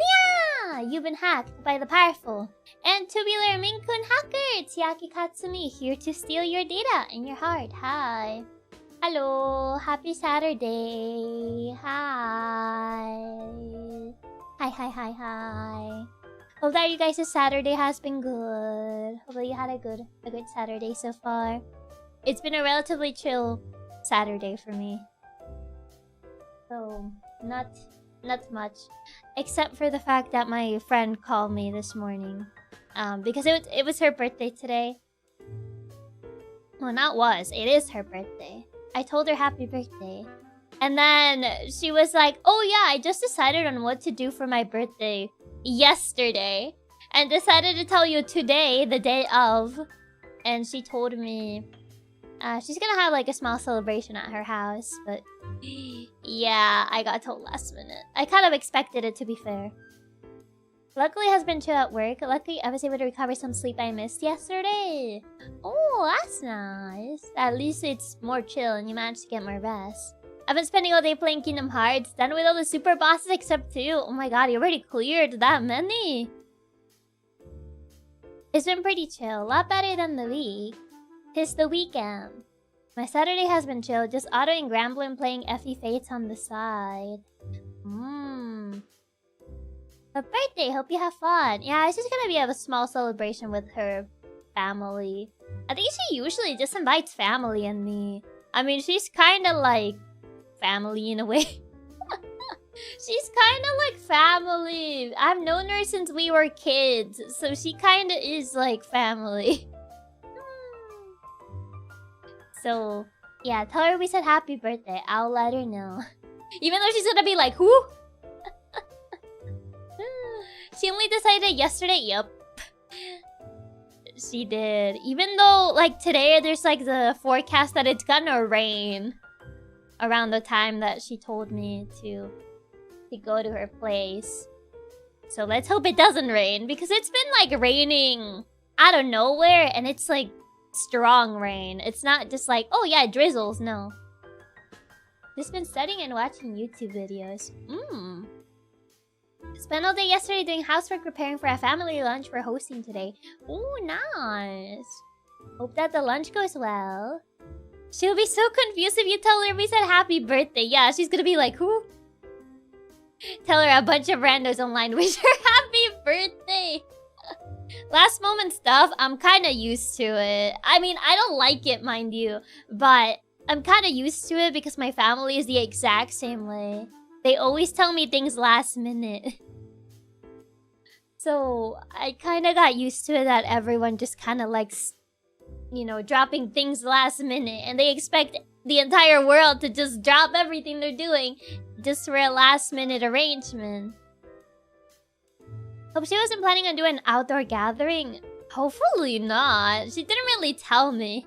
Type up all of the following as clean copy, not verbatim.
Nyaa! You've been hacked by the powerful and tubular Maine Coon hacker Chiaki Katsumi, here to steal your data and your heart. Hi. Hello. Happy Saturday. Hi. Hi. Hope that you guys' Saturday has been good. Hopefully you had a good Saturday so far. It's been a relatively chill Saturday for me. So, not much, except for the fact that my friend called me this morning, because it was her birthday today. Well, it is her birthday. I told her happy birthday, and then she was like, "Oh yeah, I just decided on what to do for my birthday yesterday, and decided to tell you today, the day of." And she told me she's gonna have like a small celebration at her house, but yeah, I got told last minute. I kind of expected it, to be fair. Luckily, has been chill at work. Luckily, I was able to recover some sleep I missed yesterday. Oh, that's nice. At least it's more chill and you managed to get more rest. I've been spending all day playing Kingdom Hearts, done with all the super bosses except 2. Oh my god, you already cleared that many. It's been pretty chill, a lot better than the week. 'Tis the weekend. My Saturday has been chill, just autoing Gramble and playing FE Fates on the side. Her birthday, hope you have fun. Yeah, it's just gonna be a small celebration with her family. I think she usually just invites family and me. I mean, she's kinda like family in a way. She's kinda like family. I've known her since we were kids, so she kinda is like family. So, yeah, tell her we said happy birthday. I'll let her know. Even though she's gonna be like, who? She only decided yesterday. Yup. She did. Even though, like, today there's like the forecast that it's gonna rain around the time that she told me to go to her place. So let's hope it doesn't rain, because it's been like raining out of nowhere, and it's like strong rain. It's not just like, oh yeah, it drizzles. No. Just been studying and watching YouTube videos. Spent all day yesterday doing housework, preparing for a family lunch we're hosting today. Ooh, nice. Hope that the lunch goes well. She'll be so confused if you tell her we said happy birthday. Yeah, she's gonna be like, who? Tell her a bunch of randos online wish her happy birthday. Last moment stuff, I'm kind of used to it. I mean, I don't like it, mind you, but I'm kind of used to it because my family is the exact same way. They always tell me things last minute. So, I kind of got used to it that everyone just kind of likes, you know, dropping things last minute. And they expect the entire world to just drop everything they're doing just for a last minute arrangement. Hope she wasn't planning on doing an outdoor gathering. Hopefully not. She didn't really tell me.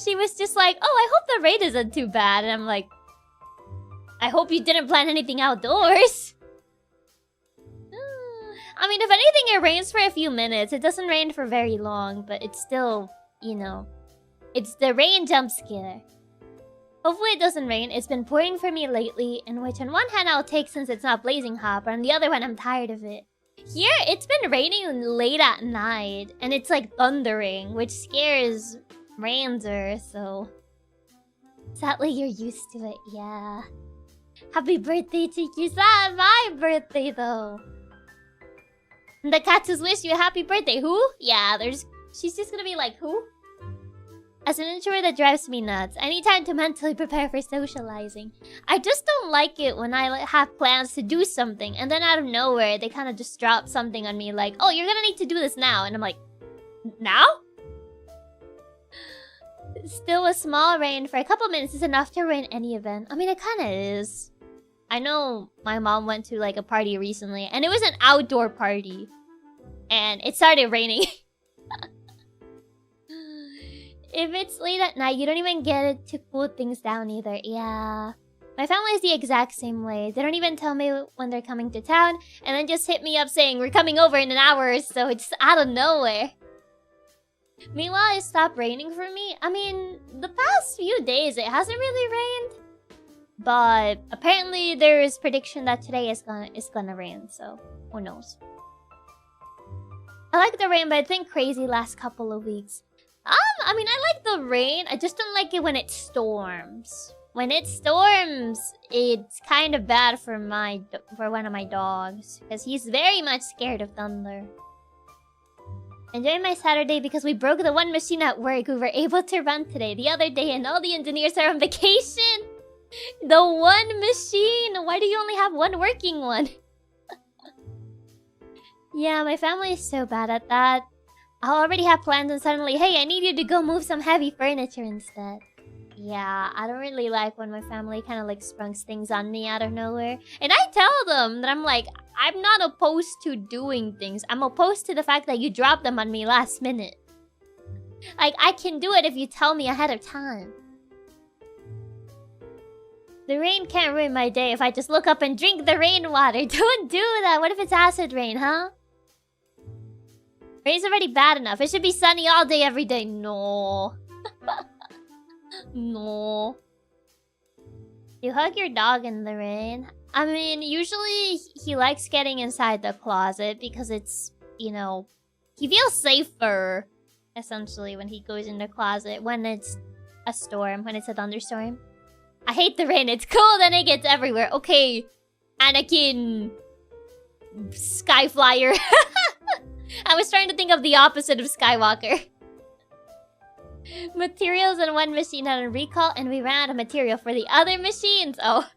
She was just like, oh, I hope the rain isn't too bad. And I'm like, I hope you didn't plan anything outdoors. I mean, if anything, it rains for a few minutes. It doesn't rain for very long, but it's still, you know, it's the rain jump scare. Hopefully it doesn't rain. It's been pouring for me lately, in which on one hand I'll take since it's not blazing hot, but on the other one I'm tired of it. Here, it's been raining late at night, and it's like thundering, which scares Ranzer, so... Sadly, you're used to it, yeah. Happy birthday, Chiki. It's not my birthday, though. The Katsus wish you a happy birthday. Who? Yeah, she's just gonna be like, who? As an introvert, that drives me nuts. I need time to mentally prepare for socializing. I just don't like it when I have plans to do something, and then out of nowhere, they kind of just drop something on me like, oh, you're gonna need to do this now. And I'm like, Now? Still, a small rain for a couple minutes is enough to ruin any event. I mean, it kinda is. I know my mom went to like a party recently, and it was an outdoor party. And it started raining. If it's late at night, you don't even get it to cool things down either. Yeah. My family is the exact same way. They don't even tell me when they're coming to town, and then just hit me up saying, we're coming over in an hour or so. It's out of nowhere. Meanwhile, it stopped raining for me. I mean, the past few days, it hasn't really rained. But apparently, there is prediction that today is gonna rain, so who knows. I like the rain, but it's been crazy last couple of weeks. I mean, I like the rain. I just don't like it when it storms. When it storms, it's kind of bad for one of my dogs, because he's very much scared of thunder. Enjoying my Saturday because we broke the one machine at work we were able to run today, the other day, and all the engineers are on vacation. The one machine! Why do you only have one working one? Yeah, my family is so bad at that. I'll already have plans and suddenly, hey, I need you to go move some heavy furniture instead. Yeah, I don't really like when my family kind of like sprunks things on me out of nowhere. And I tell them that I'm like, I'm not opposed to doing things. I'm opposed to the fact that you drop them on me last minute. Like, I can do it if you tell me ahead of time. The rain can't ruin my day if I just look up and drink the rainwater. Don't do that. What if it's acid rain, huh? Rain's already bad enough. It should be sunny all day, every day. No. No. You hug your dog in the rain? I mean, usually he likes getting inside the closet because it's, you know, he feels safer, essentially, when he goes in the closet when it's a storm, when it's a thunderstorm. I hate the rain. It's cold and it gets everywhere. Okay, Anakin Skyflyer. I was trying to think of the opposite of Skywalker. Materials in one machine had a recall and we ran out of material for the other machines. Oh.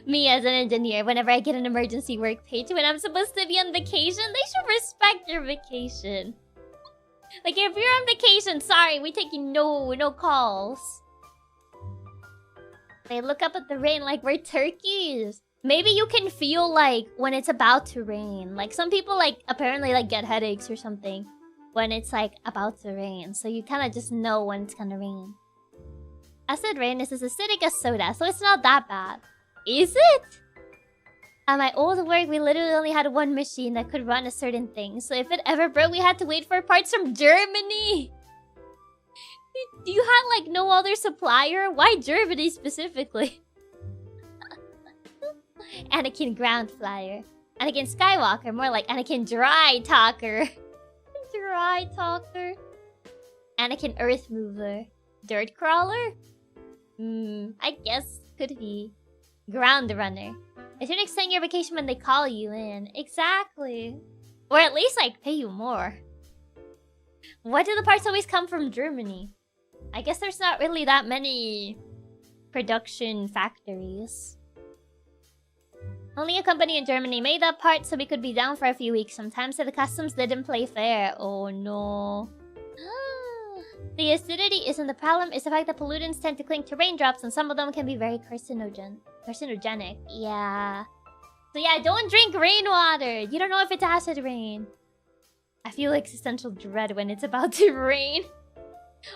Me as an engineer, whenever I get an emergency work page when I'm supposed to be on vacation, they should respect your vacation. Like, if you're on vacation, sorry, we taking no calls. They look up at the rain like we're turkeys. Maybe you can feel like when it's about to rain. Like some people like apparently like get headaches or something when it's like about to rain. So you kind of just know when it's gonna rain. Acid rain is as acidic as soda, so it's not that bad. Is it? At my old work, we literally only had one machine that could run a certain thing. So if it ever broke, we had to wait for parts from Germany. Do you have like no other supplier? Why Germany specifically? Anakin Ground Flyer. Anakin Skywalker, more like Anakin Dry Talker. Dry Talker. Anakin Earth Mover. Dirt Crawler? I guess could be. Ground Runner. It should extend your vacation when they call you in. Exactly. Or at least like pay you more. Why do the parts always come from Germany? I guess there's not really that many production factories. Only a company in Germany made that part so we could be down for a few weeks. Sometimes the customs didn't play fair. Oh no. The acidity isn't the problem, it's the fact that pollutants tend to cling to raindrops and some of them can be very carcinogenic. Yeah. So yeah, don't drink rainwater. You don't know if it's acid rain. I feel existential dread when it's about to rain.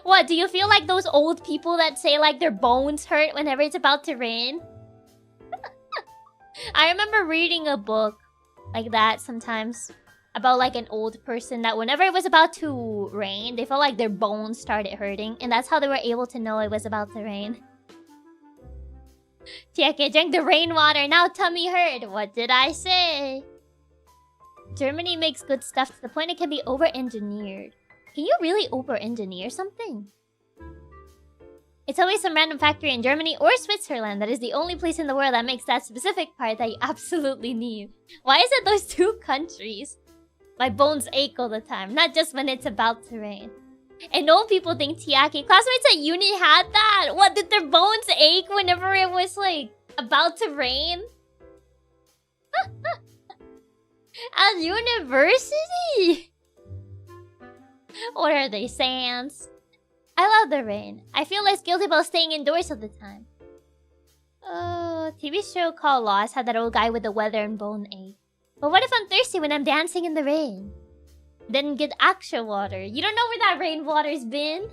What, do you feel like those old people that say like their bones hurt whenever it's about to rain? I remember reading a book like that sometimes about like an old person that whenever it was about to rain, they felt like their bones started hurting, and that's how they were able to know it was about to rain. Chiaki drank the rainwater, now tummy hurt. What did I say? Germany makes good stuff to the point it can be over-engineered. Can you really over-engineer something? It's always some random factory in Germany or Switzerland that is the only place in the world that makes that specific part that you absolutely need. Why is it those two countries? My bones ache all the time, not just when it's about to rain. And old people think Chiaki. Classmates at uni had that? What, did their bones ache whenever it was like about to rain? At university? Or are they sands? I love the rain. I feel less guilty about staying indoors all the time. Oh, TV show called Lost had that old guy with the weather and bone ache. But what if I'm thirsty when I'm dancing in the rain? Then get actual water. You don't know where that rainwater's been?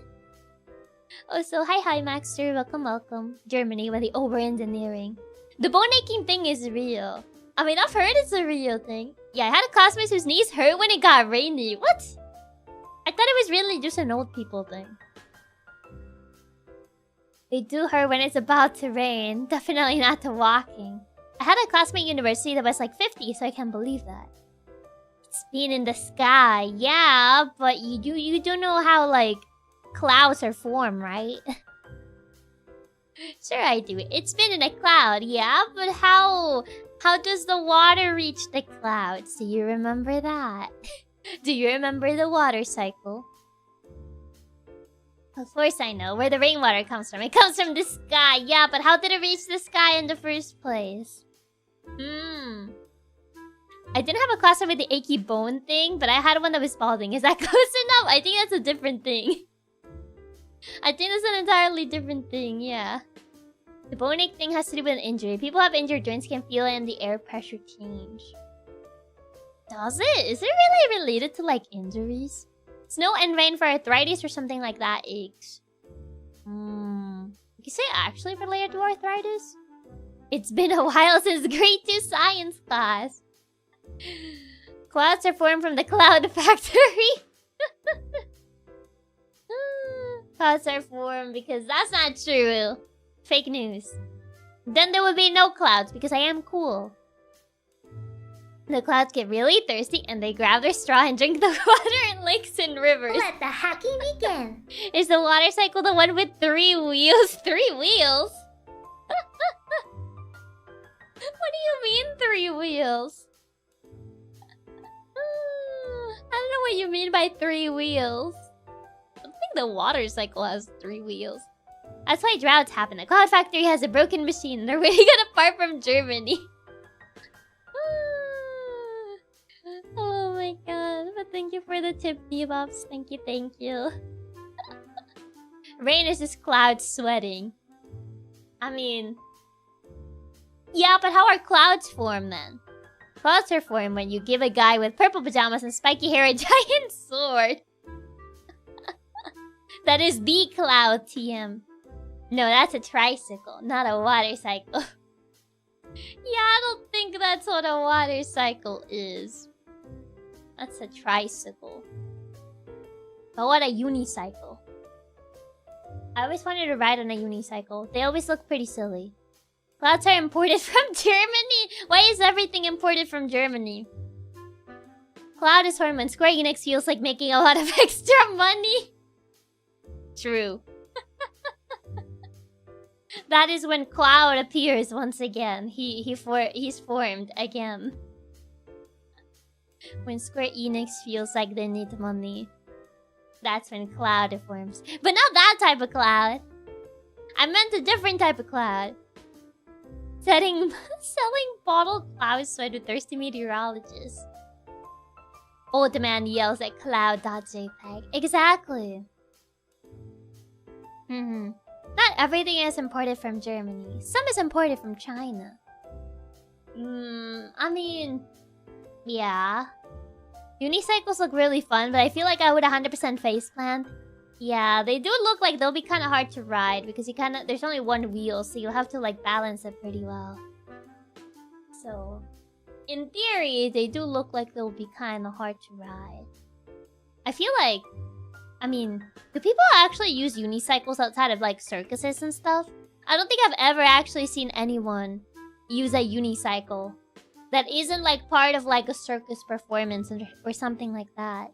Oh, so hi Maxter, welcome. Germany, where the over-engineering. The bone aching thing is real. I mean, I've heard it's a real thing. Yeah, I had a classmate whose knees hurt when it got rainy. What? I thought it was really just an old people thing. They do hurt when it's about to rain. Definitely not the walking. I had a classmate at university that was like 50, so I can't believe that. It's been in the sky. Yeah, but you don't know how, like, clouds are formed, right? Sure I do. It's been in a cloud, yeah, but how does the water reach the clouds? Do you remember that? Do you remember the water cycle? Of course I know where the rainwater comes from. It comes from the sky, yeah, but how did it reach the sky in the first place? I didn't have a classmate with the achy bone thing, but I had one that was balding. Is that close enough? I think that's a different thing. I think that's an entirely different thing, yeah. The bone ache thing has to do with an injury. People have injured joints can feel it in the air pressure change. Does it? Is it really related to, like, injuries? Snow and rain for arthritis or something like that aches. You say actually related to arthritis? It's been a while since grade 2 science class. Clouds are formed from the cloud factory. Clouds are formed because that's not true. Fake news. Then there would be no clouds because I am cool. The clouds get really thirsty and they grab their straw and drink the water in lakes and rivers. Let the hacking begin. Is the water cycle the one with 3 wheels? 3 wheels? What do you mean 3 wheels? I don't know what you mean by 3 wheels. I don't think the water cycle has 3 wheels. That's why droughts happen. The cloud factory has a broken machine. They're waiting on a part from Germany. Oh my god. But thank you for the tip, Bebops. Thank you. Rain is just clouds sweating. I mean... yeah, but how are clouds formed then? Clouds are formed when you give a guy with purple pajamas and spiky hair a giant sword. That is the cloud, TM. No, that's a tricycle, not a water cycle. Yeah, I don't think that's what a water cycle is. That's a tricycle. But what a unicycle. I always wanted to ride on a unicycle. They always look pretty silly. Clouds are imported from Germany? Why is everything imported from Germany? Cloud is formed when Square Enix feels like making a lot of extra money. True. That is when Cloud appears once again. He's formed again. When Square Enix feels like they need money. That's when Cloud forms. But not that type of Cloud. I meant a different type of Cloud. Selling bottled cloud sweat to thirsty meteorologists. Old man yells at cloud.jpg. Exactly. Not everything is imported from Germany. Some is imported from China. I mean... yeah. Unicycles look really fun, but I feel like I would 100% faceplant. Yeah, they do look like they'll be kind of hard to ride because there's only one wheel, so you'll have to like balance it pretty well. So, in theory, they do look like they'll be kind of hard to ride. I feel like, I mean, do people actually use unicycles outside of like circuses and stuff? I don't think I've ever actually seen anyone use a unicycle that isn't like part of like a circus performance or something like that.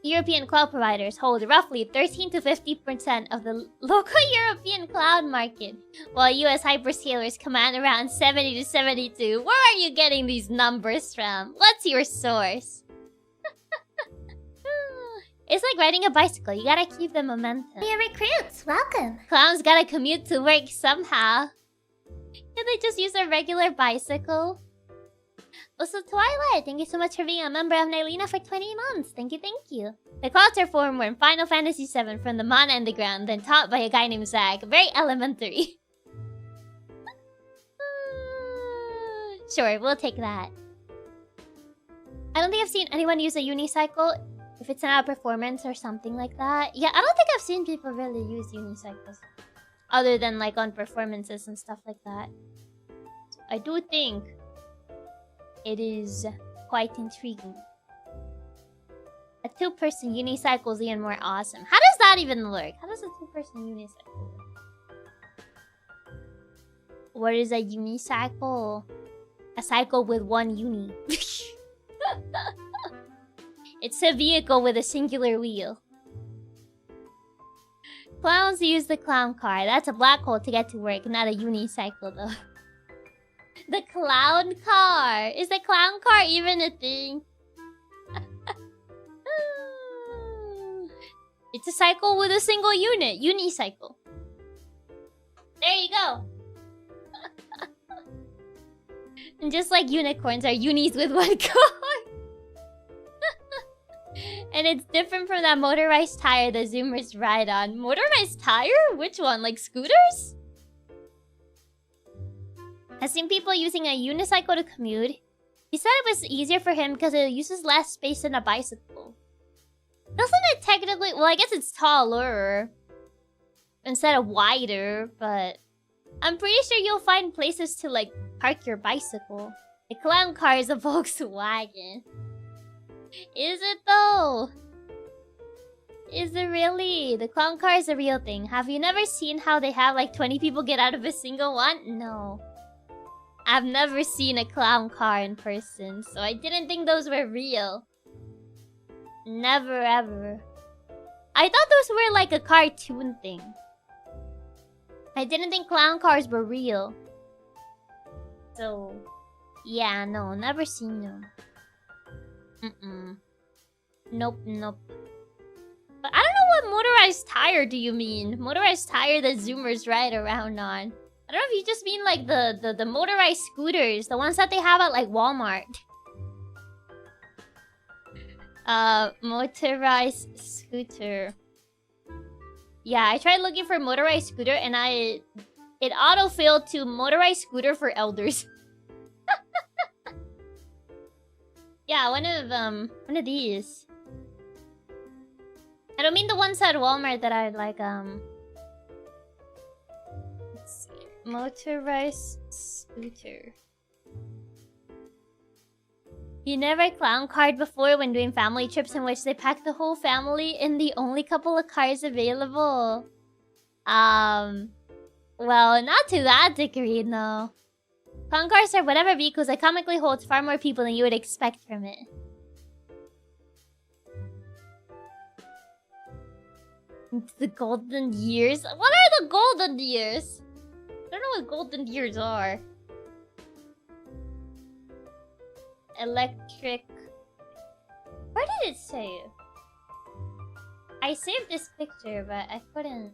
European cloud providers hold roughly 13 to 50% of the local European cloud market, while US hyperscalers command around 70 to 72. Where are you getting these numbers from? What's your source? It's like riding a bicycle. You gotta keep the momentum. Dear recruits, welcome. Clowns gotta commute to work somehow. Can they just use a regular bicycle? Also, Twilight, thank you so much for being a member of Nylina for 20 months. Thank you, thank you. The clouds are formed in Final Fantasy VII from the mana in the ground, then taught by a guy named Zach. Very elementary. Sure, we'll take that. I don't think I've seen anyone use a unicycle if it's not a performance or something like that. Yeah, I don't think I've seen people really use unicycles. Other than like on performances and stuff like that. So I do think it is quite intriguing. A two-person unicycle is even more awesome. How does that even work? How does a two-person unicycle work? What is a unicycle? A cycle with one uni. It's a vehicle with a singular wheel. Clowns use the clown car. That's a black hole to get to work, not a unicycle though. The clown car! Is the clown car even a thing? It's a cycle with a single unit. Unicycle. There you go. And just like unicorns are unis with one car. And it's different from that motorized tire the Zoomers ride on. Motorized tire? Which one? Like scooters? I've seen people using a unicycle to commute. He said it was easier for him because it uses less space than a bicycle. Doesn't it technically... Well, I guess it's taller instead of wider, but... I'm pretty sure you'll find places to, like, park your bicycle. The clown car is a Volkswagen. Is it, though? Is it really? The clown car is a real thing. Have you never seen how they have, like, 20 people get out of a single one? No. I've never seen a clown car in person, so I didn't think those were real. Never ever. I thought those were like a cartoon thing. I didn't think clown cars were real. So, yeah, no, never seen them. Nope, nope. But I don't know what motorized tire do you mean? Motorized tire that Zoomers ride around on. I don't know if you just mean like the motorized scooters, the ones that they have at like Walmart. Motorized scooter. Yeah, I tried looking for motorized scooter and it auto-filled to motorized scooter for elders. Yeah, one of these. I don't mean the ones at Walmart that are like let's see. Motorized scooter. You never clown carred before when doing family trips in which they pack the whole family in the only couple of cars available? Well, not to that degree, no. Clown cars are whatever vehicles that comically holds far more people than you would expect from it. The golden years? What are the golden years? I don't know what golden years are. Electric... Where did it save? I saved this picture, but I couldn't...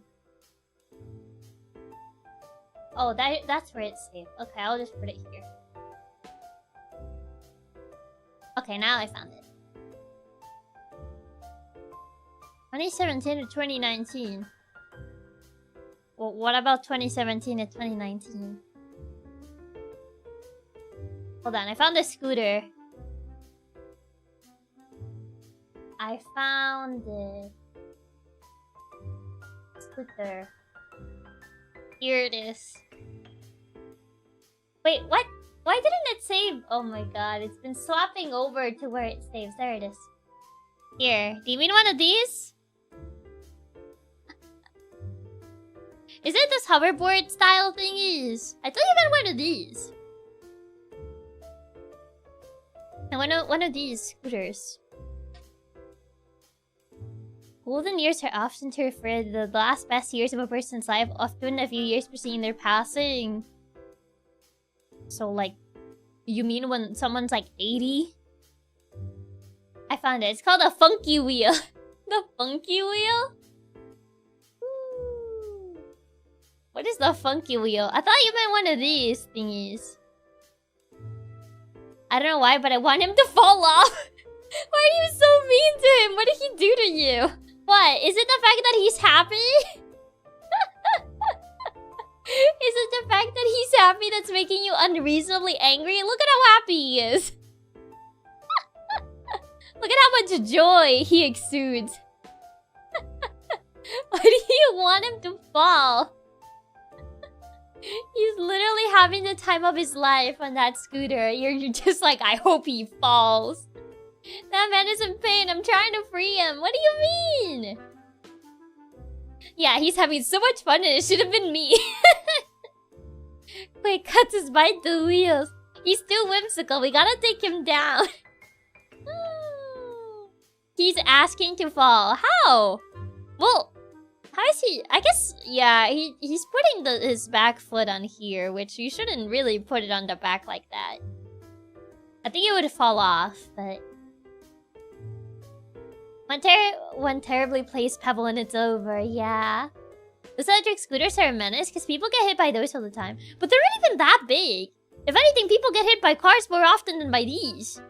Oh, that's where it's saved. Okay, I'll just put it here. Okay, now I found it. 2017 to 2019. Well, what about 2017 to 2019? Hold on, I found the scooter. I found it. Scooter. Here it is. Wait, what? Why didn't it save? Oh my god, it's been swapping over to where it saves. There it is. Here, do you mean one of these? Is it this hoverboard style thingies? I thought you meant one of these. And one of these scooters. Golden years are often to refer to the last best years of a person's life, often a few years preceding their passing. So, like, you mean when someone's like 80? I found it. It's called a funky wheel. The funky wheel? Ooh. What is the funky wheel? I thought you meant one of these thingies. I don't know why, but I want him to fall off. Why are you so mean to him? What did he do to you? What? Is it the fact that he's happy? Is it the fact that he's happy that's making you unreasonably angry? Look at how happy he is. Look at how much joy he exudes. Why do you want him to fall? He's literally having the time of his life on that scooter. You're just like, I hope he falls. That man is in pain. I'm trying to free him. What do you mean? Yeah, he's having so much fun and it should have been me. Wait, cuts his bite the wheels. He's too whimsical. We gotta take him down. He's asking to fall. How? Well, how is he? I guess, yeah, he's putting his back foot on here, which you shouldn't really put it on the back like that. I think it would fall off, but... One terribly placed pebble and it's over, yeah. Those electric scooters are a menace because people get hit by those all the time. But they're not even that big. If anything, people get hit by cars more often than by these.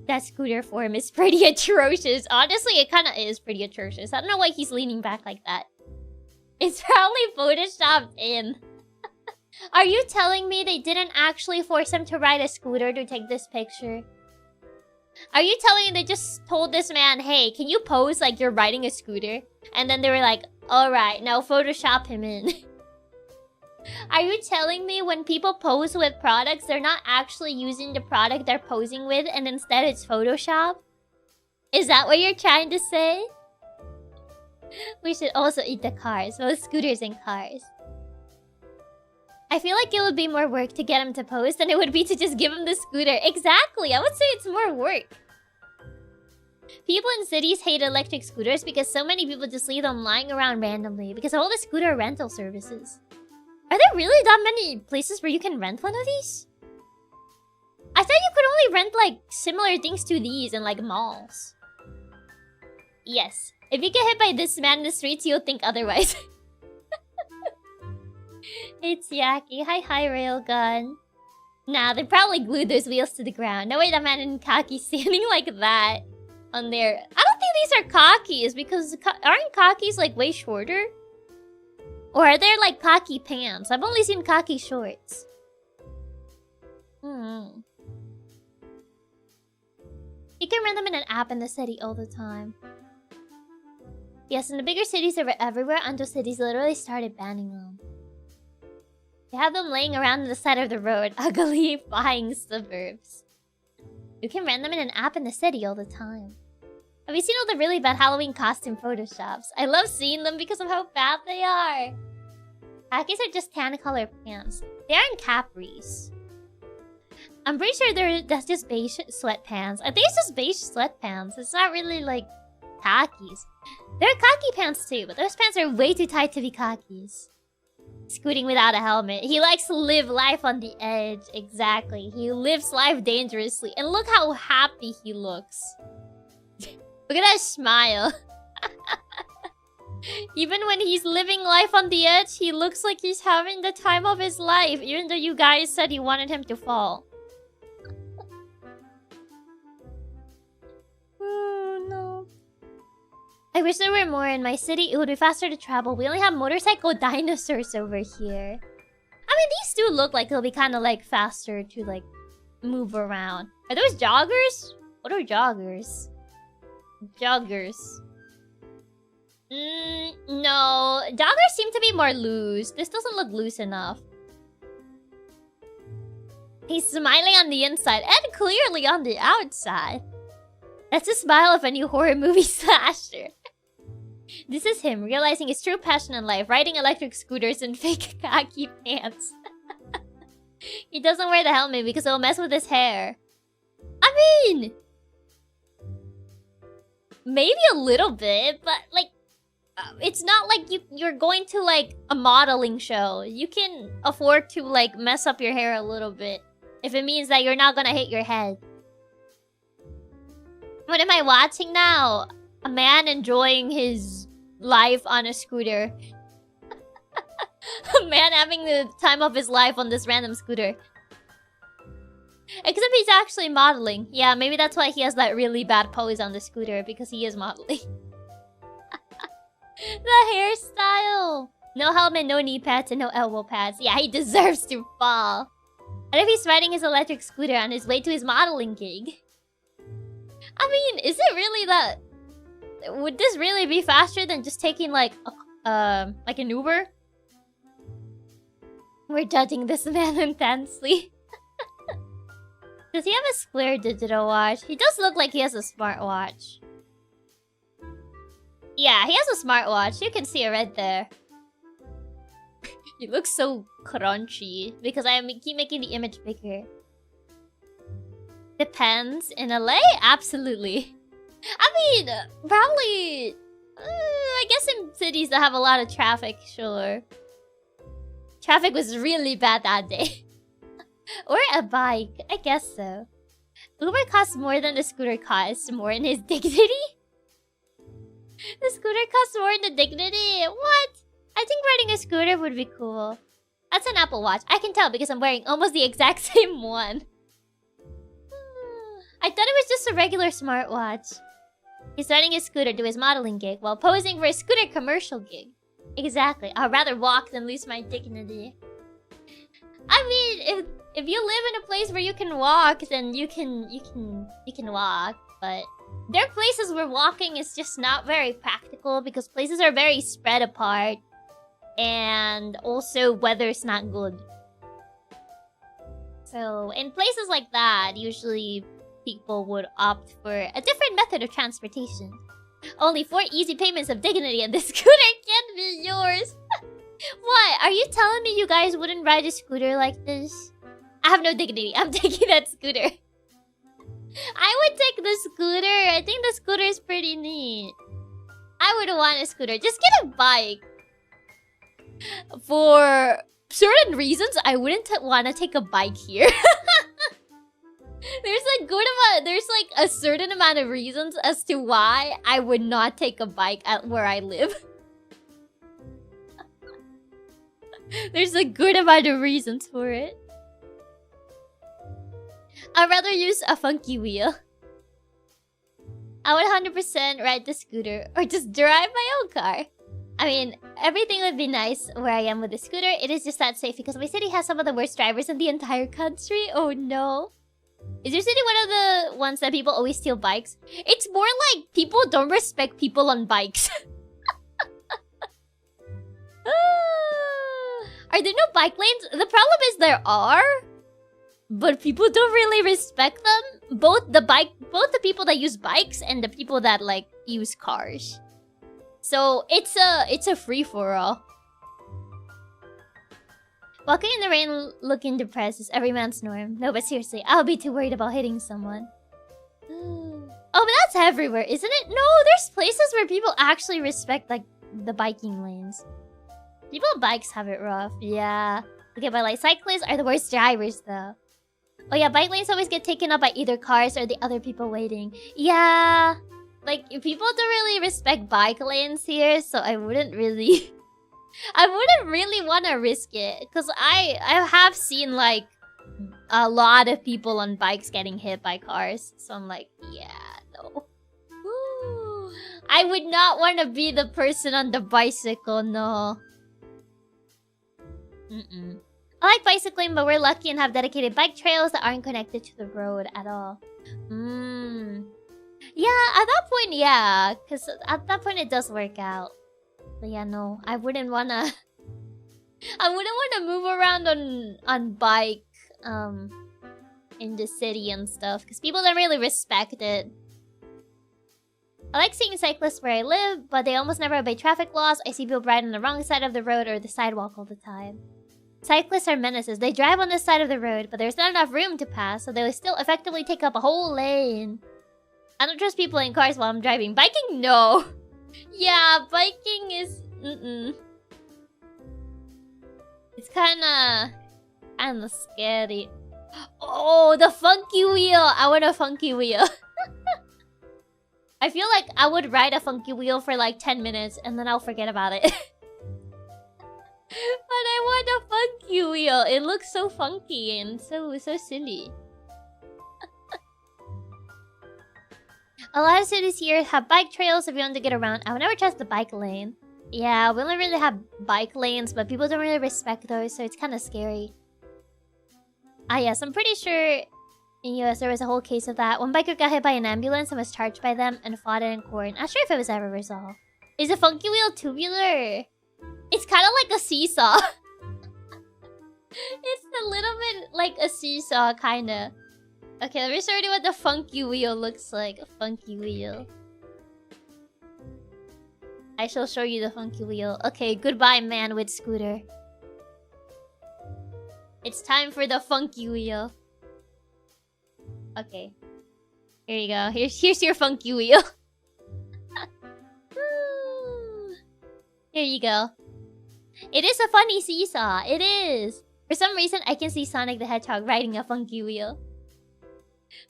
That scooter form is pretty atrocious. Honestly, it kind of is pretty atrocious. I don't know why he's leaning back like that. It's probably photoshopped in. Are you telling me they didn't actually force him to ride a scooter to take this picture? Are you telling me they just told this man, hey, can you pose like you're riding a scooter? And then they were like, alright, now Photoshop him in. Are you telling me when people pose with products, they're not actually using the product they're posing with and instead it's Photoshop? Is that what you're trying to say? We should also eat the cars, both scooters and cars. I feel like it would be more work to get him to pose than it would be to just give him the scooter. Exactly, I would say it's more work. People in cities hate electric scooters because so many people just leave them lying around randomly because of all the scooter rental services. Are there really that many places where you can rent one of these? I thought you could only rent like similar things to these in like malls. Yes, if you get hit by this man in the streets, you'll think otherwise. It's Chiaki. Hi, Railgun. Nah, they probably glued those wheels to the ground. No way that man in khaki standing like that on there. I don't think these are khakis because aren't khakis like way shorter? Or are there like khaki pants? I've only seen khaki shorts. You can rent them in an app in the city all the time. Yes, in the bigger cities they were everywhere until cities literally started banning them. They have them laying around on the side of the road, ugly flying suburbs. You can rent them in an app in the city all the time. Have you seen all the really bad Halloween costume photoshops? I love seeing them because of how bad they are. Khakis are just tan color pants. They aren't capris. I'm pretty sure that's just beige sweatpants. I think it's just beige sweatpants. It's not really like khakis. There are khaki pants too, but those pants are way too tight to be khakis. Scooting without a helmet. He likes to live life on the edge. Exactly. He lives life dangerously. And look how happy he looks. Look at that smile. Even when he's living life on the edge, he looks like he's having the time of his life. Even though you guys said you wanted him to fall. Oh no. I wish there were more in my city. It would be faster to travel. We only have motorcycle dinosaurs over here. I mean, these do look like they'll be kind of like faster to like move around. Are those joggers? What are joggers? Joggers. No. Joggers seem to be more loose. This doesn't look loose enough. He's smiling on the inside and clearly on the outside. That's the smile of a new horror movie slasher. This is him realizing his true passion in life, riding electric scooters and fake khaki pants. He doesn't wear the helmet because it'll mess with his hair. I mean, maybe a little bit, but like, it's not like you're going to like a modeling show. You can afford to like mess up your hair a little bit if it means that you're not gonna hit your head. What am I watching now? A man enjoying his life on a scooter. A A man having the time of his life on this random scooter. Except he's actually modeling. Yeah, maybe that's why he has that really bad pose on the scooter, because he is modeling. The hairstyle! No helmet, no knee pads, and no elbow pads. Yeah, he deserves to fall. What if he's riding his electric scooter on his way to his modeling gig? I mean, is it really that... Would this really be faster than just taking like an Uber? We're judging this man intensely. Does he have a square digital watch? He does look like he has a smartwatch. Yeah, he has a smartwatch. You can see it right there. He looks so crunchy because I keep making the image bigger. Depends. In LA? Absolutely. I mean, probably... I guess in cities that have a lot of traffic, sure. Traffic was really bad that day. Or a bike. I guess so. Uber costs more than the scooter costs. More in his dignity? The scooter costs more in the dignity? What? I think riding a scooter would be cool. That's an Apple Watch. I can tell because I'm wearing almost the exact same one. I thought it was just a regular smartwatch. He's riding his scooter to his modeling gig while posing for a scooter commercial gig. Exactly. I'd rather walk than lose my dignity. I mean, if you live in a place where you can walk, then you can walk. But there are places where walking is just not very practical because places are very spread apart. And also, weather's not good. So, in places like that, usually people would opt for a different method of transportation. Only 4 easy payments of dignity and the scooter can be yours. What? Are you telling me you guys wouldn't ride a scooter like this? I have no dignity. I'm taking that scooter. I would take the scooter. I think the scooter is pretty neat. I would want a scooter. Just get a bike. For certain reasons, I wouldn't want to take a bike here. There's like a certain amount of reasons as to why I would not take a bike at where I live. There's a good amount of reasons for it. I'd rather use a funky wheel. I would 100% ride the scooter or just drive my own car. I mean, everything would be nice where I am with the scooter. It is just not safe because my city has some of the worst drivers in the entire country. Oh no. Is your city one of the ones that people always steal bikes? It's more like people don't respect people on bikes. Are there no bike lanes? The problem is there are, but people don't really respect them. Both the people that use bikes and the people that like use cars. So it's a free-for-all. Walking in the rain looking depressed is every man's norm. No, but seriously, I'll be too worried about hitting someone. Oh, but that's everywhere, isn't it? No, there's places where people actually respect like the biking lanes. People on bikes have it rough. Yeah. Okay, but like cyclists are the worst drivers though. Oh yeah, bike lanes always get taken up by either cars or the other people waiting. Yeah. Like, people don't really respect bike lanes here, so I wouldn't really... I wouldn't really want to risk it. Because I have seen, like, a lot of people on bikes getting hit by cars. So I'm like, yeah, no. Ooh. I would not want to be the person on the bicycle, no. I like bicycling, but we're lucky and have dedicated bike trails that aren't connected to the road at all. Yeah, at that point, yeah. Because at that point, it does work out. But yeah, no. I wouldn't wanna... I wouldn't wanna move around on bike, in the city and stuff. Because people don't really respect it. I like seeing cyclists where I live, but they almost never obey traffic laws. I see people ride on the wrong side of the road or the sidewalk all the time. Cyclists are menaces. They drive on the side of the road, but there's not enough room to pass, so they will still effectively take up a whole lane. I don't trust people in cars while I'm driving. Biking, no. Yeah, biking is... It's kinda scary. Oh, the funky wheel. I want a funky wheel. I feel like I would ride a funky wheel for like 10 minutes and then I'll forget about it. But I want a funky wheel. It looks so funky and so silly. A lot of cities here have bike trails if you want to get around. I would never trust the bike lane. Yeah, we only really have bike lanes, but people don't really respect those, so it's kind of scary. Ah, yes, I'm pretty sure in US there was a whole case of that. One biker got hit by an ambulance and was charged by them and fought it in court. Not sure if it was ever resolved. Is a funky wheel tubular? It's kind of like a seesaw. It's a little bit like a seesaw, kinda. Okay, let me show you what the funky wheel looks like. A funky wheel. I shall show you the funky wheel. Okay, goodbye, man with scooter. It's time for the funky wheel. Okay. Here you go. Here's your funky wheel. Here you go. It is a funny seesaw. It is. For some reason, I can see Sonic the Hedgehog riding a funky wheel.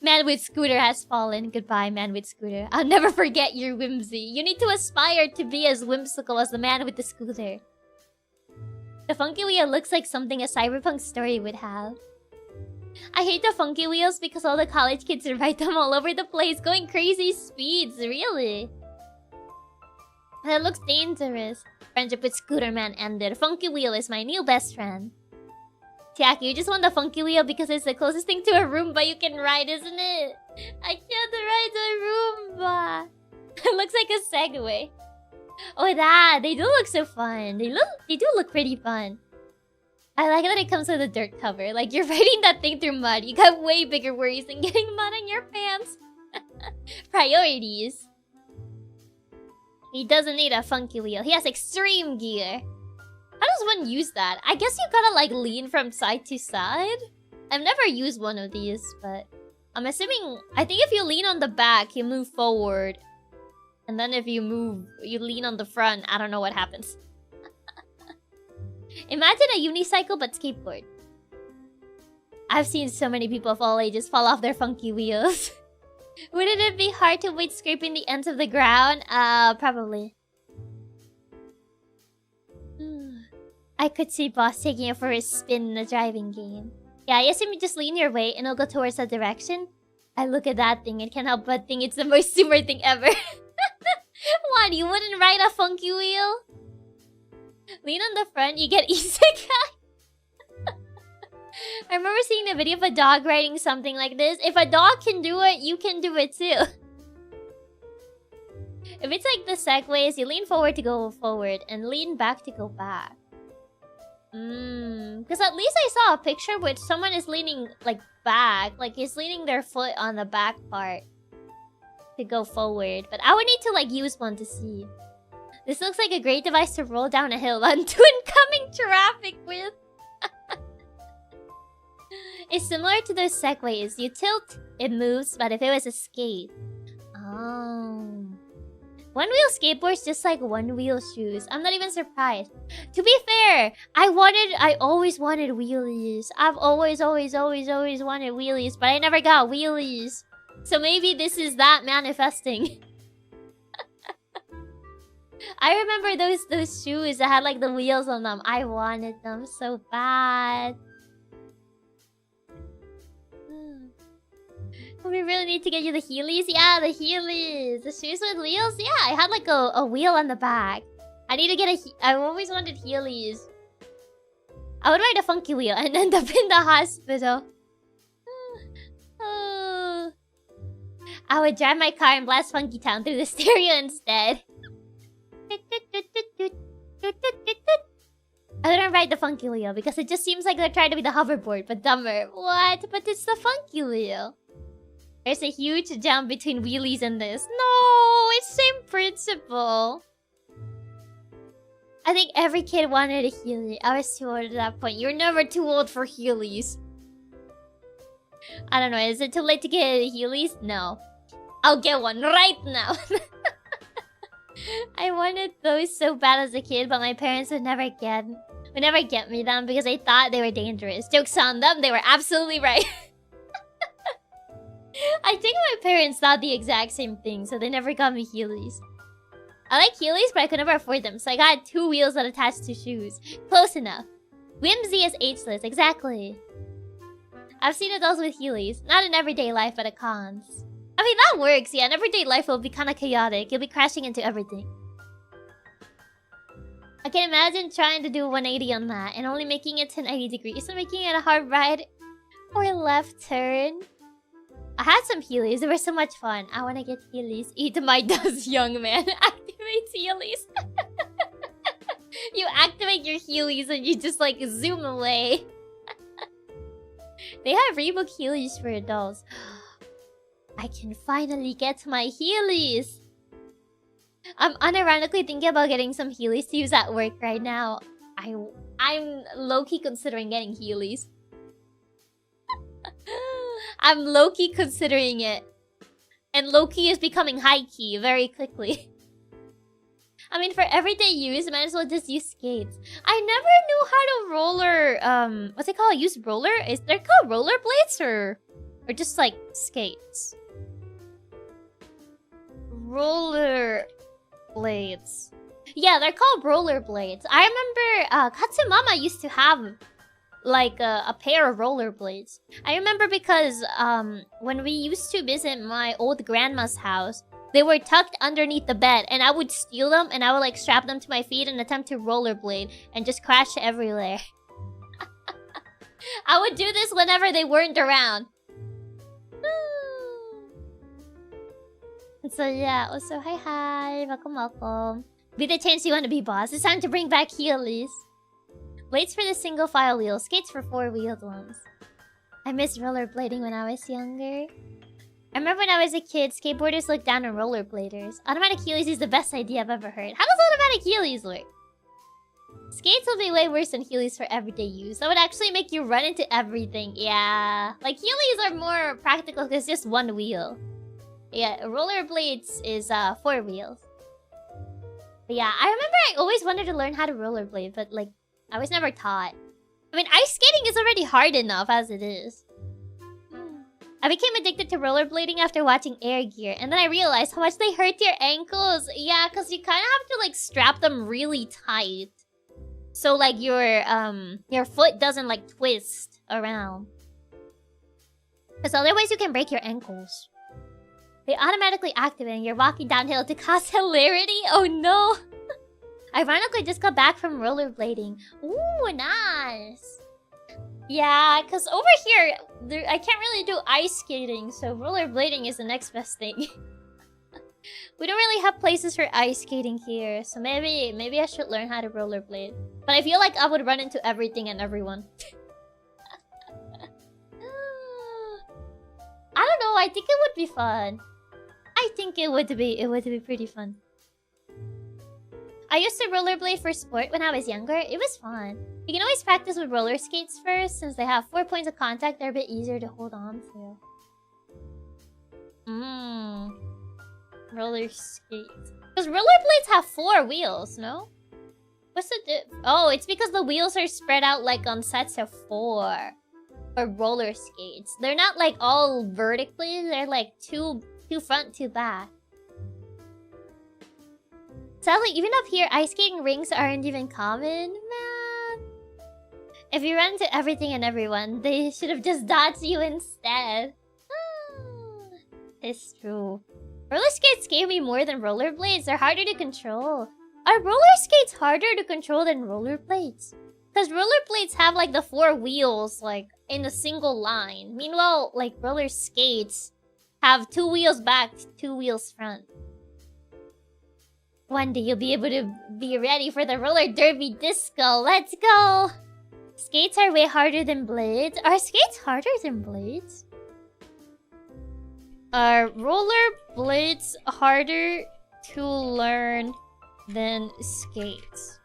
Man with scooter has fallen. Goodbye, man with scooter. I'll never forget your whimsy. You need to aspire to be as whimsical as the man with the scooter. The funky wheel looks like something a cyberpunk story would have. I hate the funky wheels because all the college kids ride them all over the place, going crazy speeds, really. And it looks dangerous. Friendship with Scooter Man ended. Funky wheel is my new best friend. Chiaki, you just want the funky wheel because it's the closest thing to a Roomba you can ride, isn't it? I can't ride a Roomba. It looks like a Segway. Oh, that! They do look so fun. They do look pretty fun. I like that it comes with a dirt cover. Like, you're riding that thing through mud. You got way bigger worries than getting mud on your pants. Priorities. He doesn't need a funky wheel. He has extreme gear. How does one use that? I guess you gotta, like, lean from side to side? I've never used one of these, but... I'm assuming... I think if you lean on the back, you move forward. And then if you lean on the front. I don't know what happens. Imagine a unicycle but skateboard. I've seen so many people of all ages fall off their funky wheels. Wouldn't it be hard to avoid scraping the ends of the ground? Probably. I could see Boss taking it for a spin in a driving game. Yeah, I assume you just lean your weight and it'll go towards that direction. I look at that thing and can't help but think it's the most super thing ever. What, you wouldn't ride a funky wheel? Lean on the front, you get isekai. I remember seeing a video of a dog riding something like this. If a dog can do it, you can do it too. If it's like the segways, you lean forward to go forward and lean back to go back. Because at least I saw a picture which someone is leaning like back. Like he's leaning their foot on the back part to go forward. But I would need to like use one to see. This looks like a great device to roll down a hill onto incoming traffic with. It's similar to those segways. You tilt, it moves, but if it was a skate... Oh... One-wheel skateboards just like one-wheel shoes. I'm not even surprised. To be fair, I always wanted wheelies. I've always wanted wheelies, but I never got wheelies. So maybe this is that manifesting. I remember those shoes that had like the wheels on them. I wanted them so bad. We really need to get you the Heelys? Yeah, the Heelys. The shoes with wheels? Yeah, I had like a wheel on the back. I need to get I've always wanted Heelys. I would ride a funky wheel and end up in the hospital. Oh. I would drive my car and blast Funky Town through the stereo instead. I wouldn't ride the funky wheel because it just seems like they're trying to be the hoverboard, but dumber. What? But it's the funky wheel. There's a huge jump between wheelies and this. No, it's same principle. I think every kid wanted a Heely. I was too old at that point. You're never too old for Heelys. I don't know. Is it too late to get Heelys? No. I'll get one right now. I wanted those so bad as a kid, but my parents would never get me them because they thought they were dangerous. Joke's on them. They were absolutely right. I think my parents thought the exact same thing, so they never got me Heelys. I like Heelys, but I could never afford them, so I got 2 wheels that attach to shoes. Close enough. Whimsy is ageless, exactly. I've seen adults with Heelys. Not in everyday life, but at cons. I mean, that works, yeah. In everyday life, it'll be kind of chaotic. You'll be crashing into everything. I can imagine trying to do 180 on that and only making it to 90 degrees and making it a hard right or left turn. I had some Heelys. They were so much fun. I want to get Heelys. Eat my dust, young man. Activate Heelys. You activate your Heelys and you just like zoom away. They have Reebok Heelys for adults. I can finally get my Heelys. I'm unironically thinking about getting some Heelys to use at work right now. I'm low-key considering getting Heelys. I'm low-key considering it. And low-key is becoming high-key very quickly. I mean, for everyday use, you might as well just use skates. I never knew how to roller, what's it called? Use roller? Is they're called rollerblades or just like skates? Roller blades. Yeah, they're called rollerblades. I remember Katsumama used to have like a pair of rollerblades. I remember because when we used to visit my old grandma's house, they were tucked underneath the bed and I would steal them and I would like strap them to my feet and attempt to rollerblade and just crash everywhere. I would do this whenever they weren't around. So yeah, also hi, welcome. Be the chance you want to be boss. It's time to bring back Heelys. Blades for the single file wheel, skates for 4-wheeled ones. I miss rollerblading when I was younger. I remember when I was a kid, skateboarders looked down on rollerbladers. Automatic Heelys is the best idea I've ever heard. How does automatic Heelys work? Skates will be way worse than Heelys for everyday use. That would actually make you run into everything. Yeah. Like, Heelys are more practical because it's just 1 wheel. Yeah, rollerblades is 4 wheels. But yeah, I remember I always wanted to learn how to rollerblade, but like, I was never taught. I mean, ice skating is already hard enough as it is. I became addicted to rollerblading after watching Air Gear, and then I realized how much they hurt your ankles. Yeah, because you kind of have to like strap them really tight. So like your foot doesn't like twist around. Because otherwise you can break your ankles. They automatically activate and you're walking downhill to cause hilarity? Oh no! Ironically, just got back from rollerblading. Ooh, nice! Yeah, because over here, I can't really do ice skating, so rollerblading is the next best thing. We don't really have places for ice skating here, so maybe I should learn how to rollerblade. But I feel like I would run into everything and everyone. I don't know, I think it would be fun. I think it would be pretty fun. I used to rollerblade for sport when I was younger. It was fun. You can always practice with roller skates first, since they have 4 points of contact. They're a bit easier to hold on to. Roller skates. Because rollerblades have 4 wheels, no? What's the oh, it's because the wheels are spread out like on sets of 4. For roller skates. They're not like all vertically. They're like 2 front, 2 back. Sadly, even up here, ice skating rinks aren't even common. Man. If you run into everything and everyone, they should have just dodged you instead. It's true. Roller skates scare me more than rollerblades. They're harder to control. Are roller skates harder to control than rollerblades? Because rollerblades have like the 4 wheels like in a single line. Meanwhile, like roller skates have 2 wheels back, 2 wheels front. One day you'll be able to be ready for the roller derby disco. Let's go! Skates are way harder than blades. Are skates harder than blades? Are roller blades harder to learn than skates?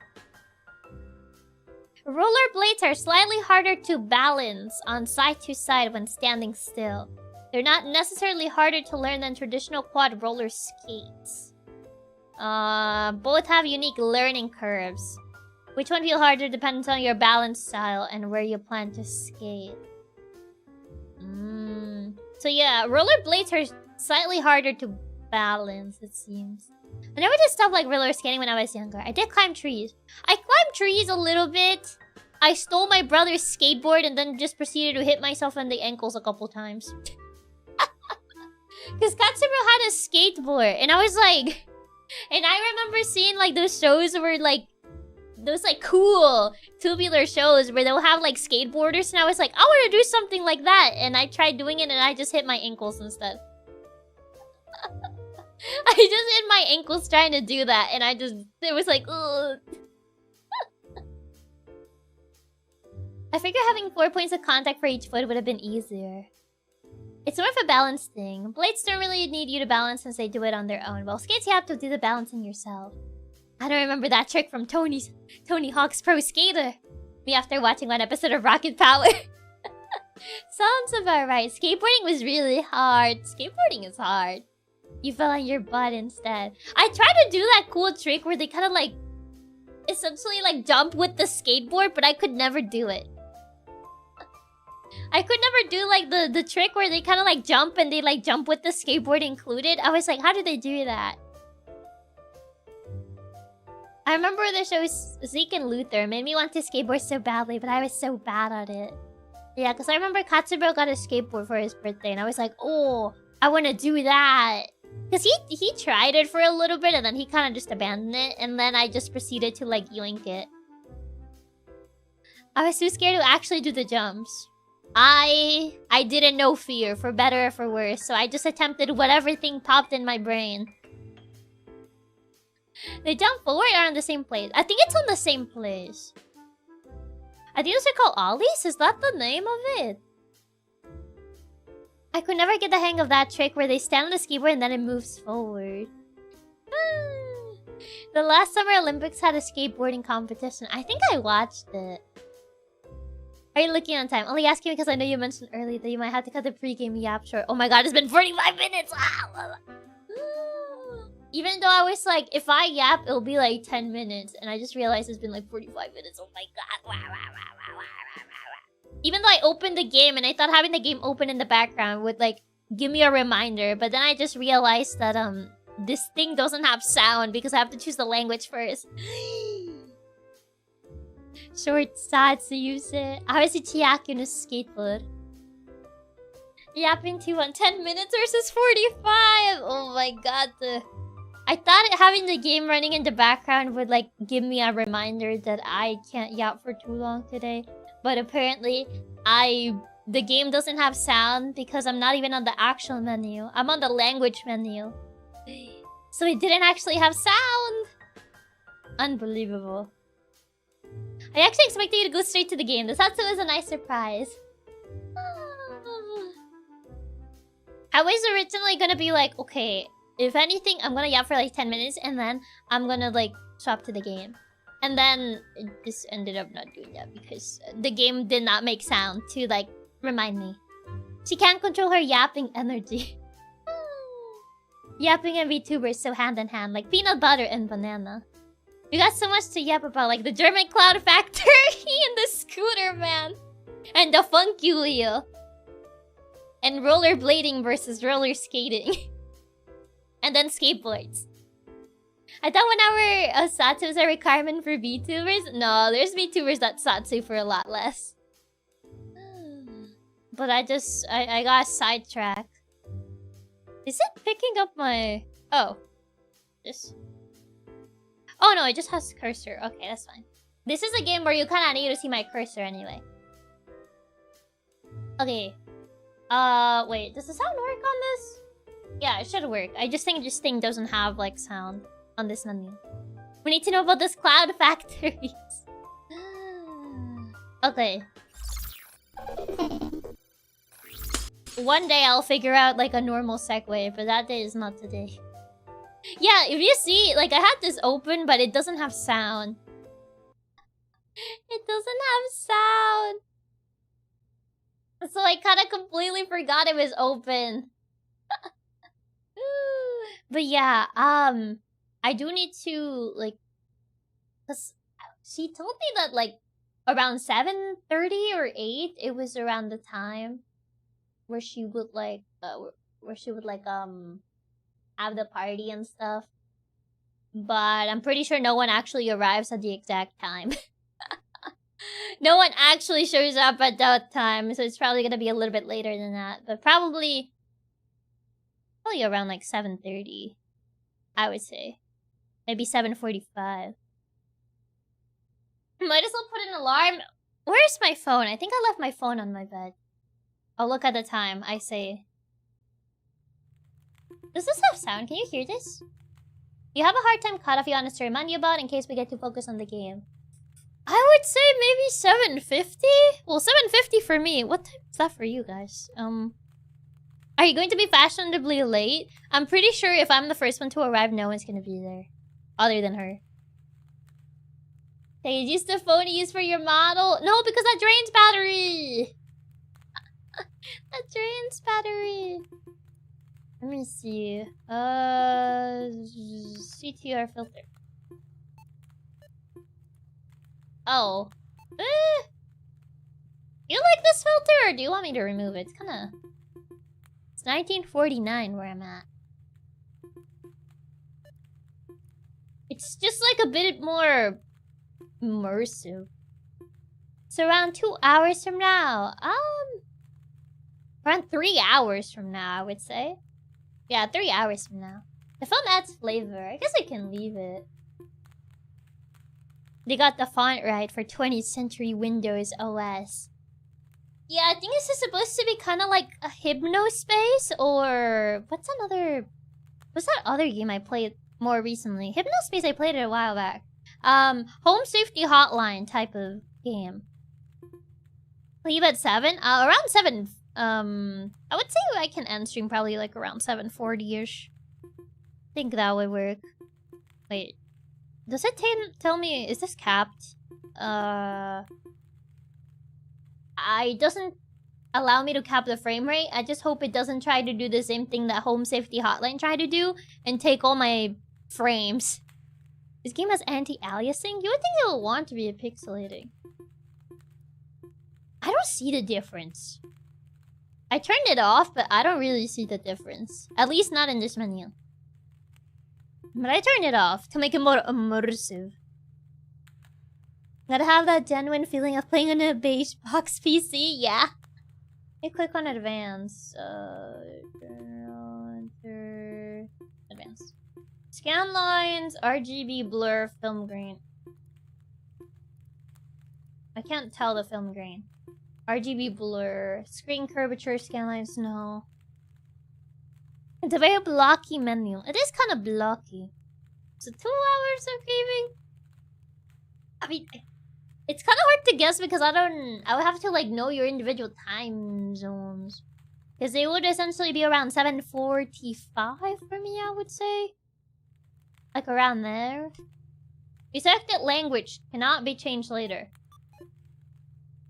Roller blades are slightly harder to balance on side to side when standing still. They're not necessarily harder to learn than traditional quad roller skates. Both have unique learning curves. Which one feel harder depends on your balance style and where you plan to skate. So yeah, rollerblades are slightly harder to balance, it seems. I never did stuff like roller skating when I was younger. I did climb trees. I climbed trees a little bit. I stole my brother's skateboard and then just proceeded to hit myself in the ankles a couple times. Because Katsumi had a skateboard, and I was like... And I remember seeing like those shows where like... Those like cool tubular shows where they'll have like skateboarders, and I was like, I want to do something like that. And I tried doing it and I just hit my ankles instead. I just hit my ankles trying to do that, and it was like, ugh. I figure having 4 points of contact for each foot would have been easier. It's more of a balance thing. Blades don't really need you to balance since they do it on their own. While skates, you have to do the balancing yourself. I don't remember that trick from Tony Hawk's Pro Skater. Me after watching one episode of Rocket Power. Sounds about right. Skateboarding was really hard. Skateboarding is hard. You fell on your butt instead. I tried to do that cool trick where they kind of like... essentially like jump with the skateboard, but I could never do it. I could never do like the trick where they kind of like jump and they like jump with the skateboard included. I was like, how do they do that? I remember the show Zeke and Luther made me want to skateboard so badly, but I was so bad at it. Yeah, because I remember Katsubro got a skateboard for his birthday, and I was like, oh, I want to do that. Because he tried it for a little bit, and then he kind of just abandoned it, and then I just proceeded to like yoink it. I was too scared to actually do the jumps. I didn't know fear, for better or for worse, so I just attempted whatever thing popped in my brain. They jump forward or on the same place? I think it's on the same place. I think those are called ollies? Is that the name of it? I could never get the hang of that trick where they stand on the skateboard and then it moves forward. The last Summer Olympics had a skateboarding competition. I think I watched it. Are you looking on time? Only asking because I know you mentioned earlier that you might have to cut the pre-game yap short. Oh my god, it's been 45 minutes! Even though I was like, if I yap, it'll be like 10 minutes. And I just realized it's been like 45 minutes. Oh my god. Even though I opened the game and I thought having the game open in the background would like give me a reminder. But then I just realized that this thing doesn't have sound because I have to choose the language first. Short, sad to use it. I was a Chiaki no skateboard. Yapping to 10 minutes versus 45. Oh my god. I thought having the game running in the background would like give me a reminder that I can't yap for too long today. But apparently, the game doesn't have sound because I'm not even on the actual menu. I'm on the language menu. So it didn't actually have sound. Unbelievable. I actually expected you to go straight to the game. This also was a nice surprise. I was originally gonna be like, okay, if anything, I'm gonna yap for like 10 minutes and then I'm gonna like swap to the game. And then it just ended up not doing that because the game did not make sound to like remind me. She can't control her yapping energy. Yapping and VTubers so hand in hand, like peanut butter and banana. We got so much to yap about, like the German Cloud Factory and the Scooter Man. And the Funkulio. And rollerblading versus roller skating. And then skateboards. I thought 1 hour Satsu is a requirement for VTubers. No, there's VTubers that Satsu for a lot less. But I got sidetracked. Is it picking up my... Oh. This... Oh no, it just has cursor. Okay, that's fine. This is a game where you kind of need to see my cursor anyway. Okay. Wait, does the sound work on this? Yeah, it should work. I just think this thing doesn't have like sound on this menu. We need to know about this cloud factories. Okay. One day I'll figure out like a normal segue, but that day is not today. Yeah, if you see, like I had this open, but it doesn't have sound. It doesn't have sound. So I kind of completely forgot it was open. But yeah, I do need to like, cause she told me that like around 7:30 or 8, it was around the time where she would like, have the party and stuff. But I'm pretty sure no one actually arrives at the exact time. No one actually shows up at that time, so it's probably gonna be a little bit later than that. But probably around like 7:30, I would say. Maybe 7:45. Might as well put an alarm. Where's my phone? I think I left my phone on my bed. I'll look at the time, I say. Does this have sound? Can you hear this? You have a hard time cut off you want us to remind you about in case we get too focused on the game. I would say maybe 7:50? Well, 7:50 for me. What time is that for you guys? Are you going to be fashionably late? I'm pretty sure if I'm the first one to arrive, no one's gonna be there. Other than her. Hey, use the phone you use for your model? No, because that drains battery! That drains battery. Let me see. CTR filter. Oh. You like this filter, or do you want me to remove it? It's kinda... It's 1949 where I'm at. It's just like a bit more... immersive. It's around 2 hours from now. Around 3 hours from now, I would say. Yeah, 3 hours from now. The film adds flavor. I guess I can leave it. They got the font right for 20th century Windows OS. Yeah, I think this is supposed to be kind of like a Hypnospace, or... What's that other game I played more recently? Hypnospace, I played it a while back. Home Safety Hotline type of game. Leave at 7? Around 7. I would say I can end stream probably like around 7:40-ish. Think that would work. Wait. Does it tell me... Is this capped? It doesn't allow me to cap the frame rate. I just hope it doesn't try to do the same thing that Home Safety Hotline tried to do and take all my frames. This game has anti-aliasing? You would think it would want to be pixelating. I don't see the difference. I turned it off, but I don't really see the difference. At least not in this menu. But I turned it off to make it more immersive. Gotta have that genuine feeling of playing on a beige box PC, yeah. I click on advanced. Enter advanced. Scan lines, RGB blur, film grain. I can't tell the film grain. RGB blur, screen curvature, scan lines, no. It's a very blocky menu. It is kind of blocky. So 2 hours of gaming? I mean, it's kind of hard to guess because I would have to like know your individual time zones. Because they would essentially be around 7:45 for me, I would say. Like around there. Selected language cannot be changed later.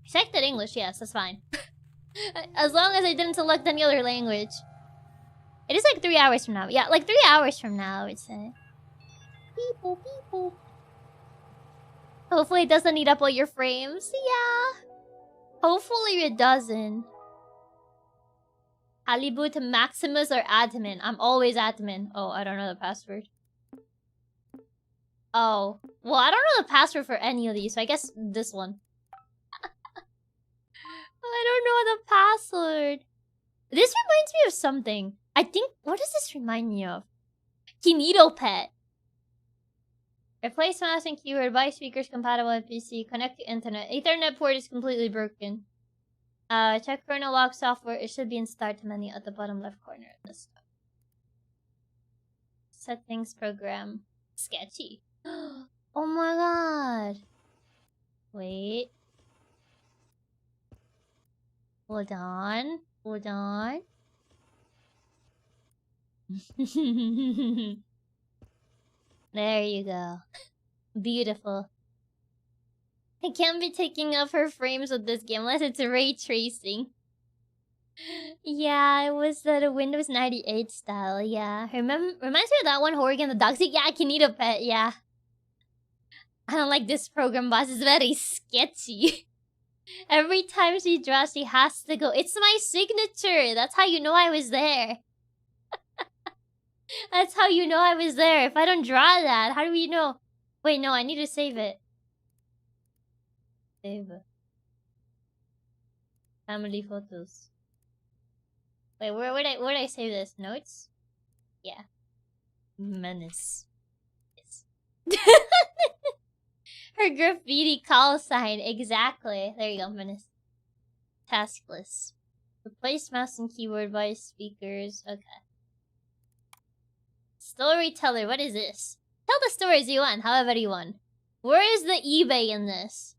Selected English, yes, that's fine. As long as I didn't select any other language. It is like 3 hours from now. Yeah, like 3 hours from now, I would say. Beep-boop, beep-boop. Hopefully it doesn't eat up all your frames. Yeah. Hopefully it doesn't. Halibut, Maximus, or admin? I'm always admin. Oh, I don't know the password. Oh. Well, I don't know the password for any of these, so I guess this one. I don't know the password. This reminds me of something. I think... What does this remind me of? Kinetopet. Replace mouse and keyboard. Buy speakers compatible with PC. Connect to internet. Ethernet port is completely broken. Check kernel lock software. It should be in start menu at the bottom left corner of this stuff. Settings program. Sketchy. Oh my god. Wait. Hold on. Hold on. There you go. Beautiful. I can't be taking off her frames with this game unless it's ray tracing. Yeah, it was the Windows 98 style, yeah. Reminds me of that one horror game, the dog sick. Yeah, I can eat a pet, yeah. I don't like this program, boss. It's very sketchy. Every time she draws, she has to go. It's my signature. That's how you know I was there. That's how you know I was there. If I don't draw that, how do you know? Wait, no, I need to save it. Save. Family photos. Wait, where would I save this? Notes? Yeah. Menace. Yes. Her graffiti call sign, exactly. There you go, Menace. Task list. Replace mouse and keyboard by speakers. Okay. Storyteller, what is this? Tell the stories you want, however you want. Where is the eBay in this?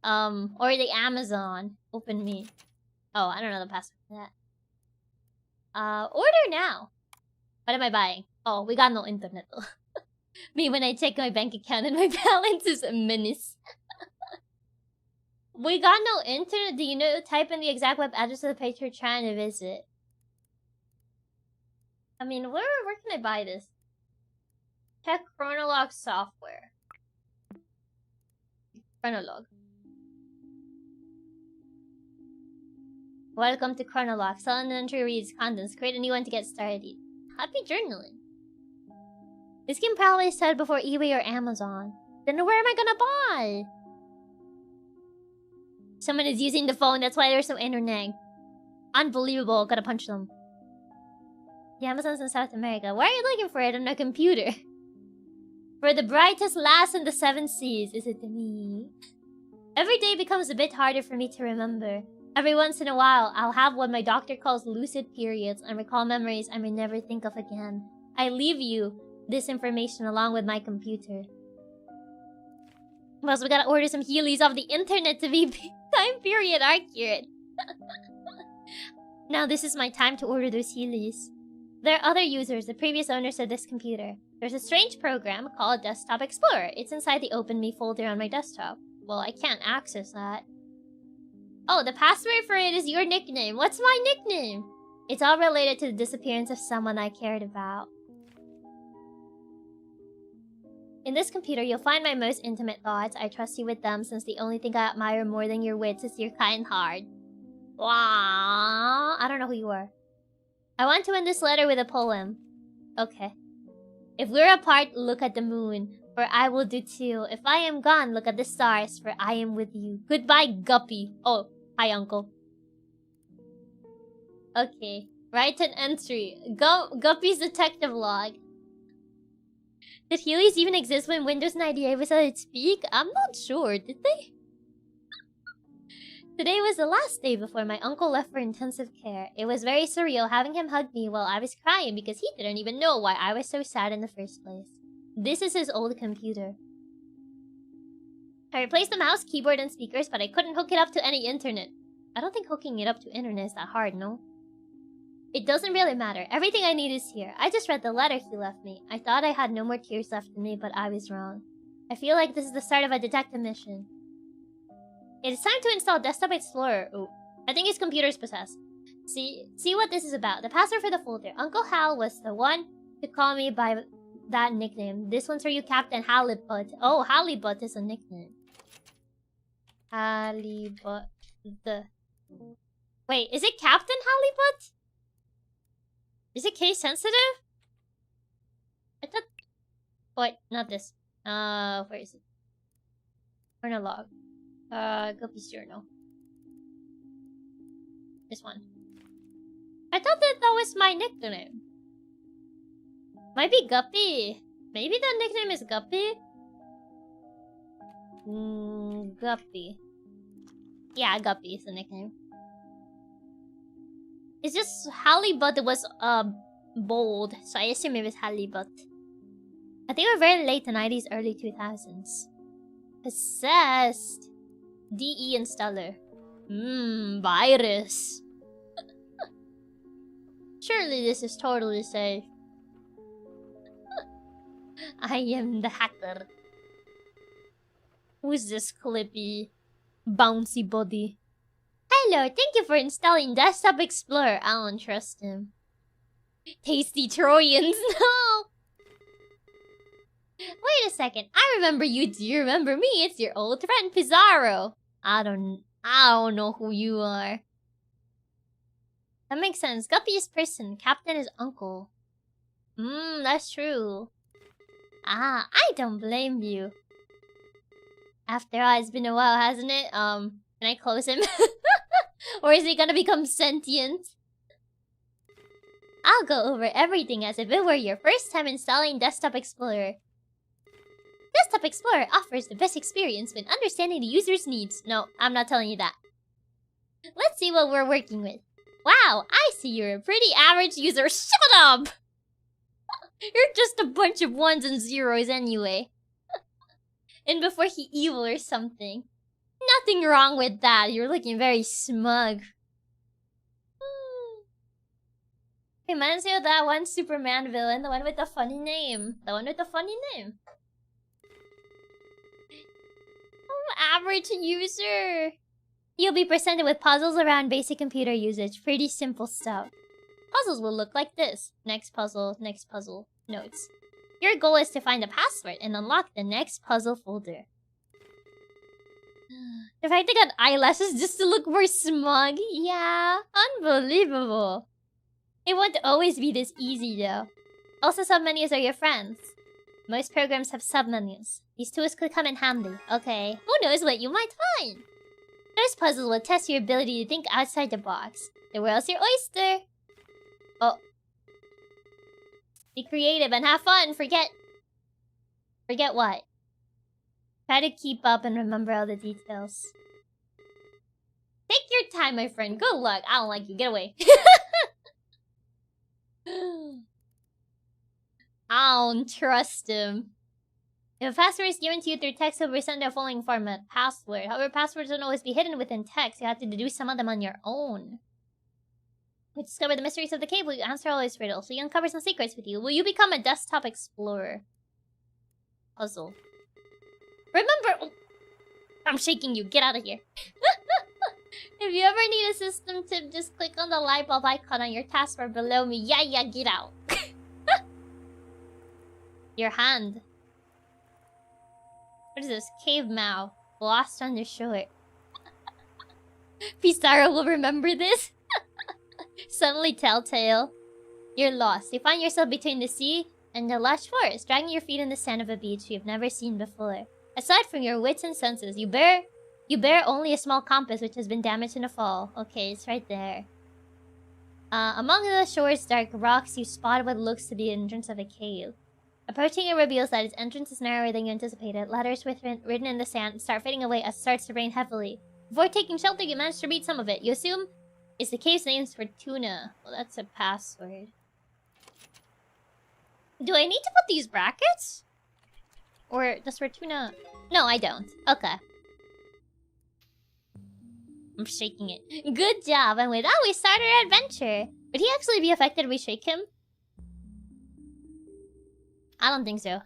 Or the Amazon. Open me. Oh, I don't know the password for that. Order now. What am I buying? Oh, we got no internet though. Me when I check my bank account and my balance is a menace. We got no internet. Do you know? Type in the exact web address of the page you're trying to visit. I mean, where can I buy this? Check Chronolog software. Chronolog. Welcome to Chronolog. Selling entry reads contents. Create a new one to get started. Happy journaling. This game probably said before eBay or Amazon. Then where am I gonna buy? Someone is using the phone, that's why there's no internet. Unbelievable, gotta punch them. The Amazon's in South America. Why are you looking for it on a computer? For the brightest lass in the 7 seas, is it me? Every day becomes a bit harder for me to remember. Every once in a while, I'll have what my doctor calls lucid periods and recall memories I may never think of again. I leave you this information along with my computer. Plus, we gotta order some Heelys off the internet to be time period accurate. Now this is my time to order those Heelys. There are other users, the previous owners of this computer. There's a strange program called Desktop Explorer. It's inside the Open Me folder on my desktop. Well, I can't access that. Oh, the password for it is your nickname. What's my nickname? It's all related to the disappearance of someone I cared about. In this computer, you'll find my most intimate thoughts. I trust you with them since the only thing I admire more than your wits is your kind heart. Wow. I don't know who you are. I want to end this letter with a poem. Okay. If we're apart, look at the moon, for I will do too. If I am gone, look at the stars, for I am with you. Goodbye, Guppy. Oh, hi, Uncle. Okay. Write an entry. Guppy's detective log. Did Heelys even exist when Windows 98 was at its peak? I'm not sure. Did they? Today was the last day before my uncle left for intensive care. It was very surreal having him hug me while I was crying because he didn't even know why I was so sad in the first place. This is his old computer. I replaced the mouse, keyboard, and speakers, but I couldn't hook it up to any internet. I don't think hooking it up to internet is that hard, no? It doesn't really matter. Everything I need is here. I just read the letter he left me. I thought I had no more tears left in me, but I was wrong. I feel like this is the start of a detective mission. It is time to install Desktop Explorer. Oh, I think his computer is possessed. See what this is about. The password for the folder. Uncle Hal was the one to call me by that nickname. This one's for you, Captain Halibut. Oh, Halibut is a nickname. Halibut. Wait, is it Captain Halibut? Is it case sensitive? I thought... Wait, not this. Where is it? Chronolog. Guppy's journal. This one. I thought that was my nickname. Might be Guppy. Maybe the nickname is Guppy? Guppy. Yeah, Guppy is the nickname. It's just Halibut was bold, so I assume it was Halibut. I think we're very late 90s, early 2000s. Possessed. DE installer. Virus. Surely this is totally safe. I am the hacker. Who's this clippy, bouncy body? Hello, thank you for installing Desktop Explorer. I don't trust him. Tasty Troyans, no! Wait a second, I remember you. Do you remember me? It's your old friend Pizarro. I don't know who you are. That makes sense. Guppy is person, Captain is uncle. That's true. Ah, I don't blame you. After all, it's been a while, hasn't it? Can I close him? Or is he gonna become sentient? I'll go over everything as if it were your first time installing Desktop Explorer. Desktop Explorer offers the best experience when understanding the user's needs. No, I'm not telling you that. Let's see what we're working with. Wow, I see you're a pretty average user. Shut up! You're just a bunch of ones and zeros anyway. And before he evil or something. Nothing wrong with that. You're looking very smug. Reminds me of that one Superman villain, the one with the funny name. Oh, average user. You'll be presented with puzzles around basic computer usage. Pretty simple stuff. Puzzles will look like this. Next puzzle, notes. Your goal is to find the password and unlock the next puzzle folder. The fact they got eyelashes just to look more smug? Yeah, unbelievable. It won't always be this easy though. Also, submenus are your friends. Most programs have submenus. These tools could come in handy. Okay, who knows what you might find? Those puzzles will test your ability to think outside the box. The world's your oyster. Oh. Be creative and have fun. Forget what? Try to keep up and remember all the details. Take your time, my friend. Good luck. I don't like you. Get away. I don't trust him. If a password is given to you through text, it will be sent in a following format. Password. However, passwords don't always be hidden within text. You have to deduce some of them on your own. We discover the mysteries of the cave. We answer all these riddles. We uncover some secrets with you. Will you become a desktop explorer? Puzzle. Remember... Oh, I'm shaking you. Get out of here. If you ever need a system tip, just click on the light bulb icon on your taskbar below me. Yeah, get out. Your hand. What is this? Cave mouth. Lost on the shore. Pizarro will remember this. Suddenly telltale. You're lost. You find yourself between the sea and the lush forest, dragging your feet in the sand of a beach you've never seen before. Aside from your wits and senses, you bear only a small compass which has been damaged in a fall. Okay, it's right there. Among the shore's dark rocks, you spot what looks to be the entrance of a cave. Approaching it reveals that its entrance is narrower than you anticipated. Letters written in the sand start fading away as it starts to rain heavily. Before taking shelter, you manage to read some of it. You assume it's the cave's names for tuna. Well, that's a password. Do I need to put these brackets? Or just for tuna? No, I don't. Okay. I'm shaking it. Good job, and with that we start our adventure. Would he actually be affected if we shake him? I don't think so.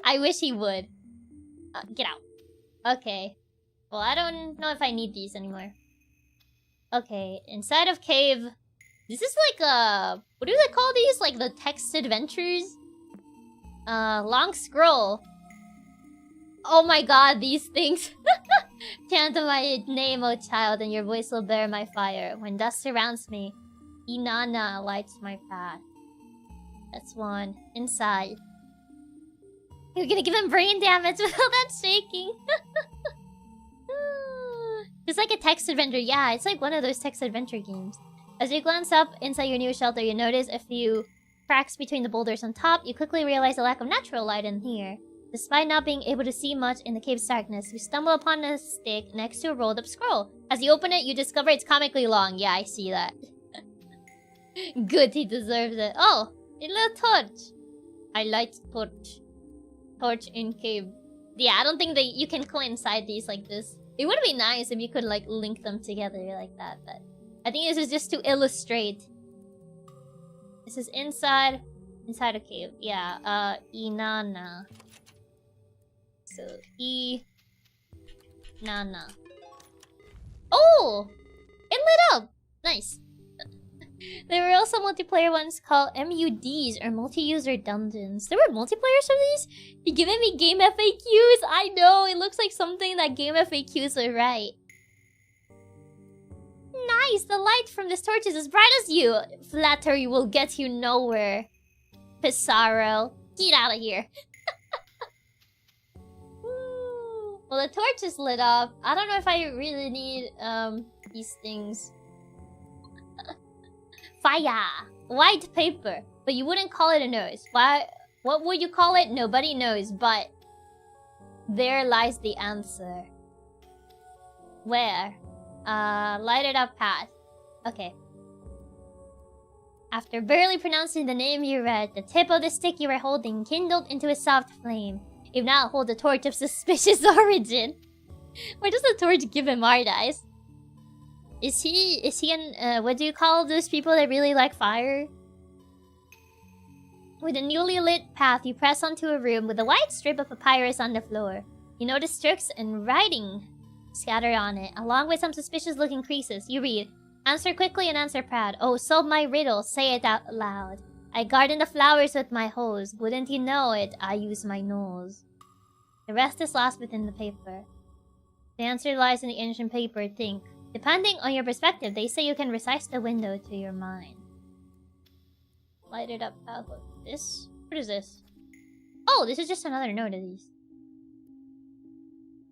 I wish he would. Get out. Okay. Well, I don't know if I need these anymore. Okay, inside of cave. This is like a... What do they call these? Like the text adventures? Long scroll. Oh my god, these things. Chant my name, O child, and your voice will bear my fire. When dust surrounds me, Inanna lights my path. That's one. Inside. You're gonna give him brain damage with all that shaking. It's like a text adventure. Yeah, it's like one of those text adventure games. As you glance up inside your new shelter, you notice a few cracks between the boulders on top. You quickly realize the lack of natural light in here. Despite not being able to see much in the cave's darkness, you stumble upon a stick next to a rolled up scroll. As you open it, you discover it's comically long. Yeah, I see that. Good, he deserves it. Oh, a little torch. I light torch. Torch in cave. Yeah, I don't think that you can climb inside these like this. It would be nice if you could like link them together like that, but I think this is just to illustrate. This is inside a cave. Yeah, Inanna. So, Nana. Oh! It lit up! Nice. There were also multiplayer ones called MUDs, or multi-user dungeons. There were multiplayers of these? You're giving me game FAQs? I know, it looks like something that game FAQs are right. nice! The light from this torch is as bright as you! Flattery will get you nowhere. Pissarro. Get out of here. Well, the torch is lit up. I don't know if I really need, these things. Fire! White paper. But you wouldn't call it a nose. Why? What would you call it? Nobody knows, but... there lies the answer. Where? Lighted up path. Okay. After barely pronouncing the name you read, the tip of the stick you were holding kindled into a soft flame. You now hold a torch of suspicious origin. Why does the torch give him hard eyes? Is he an, what do you call those people that really like fire? With a newly lit path, you press onto a room with a white strip of papyrus on the floor. You notice strokes and writing scattered on it, along with some suspicious-looking creases. You read, "Answer quickly and answer proud. Oh, solve my riddle, say it out loud. I garden the flowers with my hose. Wouldn't you know it, I use my nose." The rest is lost within the paper. The answer lies in the ancient paper. Think. Depending on your perspective, they say you can recite the window to your mind. Lighted up path. This? What is this? Oh, this is just another note of these.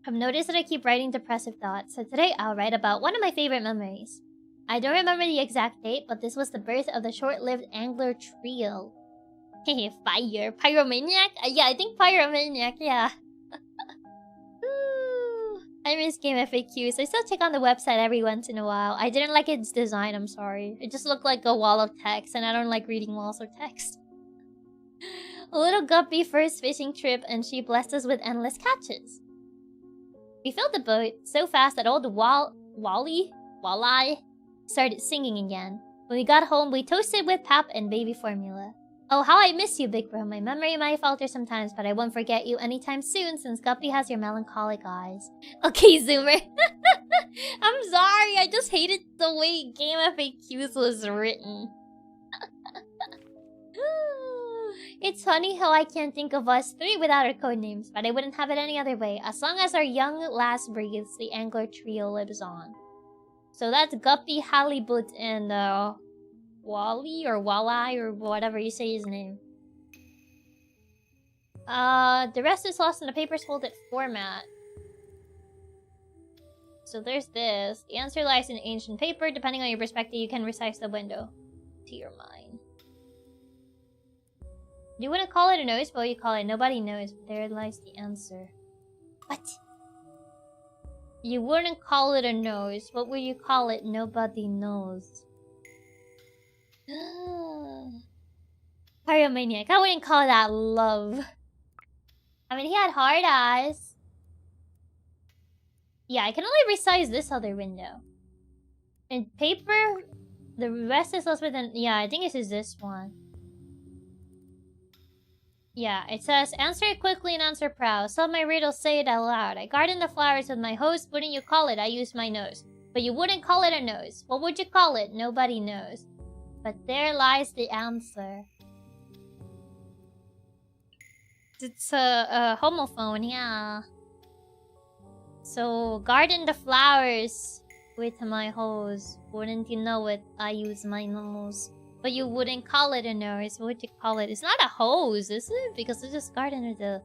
I've noticed that I keep writing depressive thoughts, so today I'll write about one of my favorite memories. I don't remember the exact date, but this was the birth of the short-lived angler trio. Hehe, fire. Pyromaniac? Yeah, I think Pyromaniac, yeah. I miss game FAQs. I still check on the website every once in a while. I didn't like its design, I'm sorry. It just looked like a wall of text, and I don't like reading walls of text. A little guppy first fishing trip, and she blessed us with endless catches. We filled the boat so fast that old Walleye started singing again. When we got home, we toasted with pap and baby formula. Oh, how I miss you, big bro. My memory might falter sometimes, but I won't forget you anytime soon since Guppy has your melancholic eyes. Okay, Zoomer. I'm sorry, I just hated the way Game FAQs was written. It's funny how I can't think of us three without our codenames, but I wouldn't have it any other way. As long as our young lass breathes, the angler trio lives on. So that's Guppy, Halibut, and Wally or Walleye or whatever you say his name. The rest is lost in the paper's folded format. So there's this. The answer lies in ancient paper. Depending on your perspective, you can recite the window to your mind. You wouldn't call it a nose, but what you call it, nobody knows. But there lies the answer. What? You wouldn't call it a nose. What would you call it? Nobody knows. Pyromaniac. I wouldn't call that love. I mean, he had hard eyes. Yeah, I can only resize this other window. In paper, the rest is lost within... Yeah, I think this is this one. Yeah, it says, answer it quickly and answer proud. Solve my riddle, say it out loud. I garden the flowers with my hose. Wouldn't you call it? I use my nose. But you wouldn't call it a nose. What would you call it? Nobody knows. But there lies the answer. It's a homophone, yeah. So, garden the flowers with my hose. Wouldn't you know it? I use my nose. But you wouldn't call it a nose. What would you call it? It's not a hose, is it? Because it's just garden with the...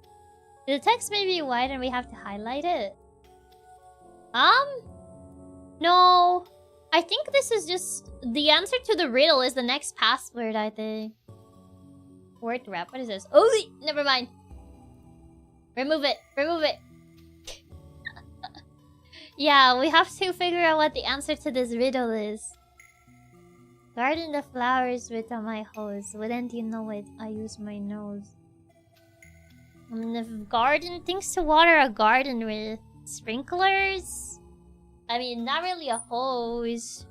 The text may be white and we have to highlight it. No. I think this is just... The answer to the riddle is the next password, I think. Word wrap. What is this? Oh, never mind. Remove it. Remove it. Yeah, we have to figure out what the answer to this riddle is. Garden the flowers with my hose. Wouldn't you know it? I use my nose. I mean, if garden things to water a garden with sprinklers? I mean, not really a hose.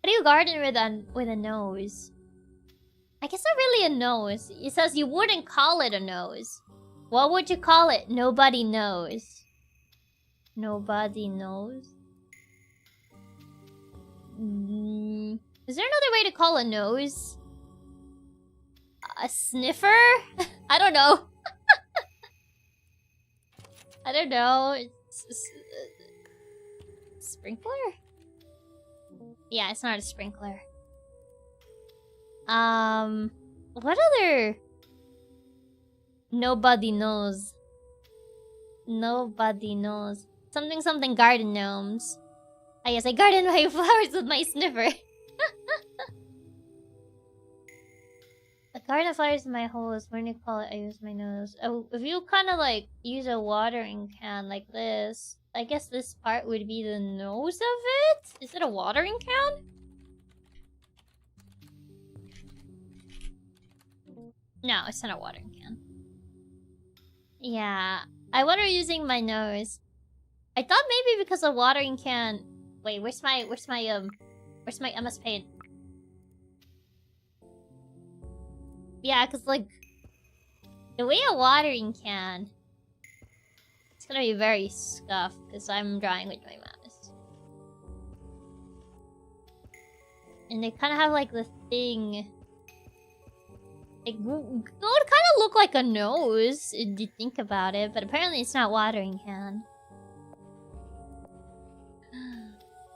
What do you garden with a nose? I guess not really a nose. It says you wouldn't call it a nose. What would you call it? Nobody knows. Nobody knows. Is there another way to call a nose? A sniffer? I don't know. I don't know. Sprinkler? Yeah, it's not a sprinkler. What other? Nobody knows. Nobody knows. Something garden gnomes. Ah yes, I garden my flowers with my sniffer. I garden flowers with my hose. When you call it, I use my nose. Oh, if you kind of like use a watering can like this, I guess this part would be the nose of it? Is it a watering can? No, it's not a watering can. Yeah, I wonder using my nose. I thought maybe because a watering can. Wait, where's my MS Paint? Yeah, cause like the way a watering can, it's gonna be very scuffed because I'm drawing with my mouse, and they kind of have like the thing. It would kind of look like a nose if you think about it, but apparently it's not watering can.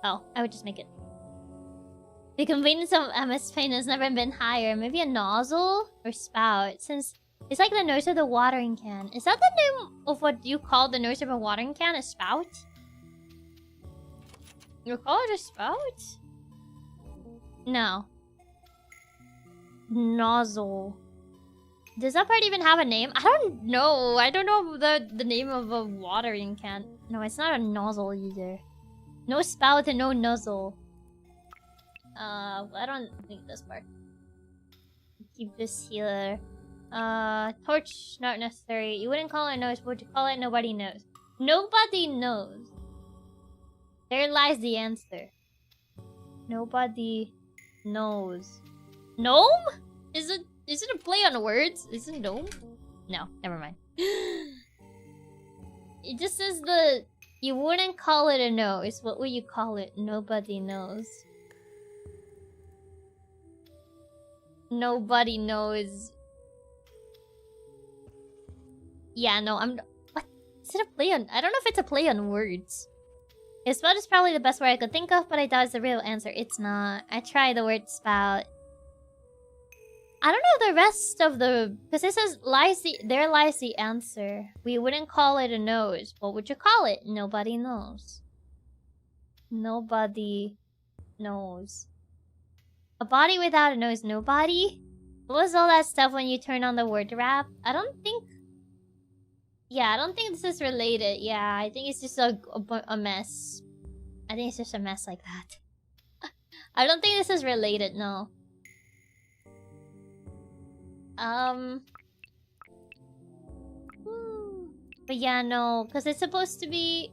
Oh, I would just make it. The convenience of MS Paint has never been higher. Maybe a nozzle or spout, since it's like the nose of the watering can. Is that the name of what you call the nose of a watering can? A spout? You call it a spout? No. Nozzle. Does that part even have a name? I don't know. I don't know the name of a watering can. No, it's not a nozzle either. No spout and no nozzle. I don't think this part. Keep this here. Torch not necessary. You wouldn't call it a nose. What would you call it? Nobody knows. Nobody knows. There lies the answer. Nobody knows. Gnome? Is it a play on words? Is it gnome? No, never mind. It just says the... You wouldn't call it a nose. What would you call it? Nobody knows. Nobody knows. Yeah, no, I'm... What? Is it a play on... I don't know if it's a play on words. Spout is probably the best word I could think of, but I thought it's the real answer. It's not. I tried the word spout. I don't know the rest of the... Because it says, there lies the answer. We wouldn't call it a nose. What would you call it? Nobody knows. Nobody knows. A body without a nose. Nobody? What was all that stuff when you turn on the word wrap? I don't think... Yeah, I don't think this is related. Yeah, I think it's just a mess. I think it's just a mess like that. I don't think this is related, no. But yeah, no, because it's supposed to be...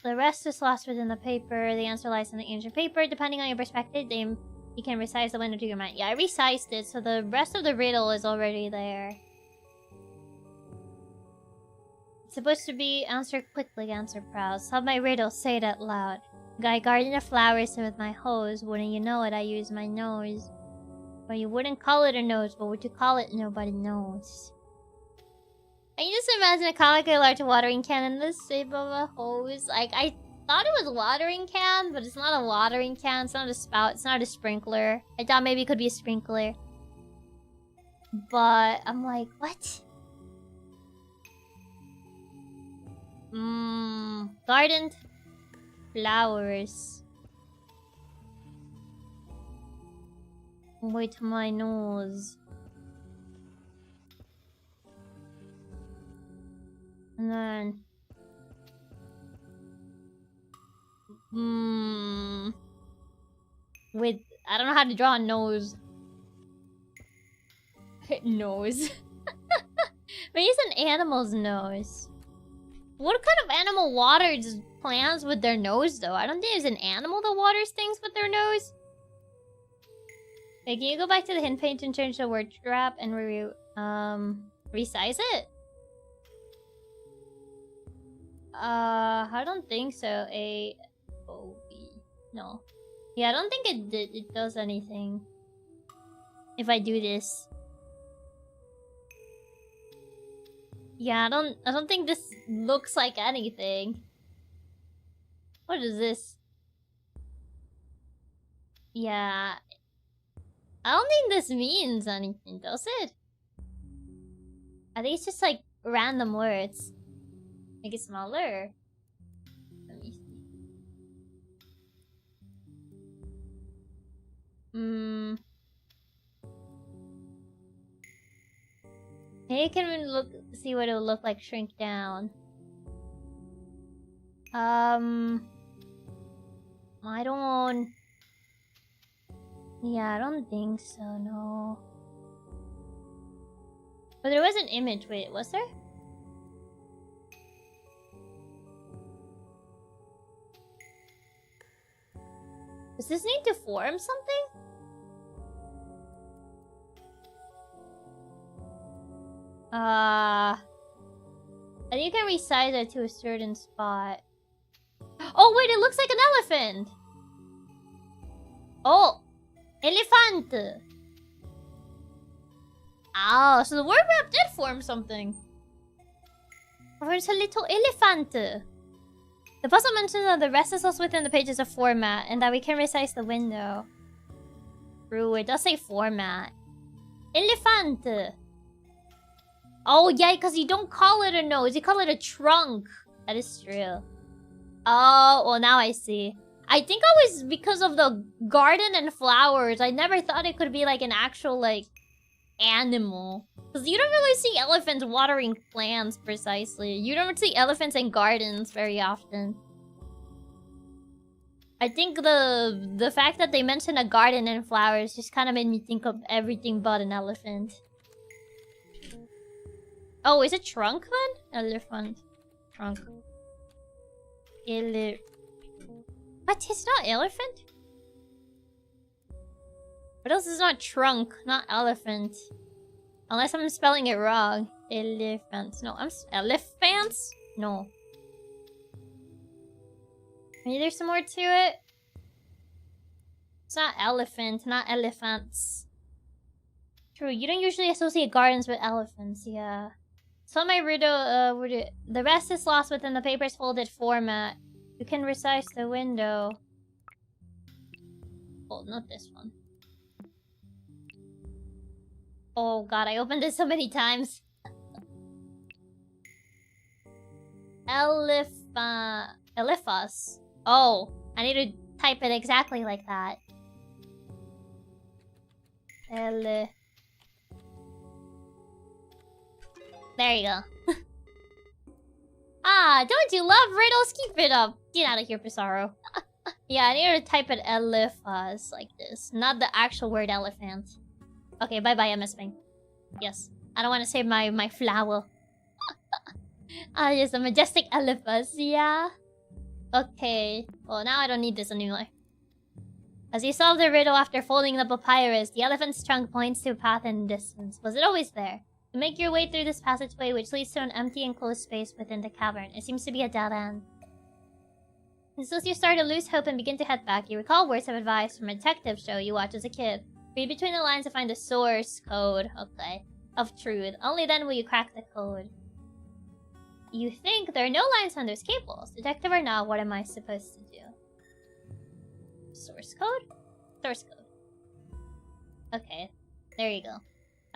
The rest is lost within the paper. The answer lies in the ancient paper. Depending on your perspective, you can resize the window to your mind. Yeah, I resized it, so the rest of the riddle is already there. It's supposed to be answer quickly, answer proud. Solve my riddle, say it out loud. I garden the flowers with my hose. Wouldn't you know it, I use my nose. Well, you wouldn't call it a nose, but would you call it? Nobody knows. I can just imagine a comically large watering can in the shape of a hose. Like, I thought it was a watering can, but it's not a watering can. It's not a spout. It's not a sprinkler. I thought maybe it could be a sprinkler. But I'm like, what? Garden flowers. With my nose. And then... With... I don't know how to draw a nose. Nose. Maybe it's an animal's nose. What kind of animal waters plants with their nose, though? I don't think there's an animal that waters things with their nose. Okay, can you go back to the hint page and change the word wrap and resize it? I don't think so. No. Yeah, I don't think it does anything. If I do this. Yeah, I don't think this looks like anything. What is this? Yeah. I don't think this means anything, does it? I think it's just like random words. Make it smaller. Let me see. Maybe can we see what it would look like shrink down. I don't... Yeah, I don't think so, no. But there was an image, wait, was there? Does this need to form something? I think you can resize it to a certain spot. Oh wait, it looks like an elephant! Oh! Elefante! Oh, so the word map did form something. There's a little elefante. The puzzle mentions that the rest is also within the pages of format and that we can resize the window. True, it does say format. Elefante. Oh yeah, because you don't call it a nose, you call it a trunk. That is true. Oh, well now I see. I think it was because of the garden and flowers. I never thought it could be like an actual like animal. Because you don't really see elephants watering plants precisely. You don't see elephants in gardens very often. I think the fact that they mentioned a garden and flowers just kind of made me think of everything but an elephant. Oh, is it trunk then? Elephant. Trunk. What? It's not elephant? What else is not trunk? Not elephant. Unless I'm spelling it wrong. Elephants. No, elephants? No. Maybe there's some more to it? It's not elephant, not elephants. True, you don't usually associate gardens with elephants, yeah. So my riddle, the rest is lost within the paper's folded format. You can resize the window. Oh, not this one. Oh god, I opened this so many times. Elephas. Oh, I need to type it exactly like that. There you go. Ah, don't you love riddles? Keep it up. Get out of here, Pissarro. Yeah, I need to type it elephas like this. Not the actual word elephant. Okay, bye-bye, MS Bing. Yes. I don't want to say my flower. Yes, the majestic elephas, yeah. Okay. Well, now I don't need this anymore. As you solve the riddle after folding the papyrus, the elephant's trunk points to a path in the distance. Was it always there? You make your way through this passageway, which leads to an empty enclosed space within the cavern. It seems to be a dead end. As soon as you start to lose hope and begin to head back, you recall words of advice from a detective show you watched as a kid. Read between the lines to find the source code, okay, of truth. Only then will you crack the code. You think there are no lines on those cables. Detective or not, what am I supposed to do? Source code? Source code. Okay, there you go.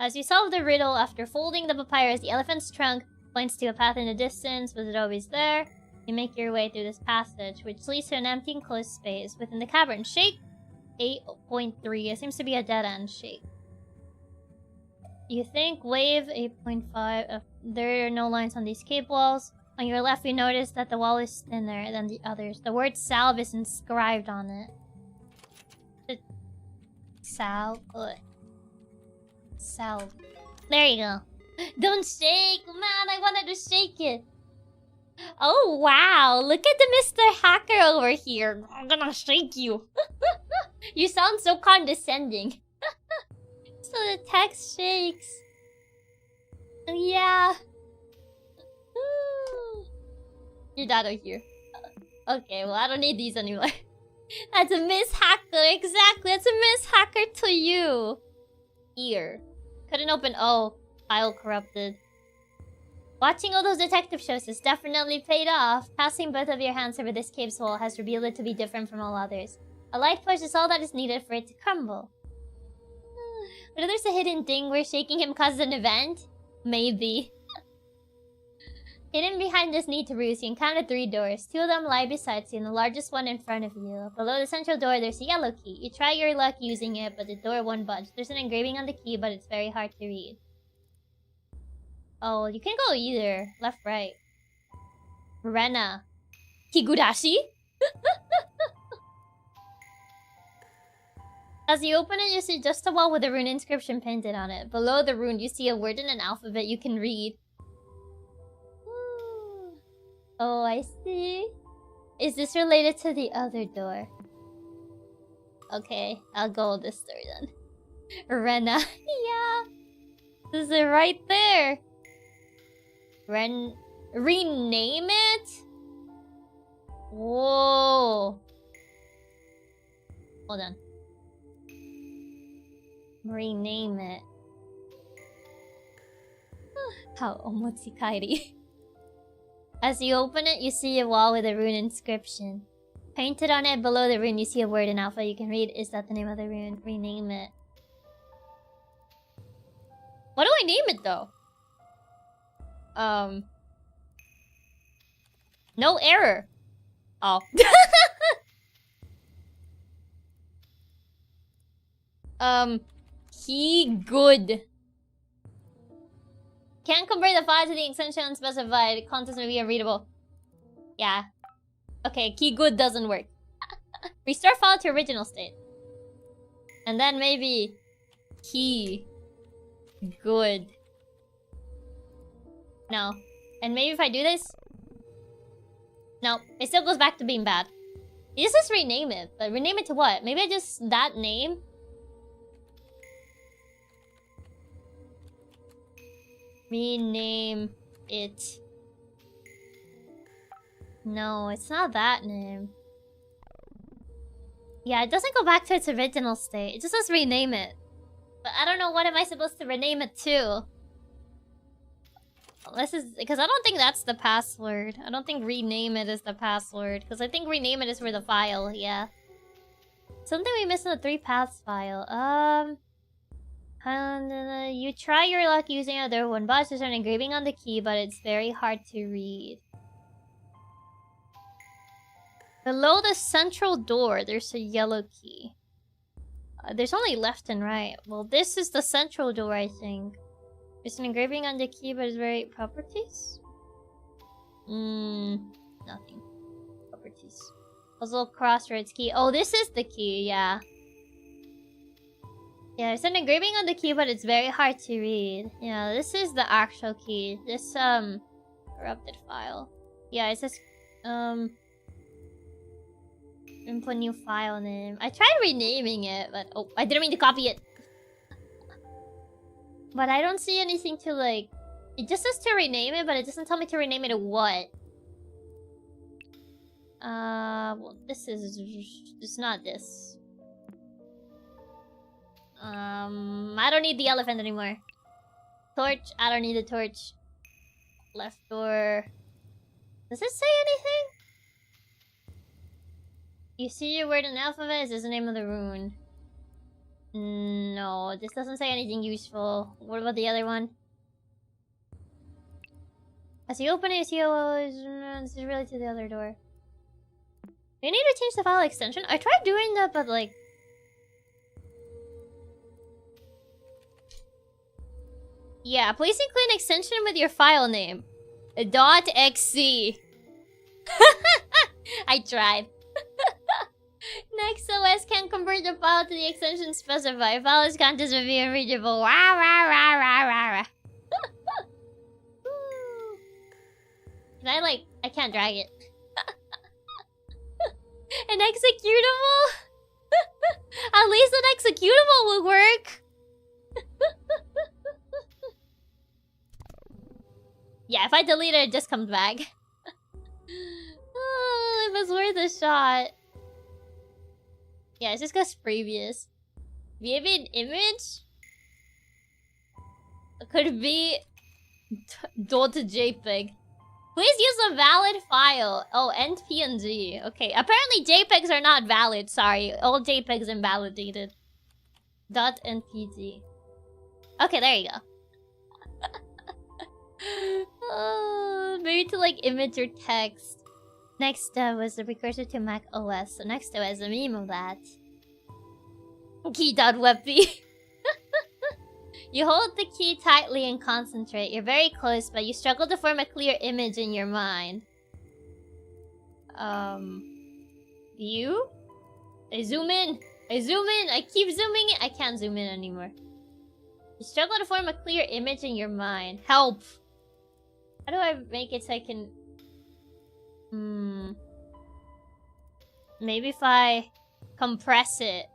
As you solve the riddle after folding the papyrus, the elephant's trunk points to a path in the distance. Was it always there? You make your way through this passage, which leads to an empty enclosed space within the cavern. Shake 8.3. It seems to be a dead end shake. You think wave 8.5. There are no lines on these cave walls. On your left, you notice that the wall is thinner than the others. The word salve is inscribed on it. Salve. Salve. There you go. Don't shake, man. I wanted to shake it. Oh, wow. Look at the Mr. Hacker over here. I'm gonna shake you. You sound so condescending. So the text shakes. Yeah. Get out of here. Okay, well, I don't need these anymore. That's a Miss Hacker. Exactly. That's a Miss Hacker to you. Here. Couldn't open. Oh, file corrupted. Watching all those detective shows has definitely paid off. Passing both of your hands over this cave's wall has revealed it to be different from all others. A light push is all that is needed for it to crumble. Whether there's a hidden thing where shaking him causes an event? Maybe. Hidden behind this neat roost, you encounter 3 doors. 2 of them lie beside you and the largest one in front of you. Below the central door, there's a yellow key. You try your luck using it, but the door won't budge. There's an engraving on the key, but it's very hard to read. Oh, you can go either. Left, right. Rena. Higurashi? As you open it, you see just a wall with a rune inscription painted on it. Below the rune, you see a word in an alphabet you can read. Oh, I see. Is this related to the other door? Okay, I'll go with this door then. Rena. Yeah. This is it right there. Rename it? Whoa. Hold on. Rename it. How omotsikairi. As you open it, you see a wall with a rune inscription. Painted on it below the rune, you see a word in alpha you can read. Is that the name of the rune? Rename it. What do I name it though? No error. Oh. Key good. Can't convert the file to the extension unspecified. Contents may be unreadable. Yeah. Okay, key good doesn't work. Restore file to original state. And then maybe key good. No. And maybe if I do this... No, it still goes back to being bad. You just rename it. But rename it to what? Maybe I just... that name? Rename it. No, it's not that name. Yeah, it doesn't go back to its original state. It just says rename it. But I don't know what am I supposed to rename it to. This is... because I don't think that's the password. I don't think rename it is the password. Because I think rename it is for the file, yeah. Something we missed in the 3 paths file. You try your luck using another one. But there's an engraving on the key, but it's very hard to read. Below the central door, there's a yellow key. There's only left and right. Well, this is the central door, I think. There's an engraving on the key, but it's very... properties? Nothing. Properties. Puzzle crossroads key. Oh, this is the key, yeah. Yeah, there's an engraving on the key, but it's very hard to read. Yeah, this is the actual key. This, corrupted file. Yeah, it says, input new file name. I tried renaming it, but... oh, I didn't mean to copy it. But I don't see anything to, like... it just says to rename it, but it doesn't tell me to rename it to what. Well, this is... it's not this. I don't need the elephant anymore. Torch, I don't need the torch. Left door. Does it say anything? You see your word in the alphabet? Is this the name of the rune? No, this doesn't say anything useful. What about the other one? As you open it, you see this is really to the other door. Do you need to change the file extension? I tried doing that, but like... yeah, please include an extension with your file name. .xc. I tried. Next OS can't convert the file to the extension specified. File is contents will be unreadable. Wah, wah, wah, wah, wah, wah. Can I like... I can't drag it. An executable? At least an executable would work. Yeah, if I delete it, it just comes back. Oh, it was worth a shot. Yeah, it's just because previous. Vivid image? Could be... .jpeg. Please use a valid file. Oh, and PNG. Okay, apparently JPEGs are not valid. Sorry, all JPEGs invalidated. .npg. Okay, there you go. Maybe to like image or text. Next was the precursor to Mac OS. So next was a meme of that. Key.webp. You hold the key tightly and concentrate. You're very close, but you struggle to form a clear image in your mind. View? I zoom in. I keep zooming in. I can't zoom in anymore. You struggle to form a clear image in your mind. Help! How do I make it so I can... Maybe if I compress it.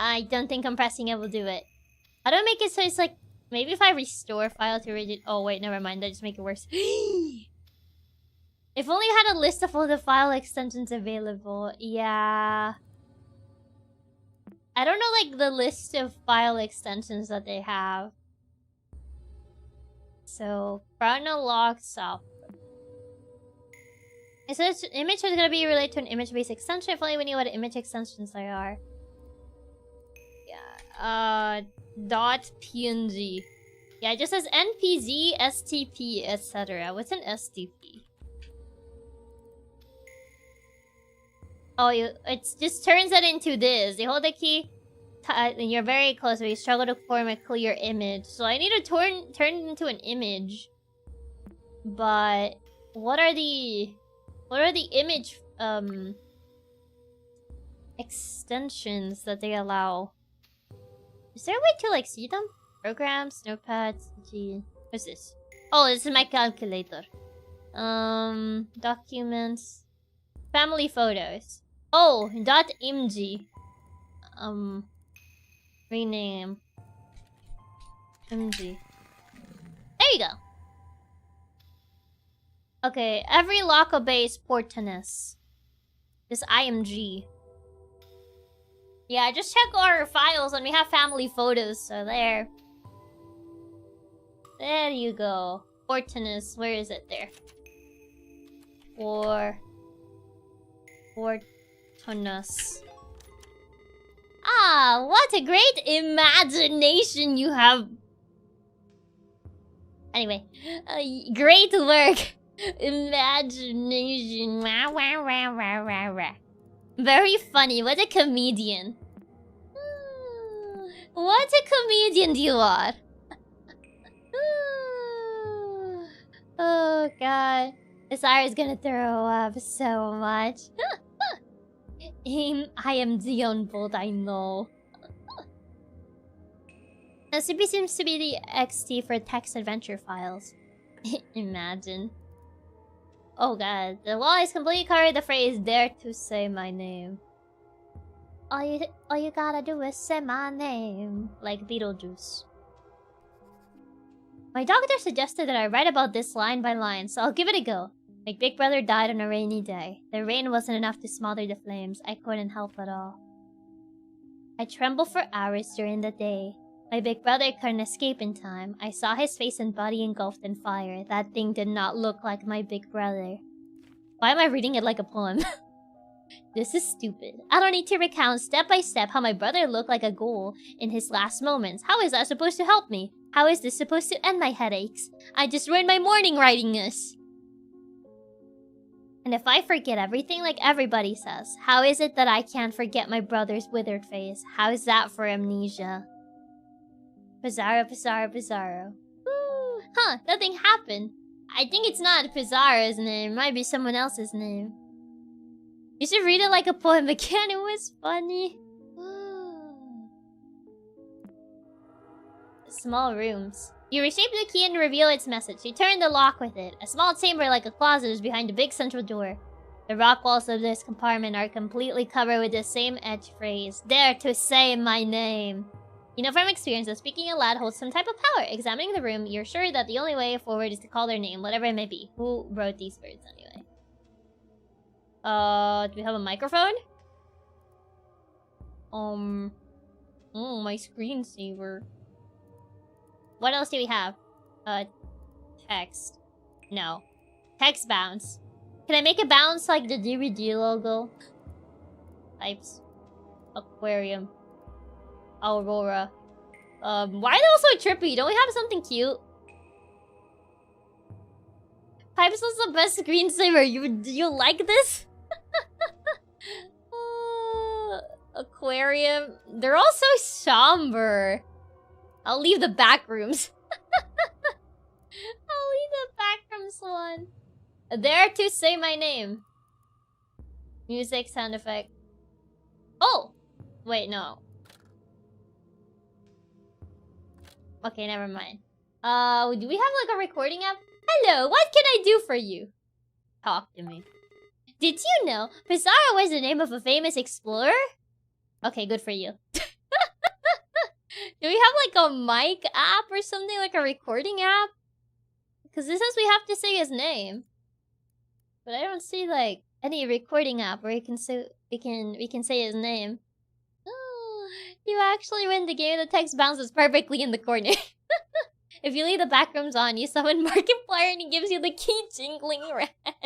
I don't think compressing it will do it. How do I make it so it's like... Maybe if I restore file to rigid... Oh wait, never mind. That just make it worse. If only I had a list of all the file extensions available. Yeah. I don't know like the list of file extensions that they have. So, chronolog software. It says image is gonna be related to an image-based extension. If only we knew what image extensions they are. Yeah. .png. Yeah, it just says NPZ, STP, etc. What's an STP? Oh, it just turns it into this. You hold the key, and you're very close, but you struggle to form a clear image. So I need to turn it into an image. But what are the image extensions that they allow? Is there a way to like see them? Programs, notepads, G. What's this? Oh, this is my calculator. Documents, family photos. Oh, .img. Rename. MG. There you go. Okay, every lock obeys portiness. This IMG. Yeah, just check our files and we have family photos, so there. There you go. Portiness, where is it there? Portiness. Ah, what a great imagination you have. Anyway, great work. Imagination. Very funny. What a comedian. What a comedian you are. Oh god. Desire gonna throw up so much. I am the unbold, I know. CP seems to be the XT for text adventure files. Imagine. Oh god, the wall is completely covered with the phrase "dare to say my name." All you gotta do is say my name, like Beetlejuice. My doctor suggested that I write about this line by line, so I'll give it a go. My big brother died on a rainy day. The rain wasn't enough to smother the flames. I couldn't help at all. I trembled for hours during the day. My big brother couldn't escape in time. I saw his face and body engulfed in fire. That thing did not look like my big brother. Why am I reading it like a poem? This is stupid. I don't need to recount step by step how my brother looked like a ghoul in his last moments. How is that supposed to help me? How is this supposed to end my headaches? I just ruined my morning writing this. And if I forget everything like everybody says, how is it that I can't forget my brother's withered face? How is that for amnesia? Pizarro, Pizarro, Pizarro. Ooh, huh, nothing happened. I think it's not Pizarro's name. It might be someone else's name. You should read it like a poem again. It was funny. Small rooms. You reshape the key and reveal its message. You turn the lock with it. A small chamber like a closet is behind a big central door. The rock walls of this compartment are completely covered with the same edge phrase. Dare to say my name. You know from experience that speaking aloud holds some type of power. Examining the room, you're sure that the only way forward is to call their name, whatever it may be. Who wrote these words anyway? Do we have a microphone? Oh, my screensaver. What else do we have? Text. No. Text bounce. Can I make it bounce like the DVD logo? Types. Aquarium. Aurora. Why are they all so trippy? Don't we have something cute? Pipes is the best screensaver. You like this? Aquarium. They're all so somber. I'll leave the back rooms. I'll leave the back rooms one. There to say my name. Music sound effect. Oh! Wait, no. Okay, never mind. Do we have like a recording app? Hello, what can I do for you? Talk to me. Did you know Pizarro was the name of a famous explorer? Okay, good for you. Do we have like a mic app or something, like a recording app? Because this says we have to say his name. But I don't see like any recording app where we can say his name. Oh, you actually win the game. The text bounces perfectly in the corner. If you leave the back rooms on, you summon Markiplier and he gives you the key jingling red. No.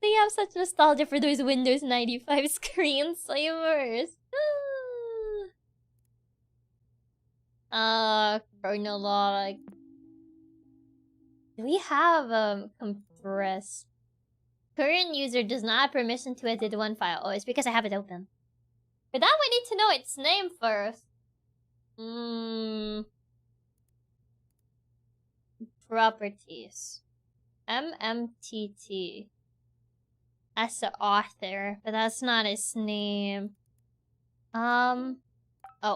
They have such nostalgia for those Windows 95 screensavers. Chronolog. Do we have compress? Current user does not have permission to edit one file. Oh, it's because I have it open. For that, we need to know its name first. Properties. MMTT. That's the author, but that's not his name. Oh,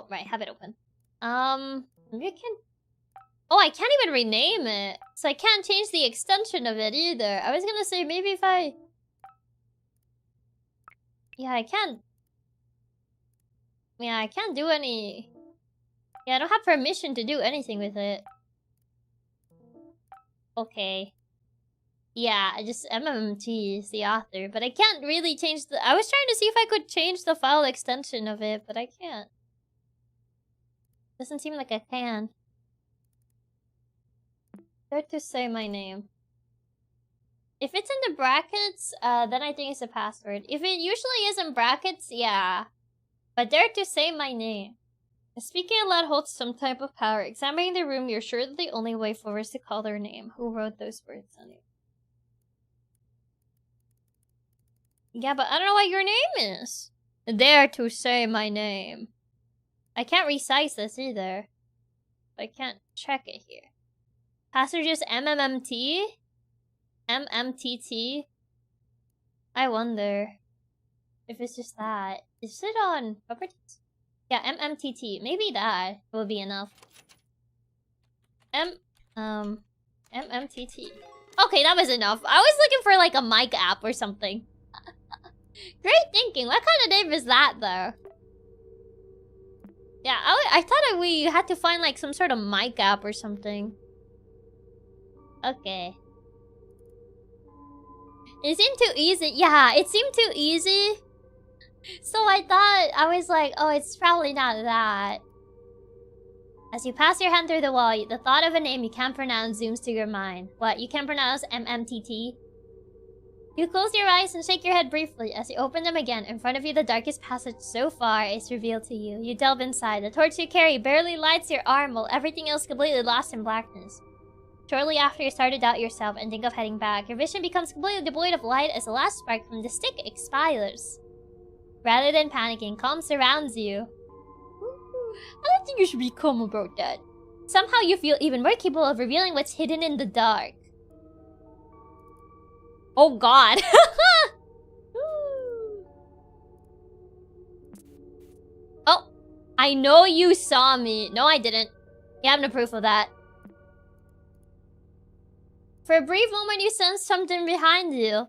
right, have it open. Maybe I can... Oh, I can't even rename it. So I can't change the extension of it either. I was gonna say, maybe if I... Yeah, I can't... Yeah, I can't do any... Yeah, I don't have permission to do anything with it. Okay. Yeah, just MMT is the author, but I can't really change the... I was trying to see if I could change the file extension of it, but I can't. Doesn't seem like I can. Dare to say my name. If it's in the brackets, then I think it's a password. If it usually is in brackets, yeah. But dare to say my name. Speaking aloud holds some type of power. Examining the room, you're sure that the only way forward is to call their name. Who wrote those words on it? Yeah, but I don't know what your name is. Dare to say my name. I can't resize this either. I can't check it here. Password is MMMT? MMTT? I wonder if it's just that. Is it on properties? Yeah, MMTT. Maybe that will be enough. MMTT. Okay, that was enough. I was looking for like a mic app or something. Great thinking. What kind of name is that though? Yeah, I thought we had to find like some sort of mic app or something. Okay. It seemed too easy. Yeah, it seemed too easy. So I was like, oh, it's probably not that. As you pass your hand through the wall, the thought of a name you can't pronounce zooms to your mind. What, you can pronounce MMTT? You close your eyes and shake your head briefly. As you open them again, in front of you the darkest passage so far is revealed to you. You delve inside. The torch you carry barely lights your arm while everything else completely lost in blackness. Shortly after you start to doubt yourself and think of heading back, your vision becomes completely devoid of light as the last spark from the stick expires. Rather than panicking, calm surrounds you. I don't think you should be calm about that. Somehow you feel even more capable of revealing what's hidden in the dark. Oh god. Oh, I know you saw me. No, I didn't. You have no proof of that. For a brief moment, you sense something behind you.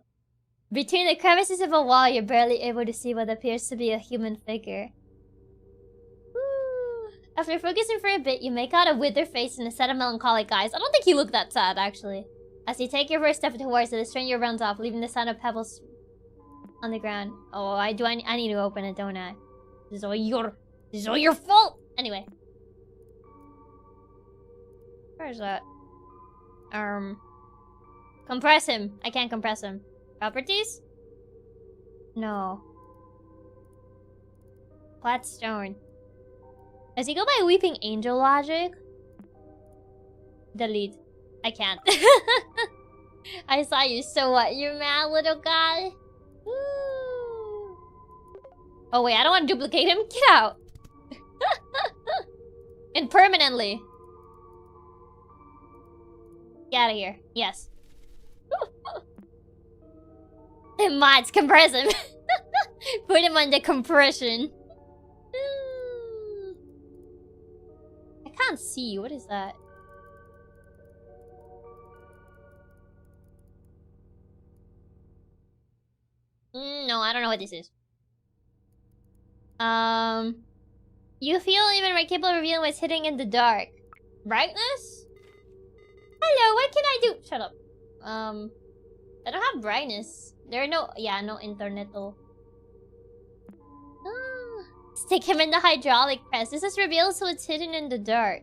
Between the crevices of a wall, you're barely able to see what appears to be a human figure. After focusing for a bit, you make out a withered face and a set of melancholic eyes. I don't think you look that sad, actually. As you take your first step towards it, the stranger runs off, leaving the sound of pebbles on the ground. Oh, I need to open it, don't I? This is all your fault! Anyway. Where is that? Compress him. I can't compress him. Properties? No. Flat stone. Does he go by Weeping Angel logic? Delete. I can't. I saw you, so what? You mad, little guy? Woo. Oh wait, I don't want to duplicate him. Get out. And permanently. Get out of here. Yes. And mods, compress him. Put him under compression. I can't see. What is that? No, I don't know what this is. You feel even more capable of revealing what's hidden in the dark. Brightness? Hello, what can I do? Shut up. I don't have brightness. There are no... Yeah, no internet though. Stick him in the hydraulic press. This is reveals what's hidden in the dark.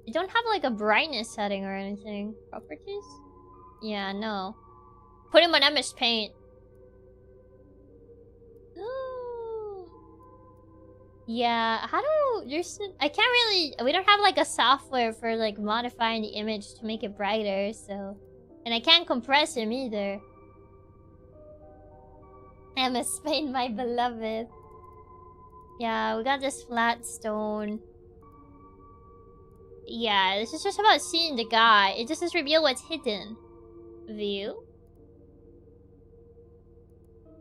You don't have like a brightness setting or anything. Properties? Yeah, no. Put him on MS Paint. Yeah, how do... There's... I can't really... We don't have like a software for like modifying the image to make it brighter, so... And I can't compress him either. MS Paint, my beloved. Yeah, we got this flat stone. Yeah, this is just about seeing the guy. It just says reveal what's hidden. View?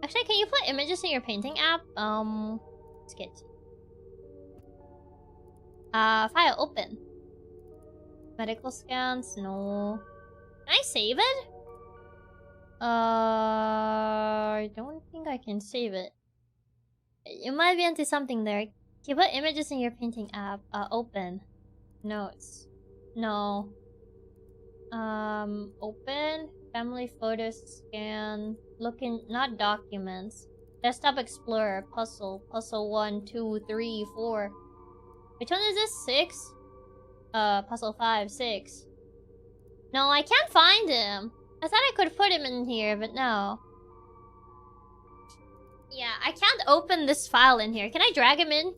Actually, can you put images in your painting app? Sketch. File open. Medical scans? No. Can I save it? I don't think I can save it. You might be into something there. Can you put images in your painting app? Open. Notes. No. Open. Family photos scan. Looking, not documents. Desktop Explorer. Puzzle. Puzzle 1, 2, 3, 4. Which one is this? 6? Puzzle 5, 6. No, I can't find him. I thought I could put him in here, but no. Yeah, I can't open this file in here. Can I drag him in?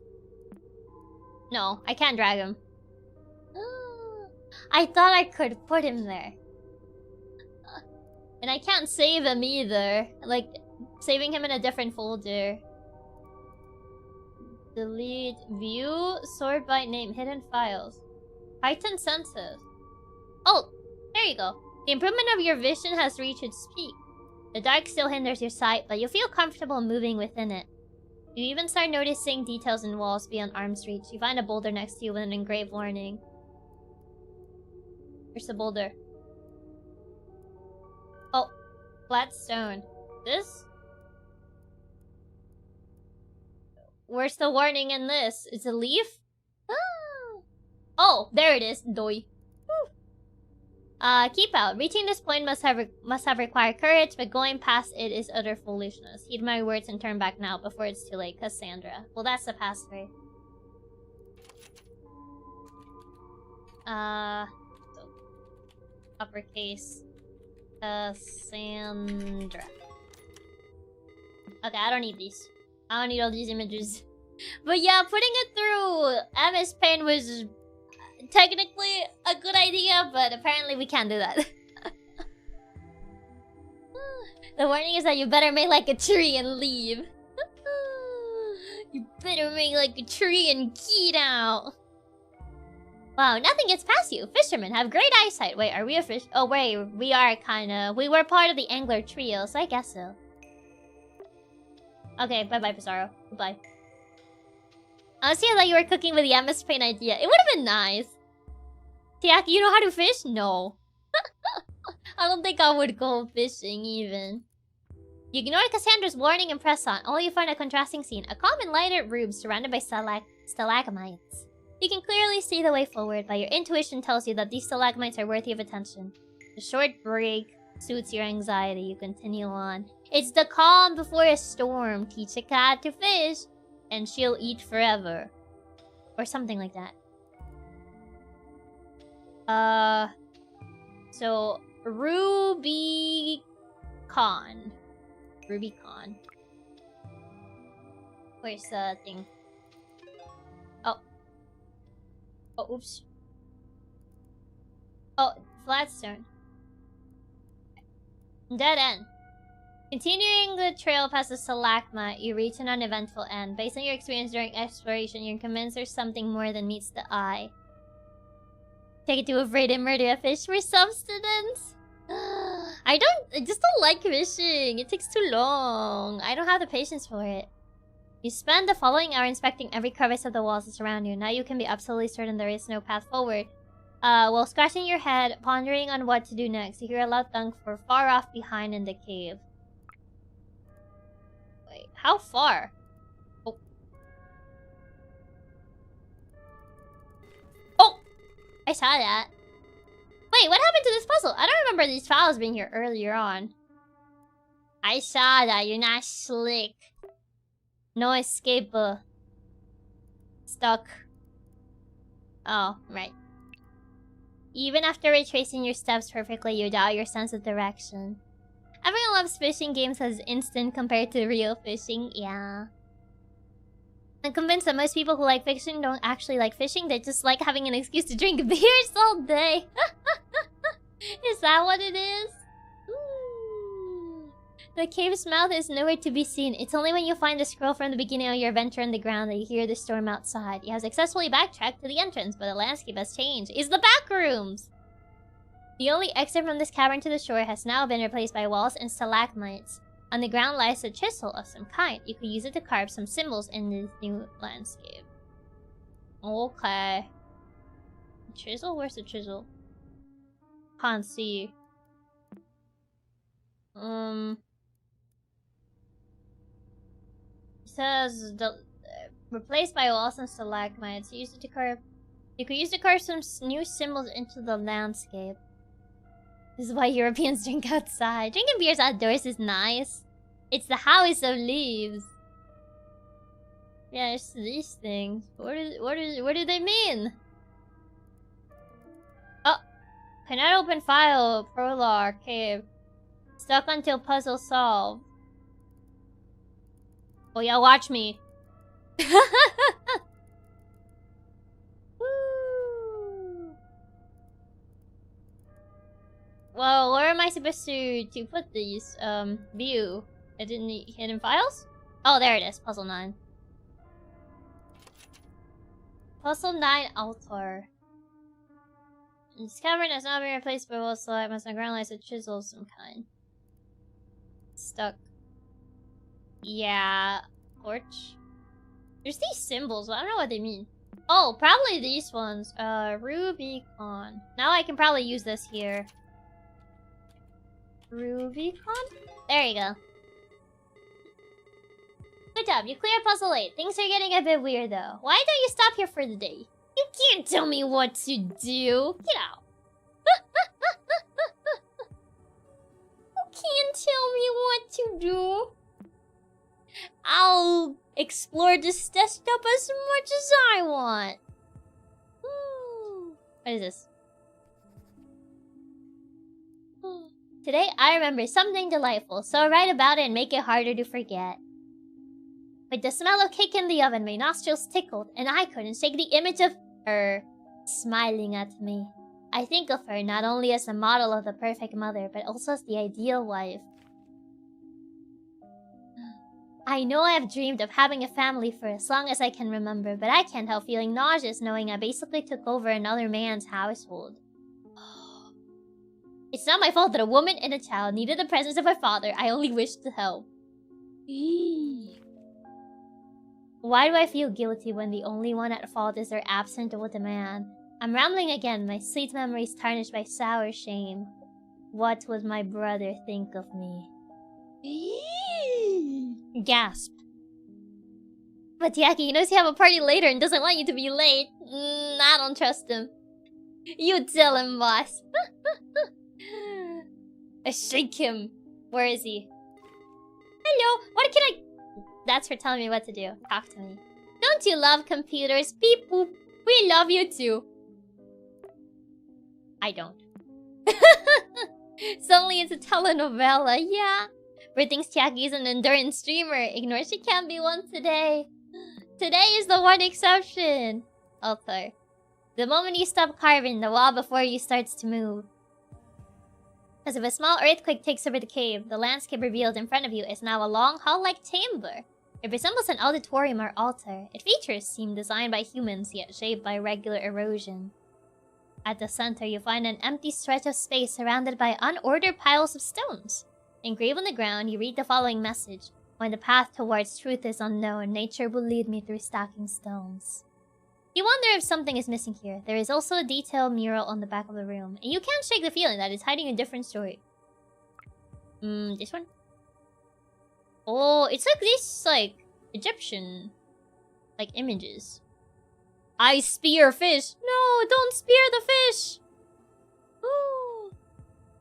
No, I can't drag him. I thought I could put him there. And I can't save him either. Like, saving him in a different folder. Delete, view, sort by name, hidden files. Heightened senses. Oh, there you go. The improvement of your vision has reached its peak. The dark still hinders your sight, but you feel comfortable moving within it. You even start noticing details in walls beyond arm's reach. You find a boulder next to you with an engraved warning. Where's the boulder? Oh, flat stone. This? Where's the warning in this? It's a leaf? Oh, there it is. Doi. Keep out. Reaching this point must have required courage, but going past it is utter foolishness. Heed my words and turn back now before it's too late, Cassandra. Well, that's the password. Uppercase. Cassandra. Okay, I don't need these. I don't need all these images. But yeah, putting it through MS Paint was technically a good idea, but apparently we can't do that. The warning is that you better make like a tree and leave. You better make like a tree and get out. Wow, nothing gets past you. Fishermen have great eyesight. Wait, are we a fish? Oh wait, we are kinda... We were part of the angler trio, so I guess so. Okay, bye-bye, Pizarro. Goodbye. Honestly, I thought you were cooking with the MS Paint idea. It would have been nice. Chiaki, you know how to fish? No. I don't think I would go fishing, even. You ignore Cassandra's warning and press on. All you find a contrasting scene. A calm and lighted room surrounded by stalagmites. You can clearly see the way forward, but your intuition tells you that these stalagmites are worthy of attention. The short break suits your anxiety. You continue on. It's the calm before a storm. Teach a cat to fish, and she'll eat forever. Or something like that. So Rubicon. Rubicon. Where's the thing? Oh. Oh, oops. Oh, Flatstone. Dead end. Continuing the trail past the stalagmite, you reach an uneventful end. Based on your experience during exploration, you're convinced there's something more than meets the eye. Take it to a raid and murder a fish for subsistence. I just don't like fishing. It takes too long. I don't have the patience for it. You spend the following hour inspecting every crevice of the walls that surround you. Now you can be absolutely certain there is no path forward. While scratching your head, pondering on what to do next, you hear a loud thunk for far off behind in the cave. Wait, how far? Oh. Oh! I saw that. Wait, what happened to this puzzle? I don't remember these files being here earlier on. I saw that. You're not slick. No escape. Stuck. Oh, right. Even after retracing your steps perfectly, you doubt your sense of direction. Everyone loves fishing games as instant compared to real fishing. Yeah. I'm convinced that most people who like fishing don't actually like fishing. They just like having an excuse to drink beers all day. Is that what it is? Ooh. The cave's mouth is nowhere to be seen. It's only when you find the scroll from the beginning of your adventure on the ground that you hear the storm outside. You have successfully backtracked to the entrance, but the landscape has changed. It's the back rooms! The only exit from this cavern to the shore has now been replaced by walls and stalagmites. On the ground lies a chisel of some kind. You could use it to carve some symbols in this new landscape. Okay. Chisel? Where's the chisel? Can't see. Says the replaced by walls and stalagmites. You could use it to carve some new symbols into the landscape. This is why Europeans drink outside. Drinking beers outdoors is nice. It's the house of leaves. Yeah, it's these things. What do they mean? Oh, cannot open file. Prologue cave. Stuck until puzzle solved. Oh yeah, watch me. Well, where am I supposed to put these? View. I didn't need hidden files? Oh, there it is. Puzzle 9. Puzzle 9 altar. This cavern has not been replaced by wall slab. Must on ground lies a chisel of some kind. Stuck. Yeah. Torch. There's these symbols, but I don't know what they mean. Oh, probably these ones. Rubicon. Now I can probably use this here. Rubicon? There you go. Good job, you cleared puzzle 8. Things are getting a bit weird though. Why don't you stop here for the day? You can't tell me what to do. Get out. You can't tell me what to do. I'll explore this desktop as much as I want. What is this? Today I remember something delightful, so I'll write about it and make it harder to forget. With the smell of cake in the oven, my nostrils tickled, and I couldn't shake the image of her smiling at me. I think of her not only as a model of the perfect mother, but also as the ideal wife. I know I have dreamed of having a family for as long as I can remember, but I can't help feeling nauseous knowing I basically took over another man's household. It's not my fault that a woman and a child needed the presence of her father. I only wished to help. Why do I feel guilty when the only one at fault is their absence with a man? I'm rambling again, my sweet memories tarnished by sour shame. What would my brother think of me? Gasp. But Chiaki, he knows you have a party later and doesn't want you to be late. I don't trust him. You tell him, boss. I shake him. Where is he? Hello, what can I... That's for telling me what to do. Talk to me. Don't you love computers? Beep boop. We love you too. I don't. Suddenly it's a telenovela, yeah. Bert thinks Chiaki is an endurance streamer. Ignore she can't be one today. Today is the one exception. Altar. The moment you stop carving, the wall before you starts to move. As if a small earthquake takes over the cave, the landscape revealed in front of you is now a long hall-like chamber. It resembles an auditorium or altar. Its features seem designed by humans, yet shaped by regular erosion. At the center, you find an empty stretch of space surrounded by unordered piles of stones. Engraved on the ground, you read the following message. When the path towards truth is unknown, nature will lead me through stacking stones. You wonder if something is missing here. There is also a detailed mural on the back of the room, and you can't shake the feeling that it's hiding a different story. This one? Oh, it's like these, like, Egyptian, like, images. I spear fish. No, don't spear the fish. Ooh.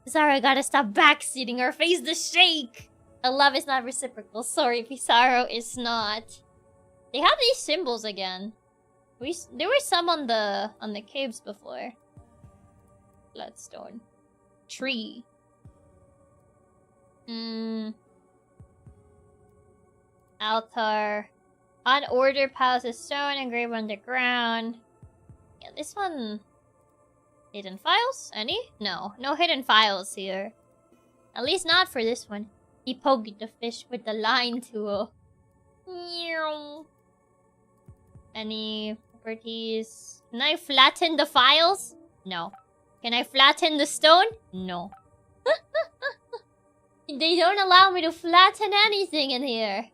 Pizarro gotta stop backseating or face the shake. A love is not reciprocal. Sorry, Pizarro is not. They have these symbols again. There were some on the caves before. Bloodstone. Tree. Altar. Unordered piles of stone engraved on the ground. Yeah, this one... Hidden files? Any? No. No hidden files here. At least not for this one. He poked the fish with the line tool. Any properties? Can I flatten the files? No. Can I flatten the stone? No. They don't allow me to flatten anything in here.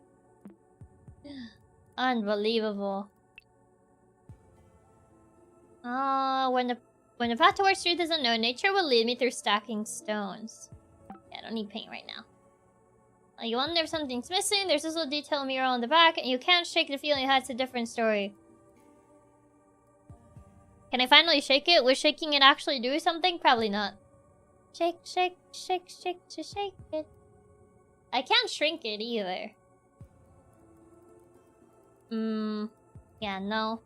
Unbelievable. When the path towards truth is unknown, nature will lead me through stacking stones. Yeah, I don't need paint right now. You wonder if something's missing. There's also a detailed mural on the back, and you can't shake the feeling that it's a different story. Can I finally shake it? Will shaking it actually do something? Probably not. Shake, shake, shake, shake, to shake it. I can't shrink it either. Yeah, no.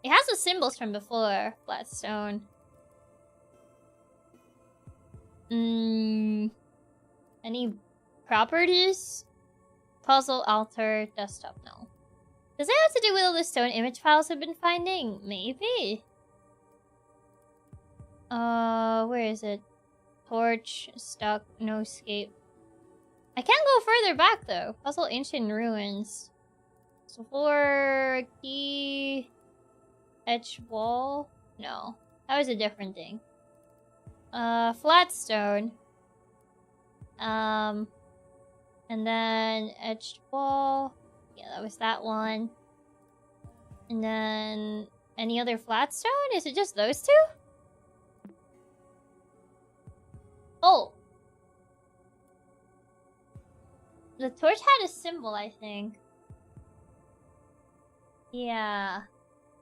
It has the symbols from before. Flat stone. Any properties? Puzzle, altar, desktop, no. Does it have to do with all the stone image files I've been finding? Maybe. Where is it? Torch, stuck, no escape. I can't go further back though. Puzzle, ancient ruins. So for key... Etch wall? No. That was a different thing. Flat stone. And then etched wall. Yeah, that was that one. And then... Any other flat stone? Is it just those two? Oh! The torch had a symbol, I think. Yeah.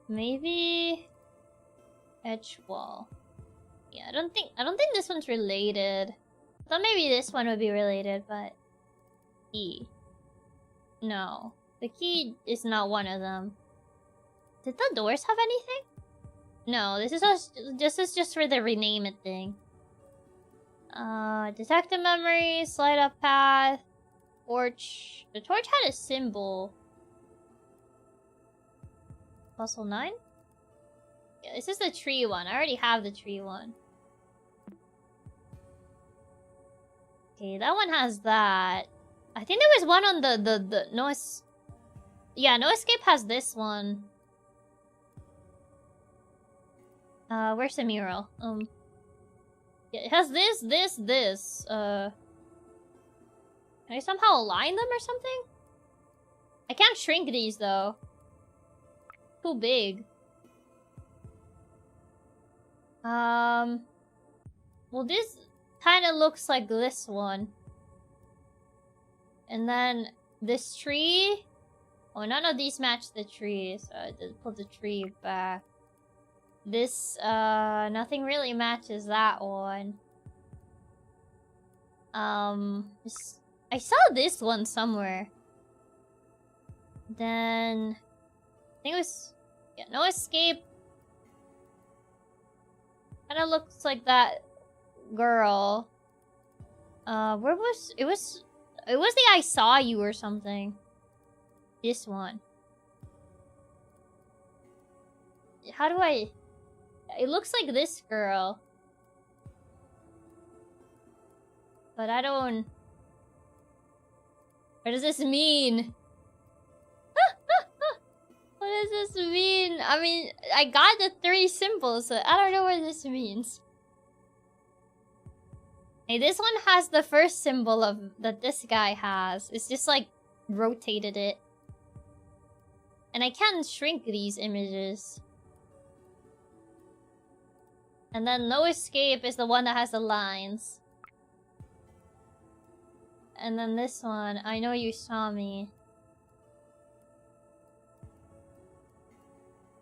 Maybe... Etch wall. Yeah, I don't think this one's related. I thought maybe this one would be related, but... Key. No. The key is not one of them. Did the doors have anything? No, this is just for the rename it thing. Detect the memory, slide up path, torch. The torch had a symbol. Puzzle 9? Yeah, this is the tree one. I already have the tree one. Okay, that one has that. I think there was one on the no yeah, no escape has this one. Where's the mural? Yeah, it has this. Can I somehow align them or something? I can't shrink these though. Too big. Well, this kind of looks like this one. And then this tree. Oh, none of these match the tree, so I did put the tree back. This, nothing really matches that one. I saw this one somewhere. Then... I think it was... Yeah, no escape. Kinda looks like that girl. Where was... It was the I saw you or something. This one. How do I... It looks like this girl. But I don't... What does this mean? What does this mean? I mean, I got the 3 symbols, so I don't know what this means. Hey, this one has the first symbol of that this guy has. It's just like rotated it. And I can shrink these images. And then no escape is the one that has the lines. And then this one, I know you saw me.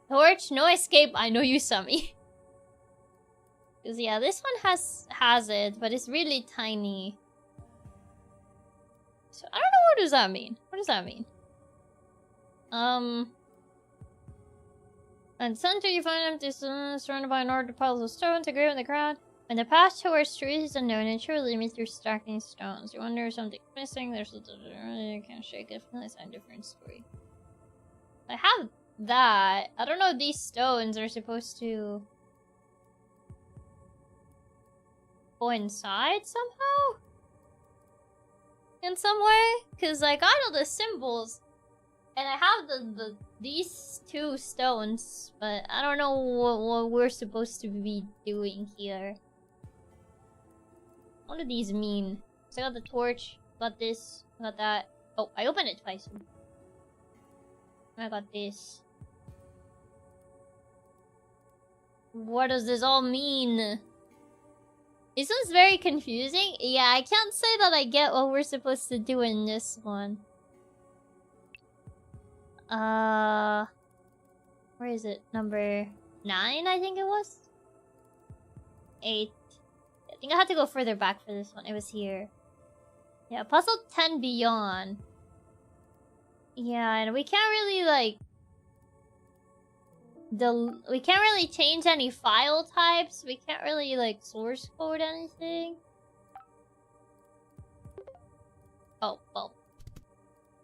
Torch, no escape, I know you saw me. Cause yeah, this one has it, but it's really tiny. So I don't know, what does that mean? What does that mean? And center you find empty surrounded by an ordered piles of stone to grave in the ground. When the path towards truth is unknown and truly limits through stacking stones. You wonder if something's missing, there's a... You can't shake it, it's a different story. I have that. I don't know if these stones are supposed to go inside somehow? In some way? Because I got all the symbols. And I have these 2 stones. But I don't know what we're supposed to be doing here. What do these mean? So I got the torch, got this, got that. Oh, I opened it twice. I got this. What does this all mean? This one's very confusing. Yeah, I can't say that I get what we're supposed to do in this one. Where is it? Number 9, I think it was? 8. I think I had to go further back for this one. It was here. Yeah, puzzle 10 beyond. Yeah, and we can't really, like... We can't really change any file types. We can't really, like, source code anything. Oh, well.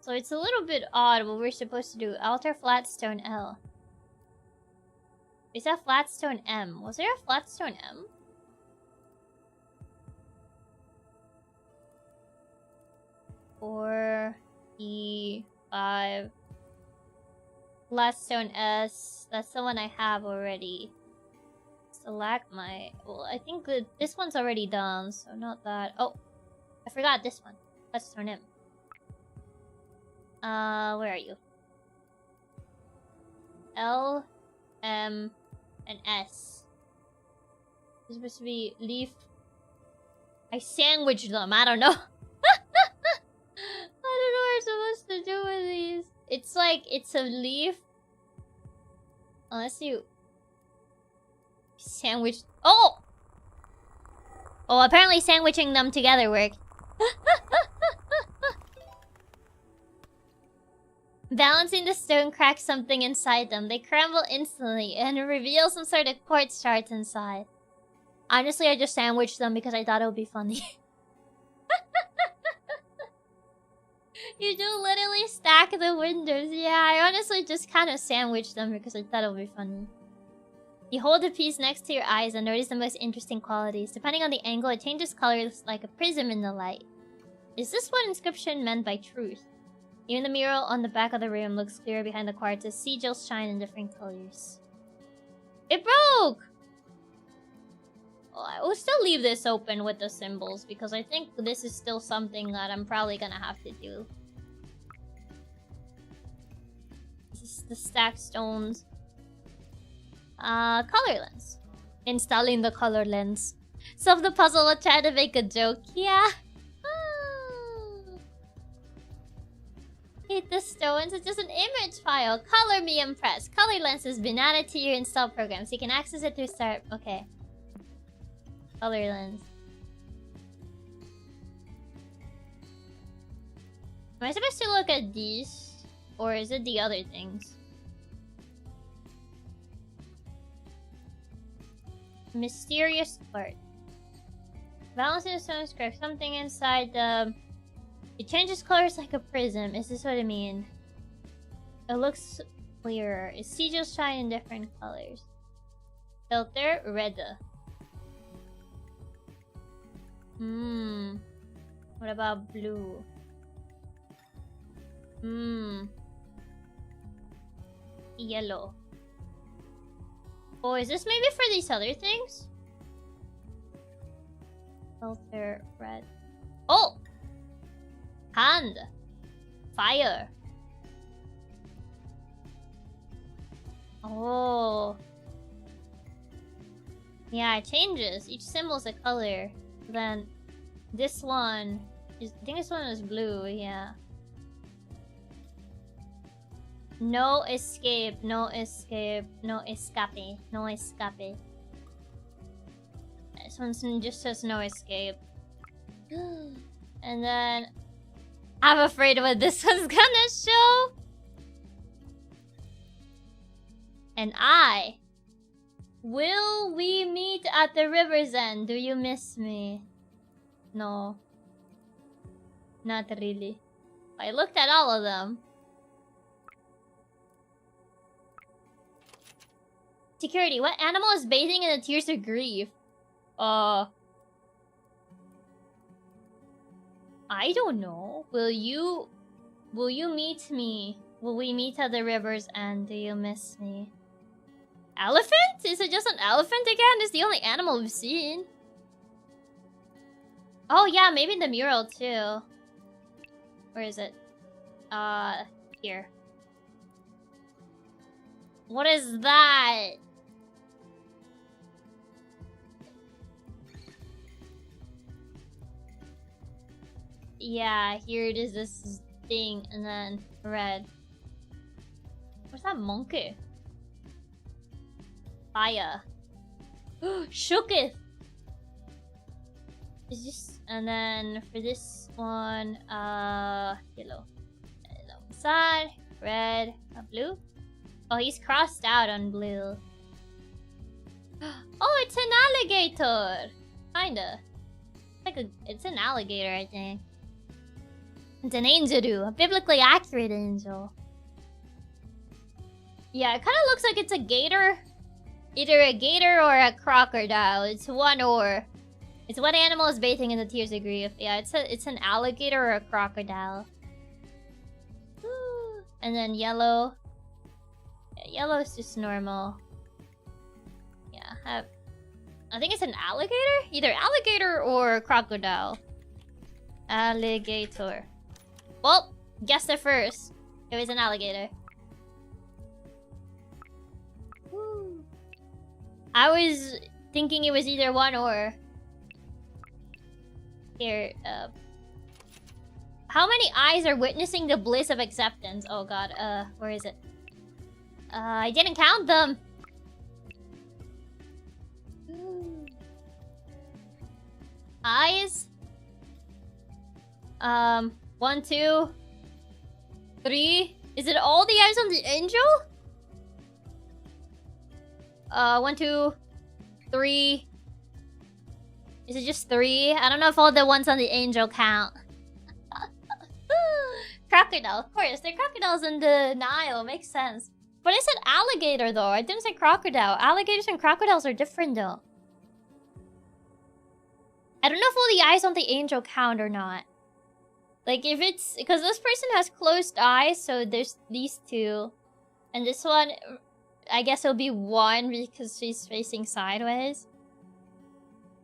So it's a little bit odd what we're supposed to do. Alter flatstone L. Is that flatstone M? Was there a flatstone M? Four, E, 5. Flatstone S. That's the one I have already. Stalagmite. Well, I think this one's already done, so not that. Oh, I forgot this one. Flatstone M. Where are you? L, M, and S. It's supposed to be leaf. I sandwiched them. I don't know. I don't know what I'm supposed to do with these. It's like, it's a leaf. Unless you... Sandwich... Oh! Oh, apparently sandwiching them together worked. Balancing the stone cracks something inside them. They crumble instantly and reveal some sort of quartz shards inside. Honestly, I just sandwiched them because I thought it would be funny. You do literally stack the windows. Yeah, I honestly just kind of sandwiched them because I thought it would be funny. You hold a piece next to your eyes and notice the most interesting qualities. Depending on the angle, it changes colors like a prism in the light. Is this what inscription meant by truth? Even the mural on the back of the room looks clearer behind the quartz as sigils shine in different colors. It broke! Well, I will still leave this open with the symbols because I think this is still something that I'm probably gonna have to do. This is the stacked stones. Color lens. Installing the color lens. Solve the puzzle will try to make a joke. Yeah. Hit the stones. It's just an image file. Color me impressed. Color lens has been added to your install program, so you can access it through start. Okay. Color lens. Am I supposed to look at these? Or is it the other things? Mysterious part. Balancing the stone script. Something inside the... It changes colors like a prism. Is this what I mean? It looks clearer. Its sigils shine in different colors. Filter, red. What about blue? Yellow. Oh, is this maybe for these other things? Filter, red. Oh! Hand! Fire! Oh. Yeah, it changes. Each symbol's a color. Then this one is, I think this one is blue, yeah. No escape, no escape, no escape, no escape. This one just says no escape. And then I'm afraid what this one's gonna show. And I. Will we meet at the river's end? Do you miss me? No. Not really. I looked at all of them. Security. What animal is bathing in the tears of grief? I don't know. Will you meet me? Will we meet at the river's end? Do you miss me? Elephant? Is it just an elephant again? It's the only animal we've seen. Oh yeah, maybe in the mural too. Where is it? Here. What is that? Yeah, here it is, this thing, and then red. What's that monkey? Fire. Shooketh! It's just, and then for this one, yellow. Yellow side, red, blue. Oh, he's crossed out on blue. Oh, it's an alligator! Kinda. It's an alligator, I think. It's an angel, a biblically accurate angel. Yeah, it kind of looks like it's a gator. Either a gator or a crocodile. It's one or. It's what animal is bathing in the tears of grief. Yeah, it's an alligator or a crocodile. And then yellow. Yeah, yellow is just normal. Yeah, I think it's an alligator? Either alligator or crocodile. Alligator. Well, guessed it first. It was an alligator. Woo. I was thinking it was either one or. Here, how many eyes are witnessing the bliss of acceptance? Oh god, where is it? I didn't count them. Eyes? 1, 2, 3. Is it all the eyes on the angel? 1, 2, 3. Is it just 3? I don't know if all the ones on the angel count. Crocodile, of course. There are crocodiles in the Nile. Makes sense. But I said alligator, though. I didn't say crocodile. Alligators and crocodiles are different, though. I don't know if all the eyes on the angel count or not. Like, if it's... Because this person has closed eyes, so there's these two. And this one, I guess it'll be 1 because she's facing sideways.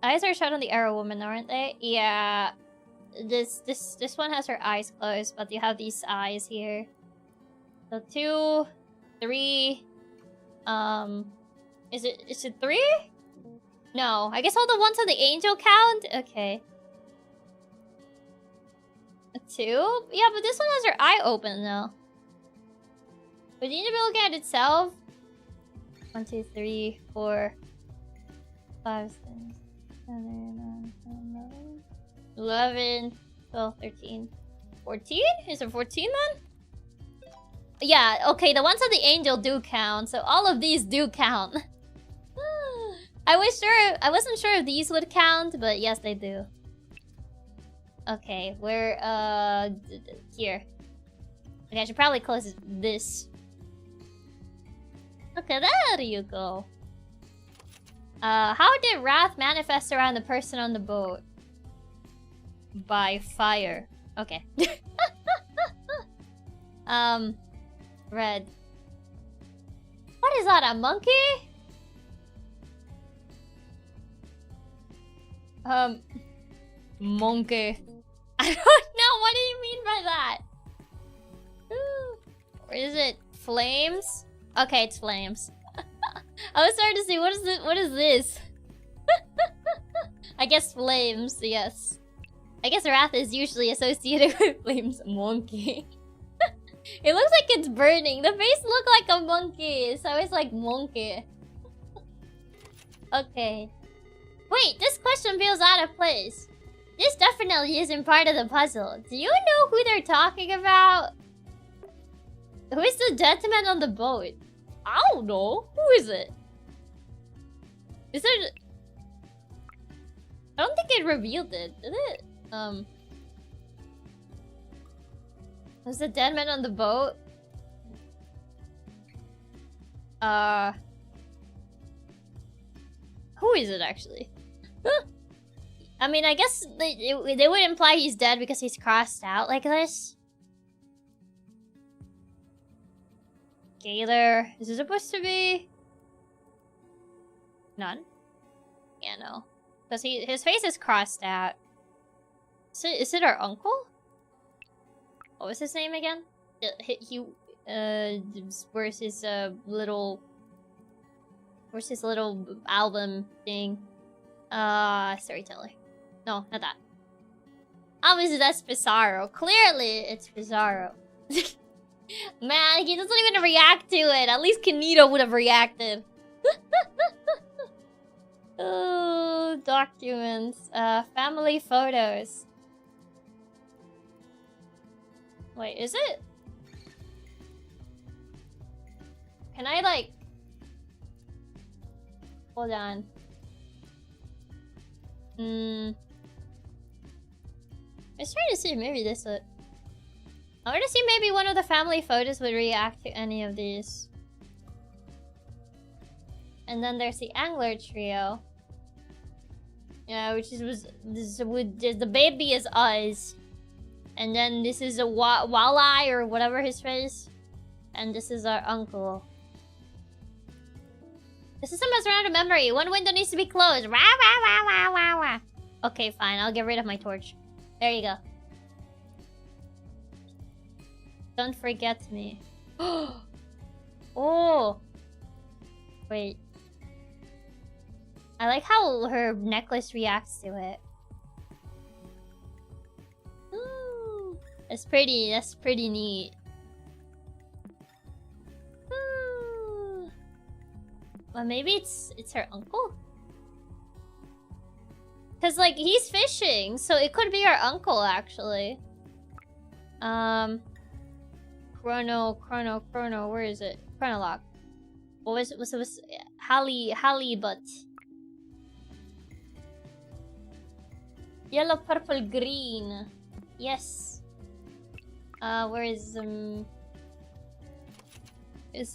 Eyes are shut on the arrow woman, aren't they? Yeah. This one has her eyes closed, but you have these eyes here. So 2, 3. Is it 3? No, I guess all the ones on the angel count. Okay. 2? Yeah, but this one has her eye open though. But you need to be looking at itself. 1, 2, 3, 4, 5, 6, 7, 8, 9, 10, 11, 12, 13, 14? Is it 14 then? Yeah, okay, the ones on the angel do count, so all of these do count. I wasn't sure if these would count, but yes, they do. Okay, we're here. Okay, I should probably close this. Okay, there you go. How did wrath manifest around the person on the boat? By fire. Okay. Red. What is that, a monkey? Monkey. I don't know, what do you mean by that? Or is it flames? Okay, it's flames. I was starting to see, what is this? I guess flames, yes. I guess wrath is usually associated with flames. Monkey. It looks like it's burning. The face looked like a monkey, so it's like monkey. Okay. Wait, this question feels out of place. This definitely isn't part of the puzzle. Do you know who they're talking about? Who is the gentleman on the boat? I don't know. Who is it? Is it... I don't think it revealed it, did it? Was the dead man on the boat? Who is it actually? I mean, I guess they would imply he's dead because he's crossed out like this. Gator. Is it supposed to be? None? Yeah, no. Because his face is crossed out. Is it our uncle? What was his name again? Where's his little... Where's his little album thing? Storyteller. No, not that. Obviously that's Bizarro. Clearly it's Bizarro. Man, he doesn't even react to it. At least Kanito would have reacted. Oh, documents. Family photos. Wait, is it? Can I, like... Hold on. I was trying to see maybe this would... I want to see maybe one of the family photos would react to any of these. And then there's the angler trio. Yeah, which is the baby is us. And then this is a walleye or whatever his face. And this is our uncle. The system has run out of memory. One window needs to be closed. Wah, wah, wah, wah, wah, wah. Okay, fine. I'll get rid of my torch. There you go. Don't forget me. Oh! Wait. I like how her necklace reacts to it. Ooh. That's pretty neat. Ooh. Well, maybe it's her uncle? Cause like he's fishing, so it could be our uncle actually. Chrono, where is it? Chronolog. What was it? Was halibut. Yellow, purple, green. Yes. Where is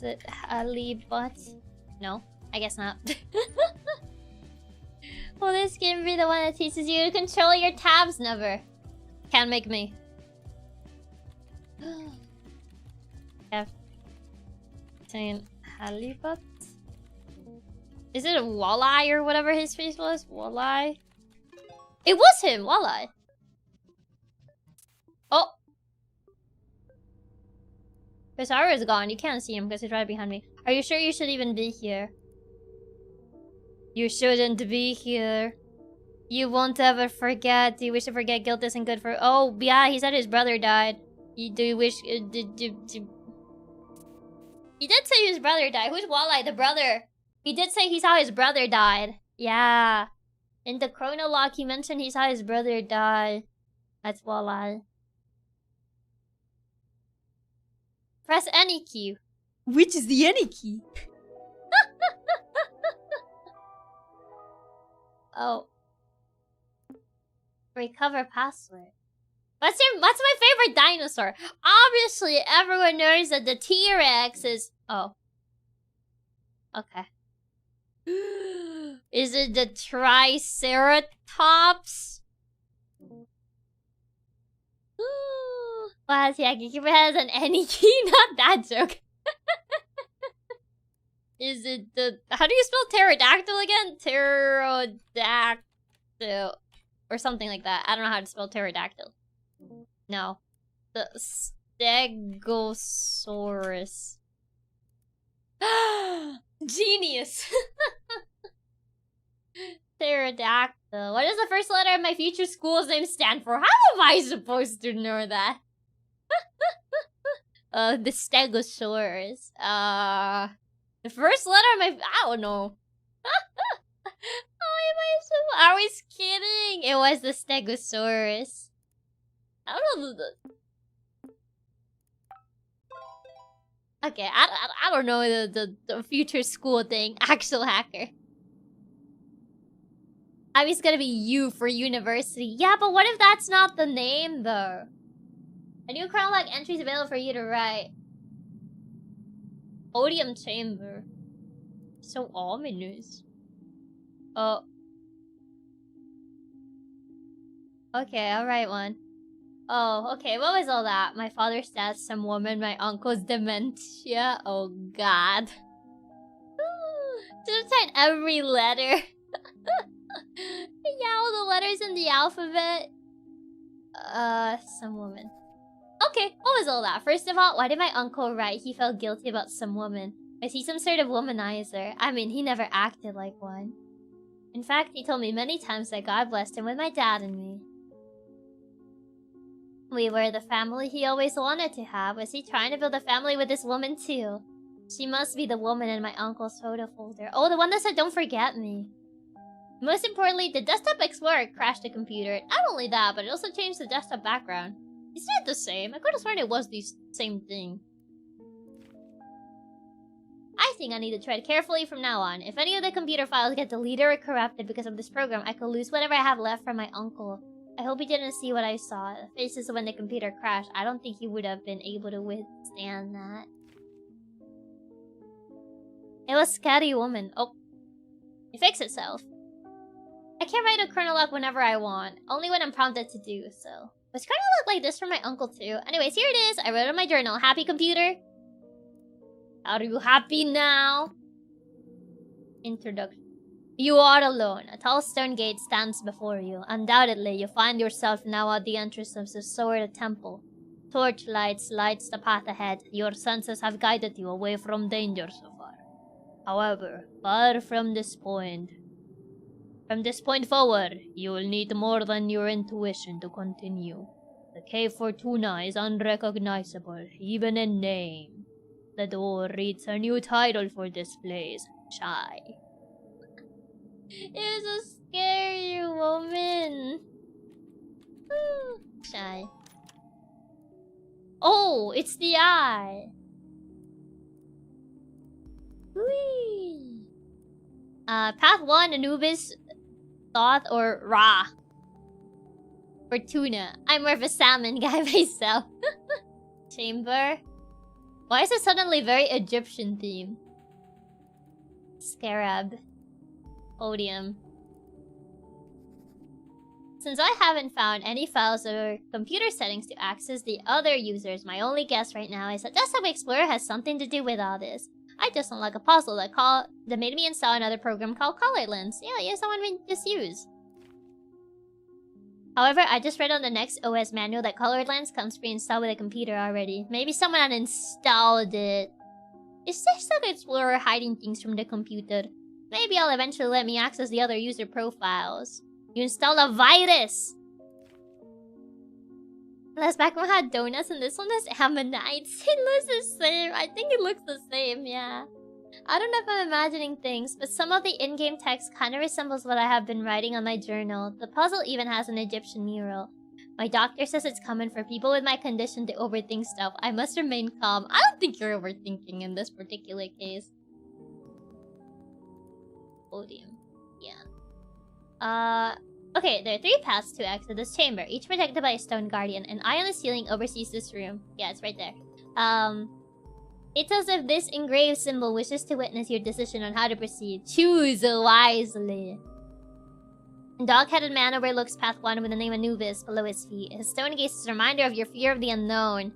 it halibut? No, I guess not. Will this game be the one that teaches you to control your tabs? Never. Can't make me. F. Saying halibut. Is it a walleye or whatever his face was? Walleye? It was him! Walleye! Oh! Bizarro is gone. You can't see him because he's right behind me. Are you sure you should even be here? You shouldn't be here. You won't ever forget. Do you wish to forget? Guilt isn't good for... Oh, yeah, he said his brother died. Do you wish... He did say his brother died. Who's Walleye? The brother. He did say he saw his brother died. Yeah. In the chronolog, he mentioned he saw his brother die. That's Walleye. Press any key. Which is the any key? Oh. Recover password. What's my favorite dinosaur? Obviously, everyone knows that the T-Rex is... Oh. Okay. Is it the Triceratops? Wow, Chiaki, keep your hands on any key, not that joke. Is it the... How do you spell pterodactyl again? Pterodactyl. Or something like that. I don't know how to spell pterodactyl. No. The Stegosaurus. Genius! Pterodactyl. What does the first letter of my future school's name stand for? How am I supposed to know that? The Stegosaurus. The first letter of my... I don't know. Are we kidding? It was the Stegosaurus. I don't know. Okay, I don't know the future school thing. Actual hacker. I was gonna be U for university. Yeah, but what if that's not the name though? A new chronolog entry is available for you to write. Odium chamber. So ominous. Oh. Okay, I'll write one. Oh, okay, what was all that? My father's death, some woman, my uncle's dementia. Oh god. Just type every letter. Yeah, all the letters in the alphabet. Some woman. Okay, what was all that? First of all, why did my uncle write he felt guilty about some woman? Was he some sort of womanizer? I mean, he never acted like one. In fact, he told me many times that God blessed him with my dad and me. We were the family he always wanted to have. Was he trying to build a family with this woman too? She must be the woman in my uncle's photo folder. Oh, the one that said don't forget me. Most importantly, the Desktop Explorer crashed the computer. Not only that, but it also changed the desktop background. Isn't it the same? I could have sworn it was the same thing. I think I need to tread carefully from now on. If any of the computer files get deleted or corrupted because of this program, I could lose whatever I have left from my uncle. I hope he didn't see what I saw. The faces when the computer crashed. I don't think he would have been able to withstand that. It was a scary woman. Oh. It fixed itself. I can't write a chronolog whenever I want. Only when I'm prompted to do so. Was chronolog like this for my uncle too? Anyways, here it is. I wrote in my journal. Happy computer? Are you happy now? Introduction. You are alone. A tall stone gate stands before you. Undoubtedly, you find yourself now at the entrance of the Sword Temple. Torchlights lights the path ahead. Your senses have guided you away from danger so far. However, far from this point. From this point forward, you will need more than your intuition to continue. The Cave Fortuna is unrecognizable, even in name. The door reads a new title for this place, Shy. It was a scary woman. Shy. Oh, it's the eye. Whee. Path 1, Anubis, Thoth, or Ra. Fortuna. I'm more of a salmon guy myself. Chamber. Why is it suddenly very Egyptian theme? Scarab. Odium. Since I haven't found any files or computer settings to access the other users, my only guess right now is that Desktop Explorer has something to do with all this. I just don't like a puzzle that made me install another program called Color Lens. Yeah, use the one we just used. However, I just read on the next OS manual that Color Lens comes pre-installed with a computer already. Maybe someone uninstalled it. Is Desktop Explorer hiding things from the computer? Maybe I'll eventually let me access the other user profiles. You installed a virus! Last background had donuts and this one has ammonites. It looks the same. I think it looks the same, yeah. I don't know if I'm imagining things, but some of the in-game text kind of resembles what I have been writing on my journal. The puzzle even has an Egyptian mural. My doctor says it's common for people with my condition to overthink stuff. I must remain calm. I don't think you're overthinking in this particular case. Odium. Yeah. Okay, there are 3 paths to exit this chamber, each protected by a stone guardian. An eye on the ceiling oversees this room. Yeah, it's right there. It's as if this engraved symbol wishes to witness your decision on how to proceed. Choose wisely. A dog-headed man overlooks path 1 with the name Anubis below his feet. His stone gaze is a reminder of your fear of the unknown.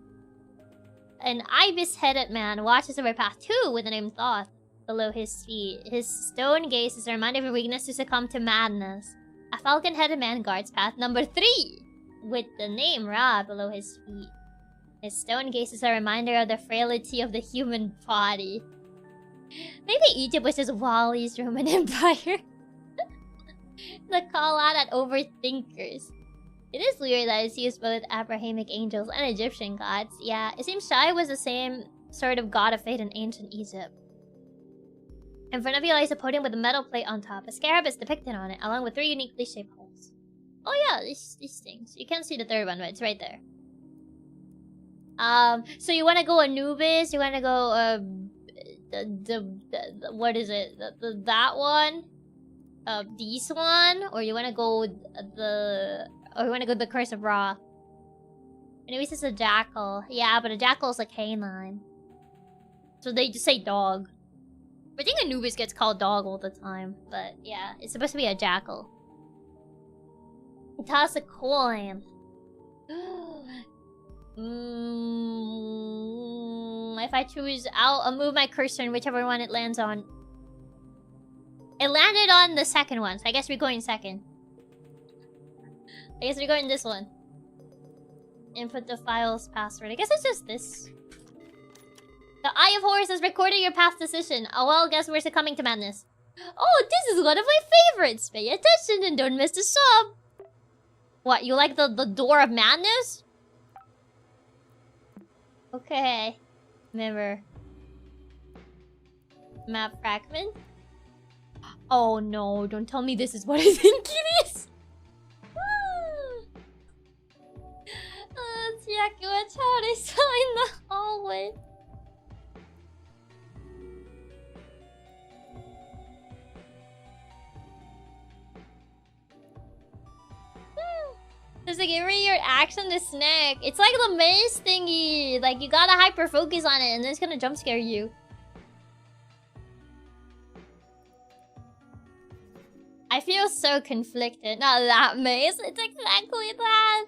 An ibis-headed man watches over path 2 with the name Thoth below his feet. His stone gaze is a reminder of your weakness to succumb to madness. A falcon-headed man guards path number 3 with the name Ra below his feet. His stone gaze is a reminder of the frailty of the human body. Maybe Egypt was just Wally's Roman Empire. The call out at overthinkers. It is weird that it's used both Abrahamic angels and Egyptian gods. Yeah, it seems Shai was the same sort of god of fate in ancient Egypt. In front of you lies a podium with a metal plate on top. A scarab is depicted on it, along with 3 uniquely shaped holes. Oh yeah, these things. You can't see the 3rd one, but it's right there. So you wanna go Anubis? You wanna go, what is it? That one? This one? Or you wanna go the Curse of Ra? Anyways, it's a jackal. Yeah, but a jackal is a canine. So they just say dog. I think Anubis gets called dog all the time. But yeah, it's supposed to be a jackal. Toss a coin. If I choose, I'll move my cursor in whichever one it lands on. It landed on the 2nd one, so I guess we're going 2nd. I guess we're going this one. Input the file's password. I guess it's just this. The Eye of Horus has recorded your past decision. Oh well, guess we're succumbing to madness. Oh, this is one of my favorites. Pay attention and don't miss the sub. What, you like the door of madness? Okay. Remember. Map fragment? Oh no, don't tell me this is what I think it is! Chiaki, watch out, I saw in the hallway. Just like every your action to snack. It's like the maze thingy. Like you gotta hyper focus on it and then it's gonna jump scare you. I feel so conflicted. Not that maze. It's exactly that.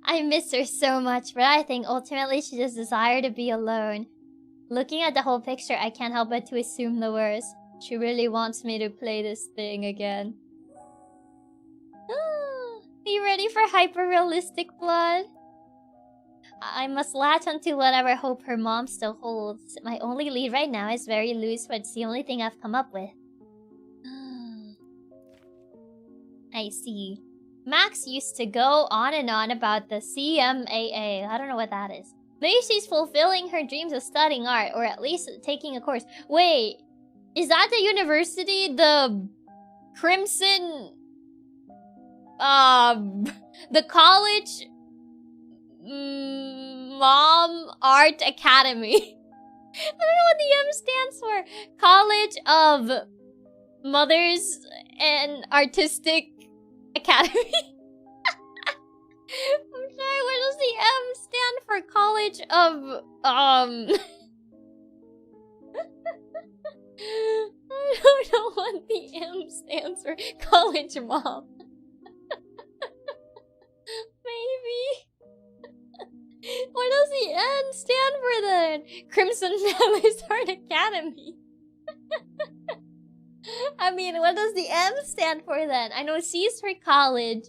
I miss her so much, but I think ultimately she just desires to be alone. Looking at the whole picture, I can't help but to assume the worst. She really wants me to play this thing again. Be ready for hyper-realistic blood? I must latch onto whatever hope her mom still holds. My only lead right now is very loose, but it's the only thing I've come up with. I see. Max used to go on and on about the CMAA. I don't know what that is. Maybe she's fulfilling her dreams of studying art, or at least taking a course. Wait, is that the university? The Crimson... the college... Mom Art Academy. I don't know what the M stands for. College of Mothers and Artistic Academy. I'm sorry, what does the M stand for? College of... I don't know what the M stands for. College Mom. Maybe. What does the N stand for then? Crimson Palace Art Academy. I mean, what does the M stand for then? I know C is for college.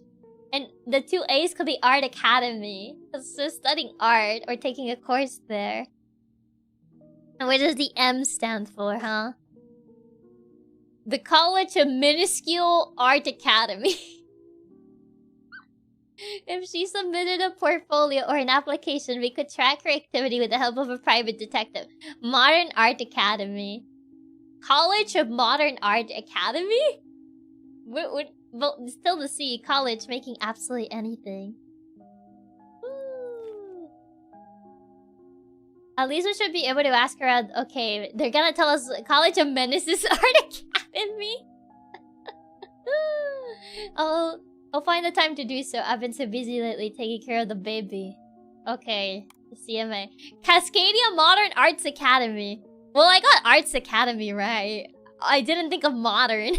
And the 2 A's could be Art Academy. Because they're studying art or taking a course there. And what does the M stand for, huh? The College of Minuscule Art Academy. If she submitted a portfolio or an application, we could track her activity with the help of a private detective. Modern Art Academy. College of Modern Art Academy? Well, still the C. College making absolutely anything. Ooh. At least we should be able to ask her out. Okay, they're gonna tell us College of Menaces Art Academy. I'll find the time to do so. I've been so busy lately taking care of the baby. Okay, CMA. Cascadia Modern Arts Academy. Well, I got Arts Academy right. I didn't think of modern.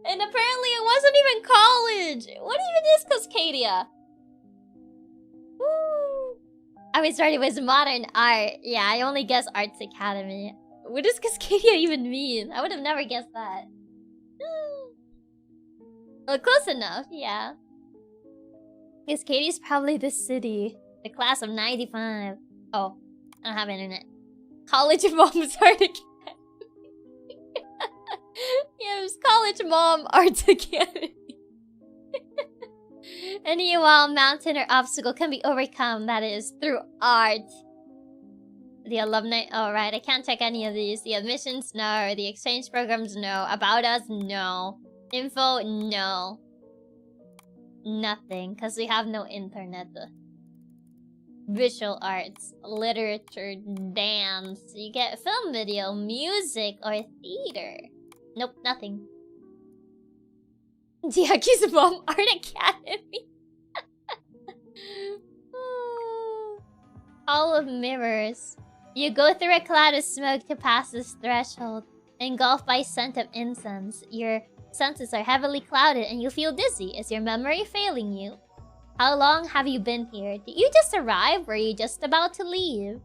And apparently it wasn't even college. What even is Cascadia? Woo. I mean, sorry, it was modern art. Yeah, I only guessed Arts Academy. What does Cascadia even mean? I would have never guessed that. Well, close enough, yeah. Cascadia's probably the city. The class of 95. Oh, I don't have internet. College Mom's Art Academy. Yeah, it was College Mom Arts Academy. Any mountain or obstacle can be overcome, that is, through art. The alumni... Oh, right, I can't check any of these. The admissions, no. The exchange programs, no. About us, no. Info, no. Nothing, because we have no internet. Visual arts, literature, dance. You get film, video, music, or theater. Nope, nothing. Chiaki's Mom Art Academy. All of mirrors. You go through a cloud of smoke to pass this threshold. Engulfed by scent of incense, your senses are heavily clouded and you feel dizzy. Is your memory failing you? How long have you been here? Did you just arrive? Or were you just about to leave?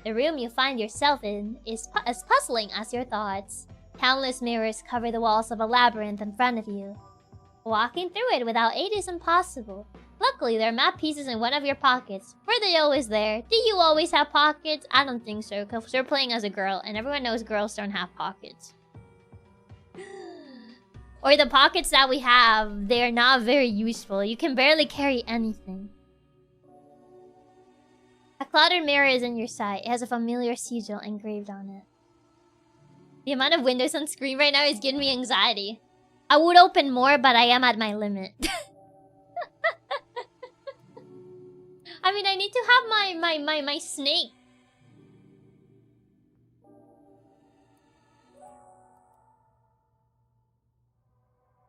The room you find yourself in is as puzzling as your thoughts. Countless mirrors cover the walls of a labyrinth in front of you. Walking through it without aid is impossible. Luckily, there are map pieces in one of your pockets. Were they always there? Do you always have pockets? I don't think so, because we're playing as a girl, and everyone knows girls don't have pockets. Or the pockets that we have, they're not very useful. You can barely carry anything. A cluttered mirror is in your sight. It has a familiar sigil engraved on it. The amount of windows on screen right now is giving me anxiety. I would open more, but I am at my limit. I mean, I need to have my snake.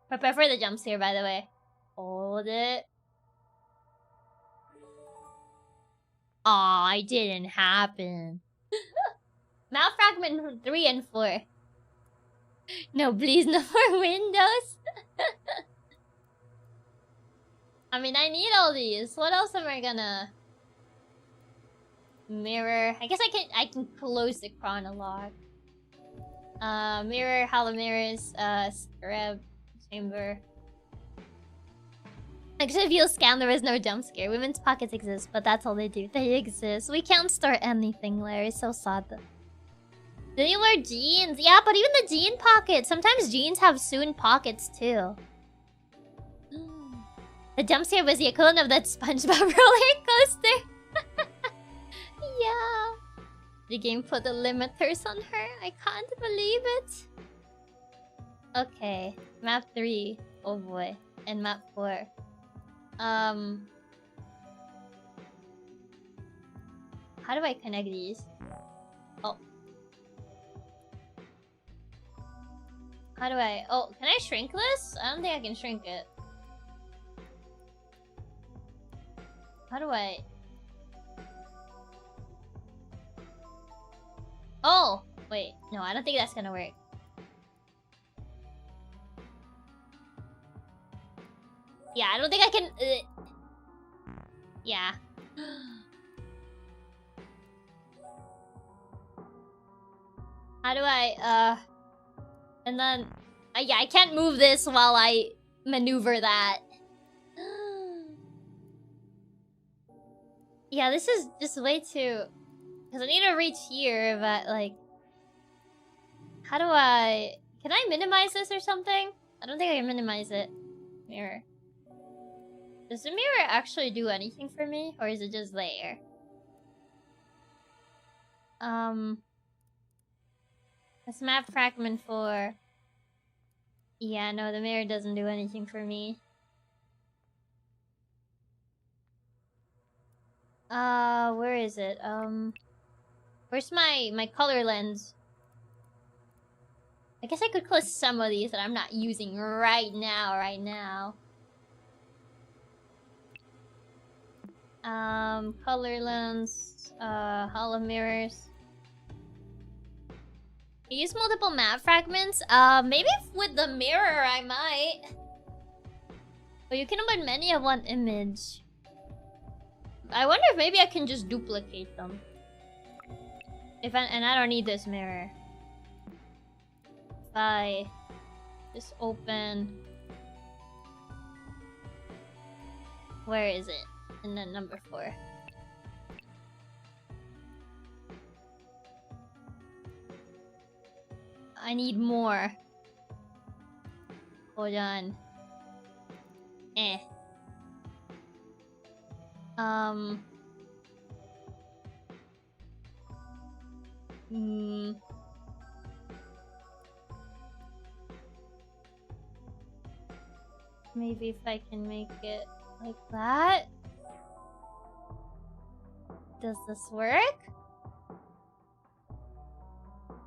Prepare for the jumps here, by the way. Hold it. Aw, it didn't happen. Mouth fragment 3 and 4. No, please, no more windows. I mean, I need all these. What else am I gonna... Mirror. I guess I can close the chronologue. Mirror, hollow mirrors, scrub, chamber. Actually, if you'll scan, there is no jump scare. Women's pockets exist, but that's all they do. They exist. We can't store anything, Larry. It's so sad. Do you wear jeans? Yeah, but even the jean pockets. Sometimes jeans have sewn pockets, too. The jump scare was the equivalent of that SpongeBob roller coaster. Yeah. The game put the limiters on her. I can't believe it. Okay. Map 3. Oh boy. And map 4. How do I connect these? Oh. How do I... Oh, can I shrink this? I don't think I can shrink it. How do I... Oh! Wait, no, I don't think that's gonna work. Yeah, I don't think I can... Yeah. How do I, And then... yeah, I can't move this while I maneuver that. Yeah, this is just way too... Because I need to reach here, but like... How do I... Can I minimize this or something? I don't think I can minimize it. Mirror. Does the mirror actually do anything for me? Or is it just there? That's map fragment 4. Yeah, no, the mirror doesn't do anything for me. Where is it? Where's my color lens? I guess I could close some of these that I'm not using right now. Color lens, hollow mirrors. Use multiple map fragments? Maybe with the mirror I might. But you can open many of one image. I wonder if maybe I can just duplicate them. And I don't need this mirror. If I just open... Where is it? And then number 4. I need more. Hold on. Maybe if I can make it like that. Does this work?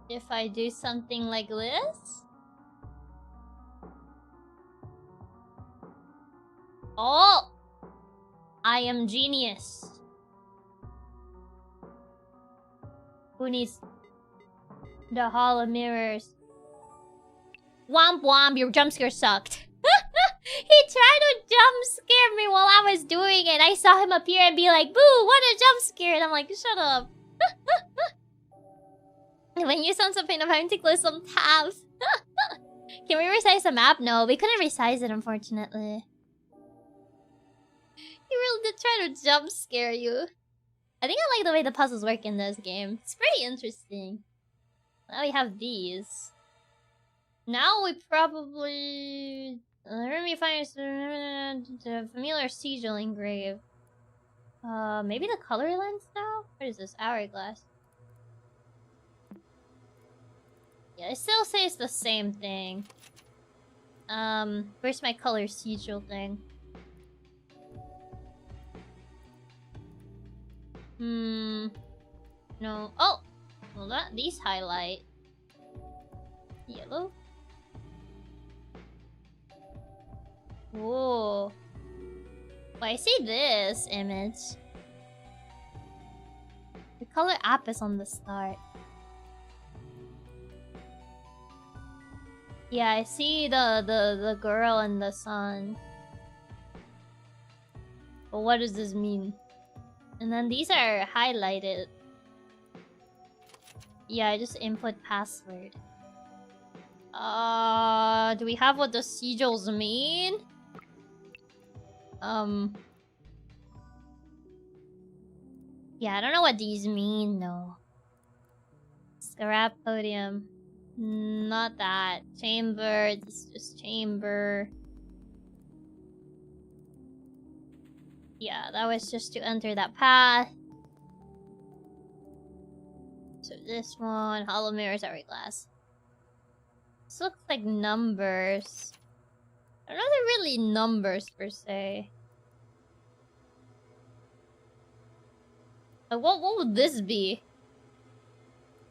If I do something like this? Oh! I am genius. Who needs the hollow mirrors? Womp womp, your jump scare sucked. He tried to jump scare me while I was doing it. I saw him appear and be like, boo, what a jump scare. And I'm like, shut up. When you sound so pain of having to close some tabs. Can we resize the map? No, we couldn't resize it, unfortunately. He really did try to jump scare you. I think I like the way the puzzles work in this game. It's pretty interesting. Now we have these. Now we probably... Let me find the familiar sigil engraved. Maybe the color lens now? What is this? Hourglass. Yeah, it still says the same thing. Where's my color sigil thing? No. Oh! Well, these highlight. Yellow? Whoa. Well, I see this image. The color app is on the start. Yeah, I see the girl and the sun. But what does this mean? And then these are highlighted. Yeah, I just input password. Do we have what the sigils mean? Yeah, I don't know what these mean though. Scrap podium. Not that. Chamber. This is just chamber. Yeah, that was just to enter that path. So this one, hollow mirrors, hourglass. This looks like numbers. I don't know if they're really numbers per se. What would this be?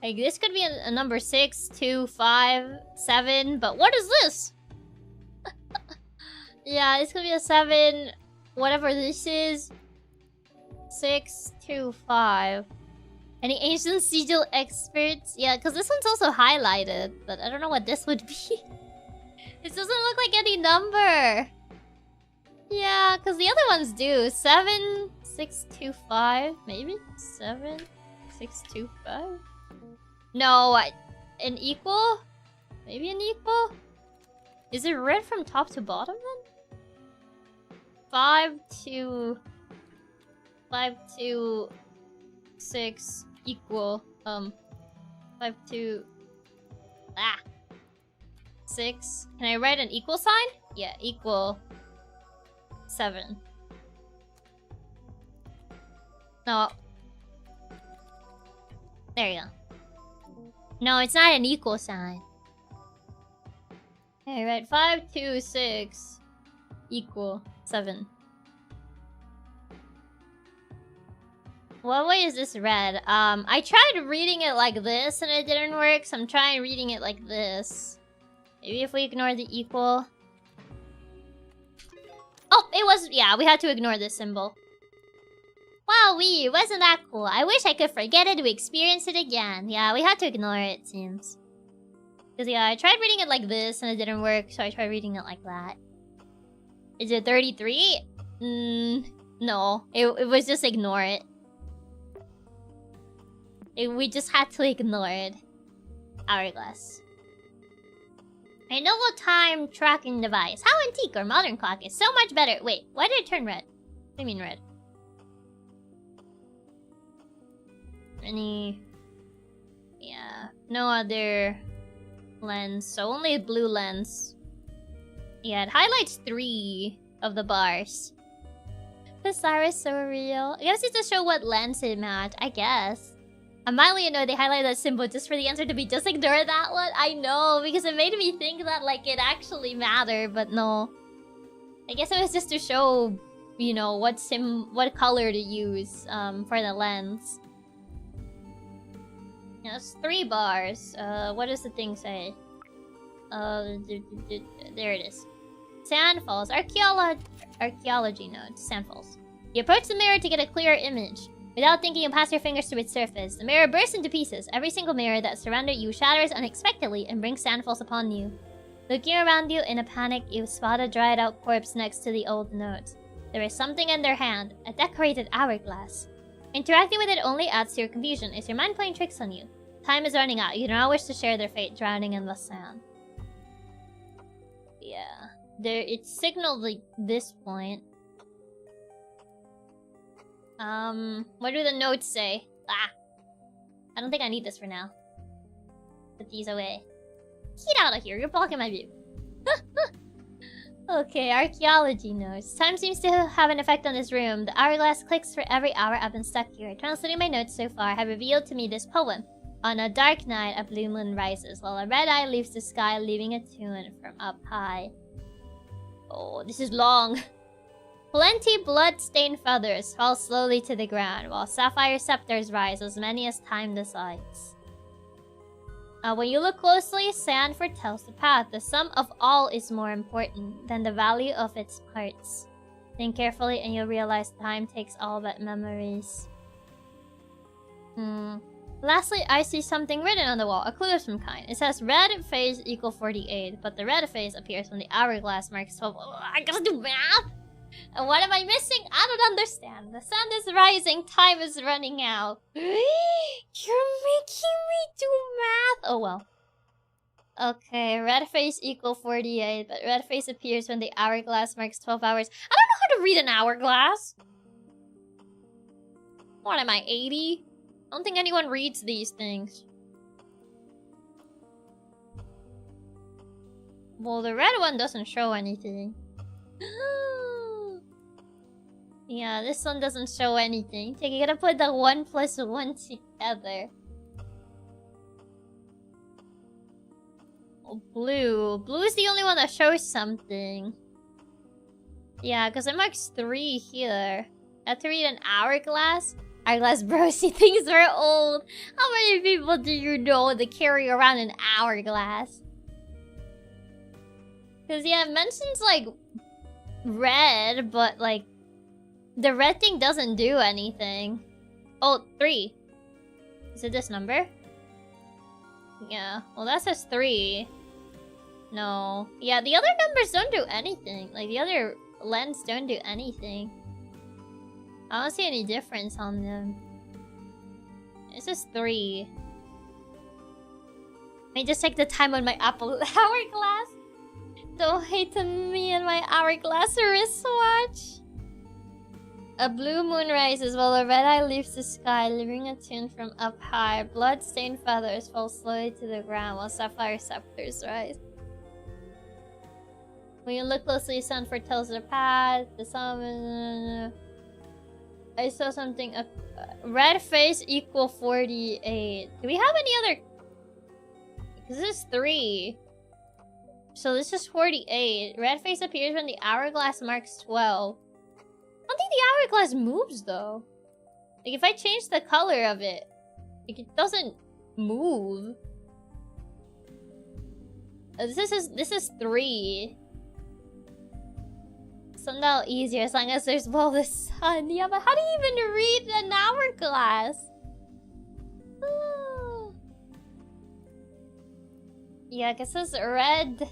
Like, this could be a number 6, 2, 5, 7, but what is this? Yeah, this could be a 7, whatever this is. 6, 2, 5. Any ancient sigil experts? Yeah, because this one's also highlighted, but I don't know what this would be. This doesn't look like any number. Yeah, because the other ones do. 7, 6, 2, 5, maybe? 7, 6, 2, 5? No, an equal? Maybe an equal? Is it red from top to bottom then? 5, 2, 6 equal. 5, 2. 6. Can I write an equal sign? Yeah, equal 7. No. There you go. No, it's not an equal sign. Okay, right. 5, 2, 6 equal 7. What way is this read? I tried reading it like this and it didn't work, so I'm trying reading it like this. Maybe if we ignore the equal. Oh, it was... Yeah, we had to ignore this symbol. Wow, wasn't that cool? I wish I could forget it to experience it again. Yeah, we had to ignore it, it seems. Because, yeah, I tried reading it like this and it didn't work, so I tried reading it like that. Is it 33? No. It was just ignore it. We just had to ignore it. Hourglass. I know a time tracking device. How antique or modern clock is so much better. Wait, why did it turn red? What do you mean red? Any... Yeah, no other lens, so only a blue lens. Yeah, it highlights 3 of the bars. Bizarre is so real. I guess it's to show what lens it matched, I guess. I'm mildly annoyed they highlighted that symbol just for the answer to be just ignore that one. I know, because it made me think that like it actually mattered, but no. I guess it was just to show, you know, what color to use for the lens. Yeah, it's 3 bars. What does the thing say? There it is. Sandfalls. Archaeology node. Sandfalls. You approach the mirror to get a clearer image. Without thinking, you pass your fingers through its surface. The mirror bursts into pieces. Every single mirror that surrounded you shatters unexpectedly and brings sandfalls upon you. Looking around you in a panic, you spot a dried-out corpse next to the old note. There is something in their hand, a decorated hourglass. Interacting with it only adds to your confusion. Is your mind playing tricks on you? Time is running out. You do not wish to share their fate, drowning in the sand. Yeah. It's signaled like this point. What do the notes say? Ah! I don't think I need this for now. Put these away. Get out of here, you're blocking my view. Okay, archaeology notes. Time seems to have an effect on this room. The hourglass clicks for every hour I've been stuck here. Translating my notes so far have revealed to me this poem. On a dark night, a blue moon rises, while a red eye leaves the sky, leaving a tune from up high. Oh, this is long. Plenty blood-stained feathers fall slowly to the ground, while sapphire scepters rise, as many as time decides. When you look closely, sand foretells the path. The sum of all is more important than the value of its parts. Think carefully and you'll realize time takes all but memories. Lastly, I see something written on the wall, a clue of some kind. It says red phase equal 48, but the red phase appears when the hourglass marks 12. Oh, I gotta do math! And what am I missing? I don't understand. The sun is rising, time is running out. You're making me do math! Oh well. Okay, red phase equal 48, but red phase appears when the hourglass marks 12 hours. I don't know how to read an hourglass! What am I, 80? I don't think anyone reads these things. Well, the red one doesn't show anything. Yeah, this one doesn't show anything. So you gotta put the 1 plus 1 together. Oh, blue. Blue is the only one that shows something. Yeah, because it marks 3 here. I have to read an hourglass? Hourglass bros, he thinks we're old. How many people do you know that carry around an hourglass? Because, yeah, it mentions, like, red, but, like, the red thing doesn't do anything. Oh, 3. Is it this number? Yeah, well, that says 3. No. Yeah, the other numbers don't do anything. Like, the other lens don't do anything. I don't see any difference on them. It's just 3. I just take the time on my Apple hourglass. Don't hate me and my hourglass wristwatch. A blue moon rises while a red eye leaves the sky, leaving a tune from up high. Blood-stained feathers fall slowly to the ground while sapphire scepters rise. When you look closely, sun foretells the path. The sun... I saw something. Red face equal 48. Do we have any other? Because this is 3. So this is 48. Red face appears when the hourglass marks 12. I don't think the hourglass moves though. Like, if I change the color of it, like, it doesn't move. This is 3. Somehow easier as long as there's the sun. Yeah, but how do you even read an hourglass? Yeah, I guess this red.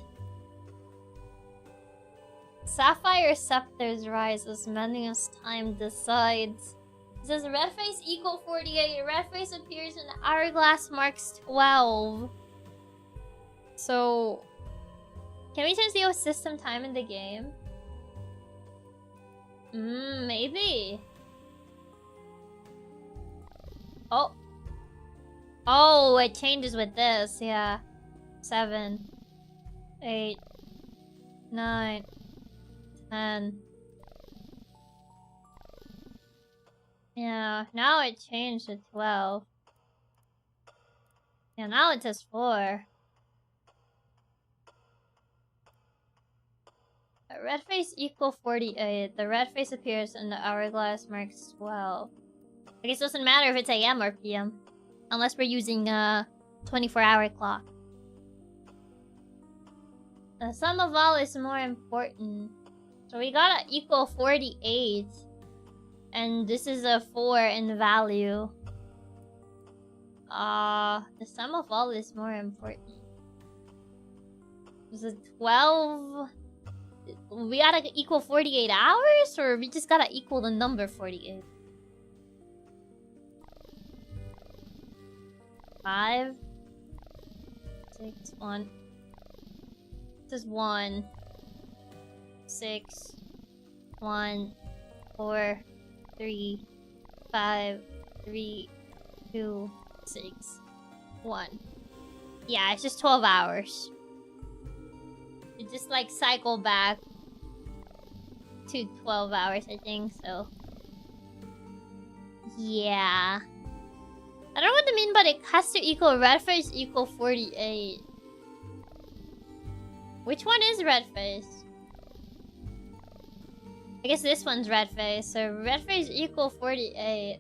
Sapphire Scepter's rise as many as time decides. It says red face equal 48. Red face appears in the hourglass marks 12. So, can we change the system time in the game? Maybe. Oh. Oh, it changes with this, yeah. 7, 8, 9, 10. Yeah, now it changed to 12. Yeah, now it says 4. Red face equal 48. The red face appears in the hourglass marks 12. I guess it doesn't matter if it's AM or PM. Unless we're using a 24-hour clock. The sum of all is more important. So we gotta equal 48. And this is a 4 in value. The sum of all is more important. Is it 12? We gotta equal 48 hours? Or we just gotta equal the number 48? 5, 6, 1. This is 1, 6, 1, 4, 3, 5, 3, 2, 6, 1. Yeah, it's just 12 hours. You just like cycle back to 12 hours, I think, so. Yeah. I don't know what they mean, but it has to equal red face equal 48. Which one is red face? I guess this one's red face, so red face equal 48.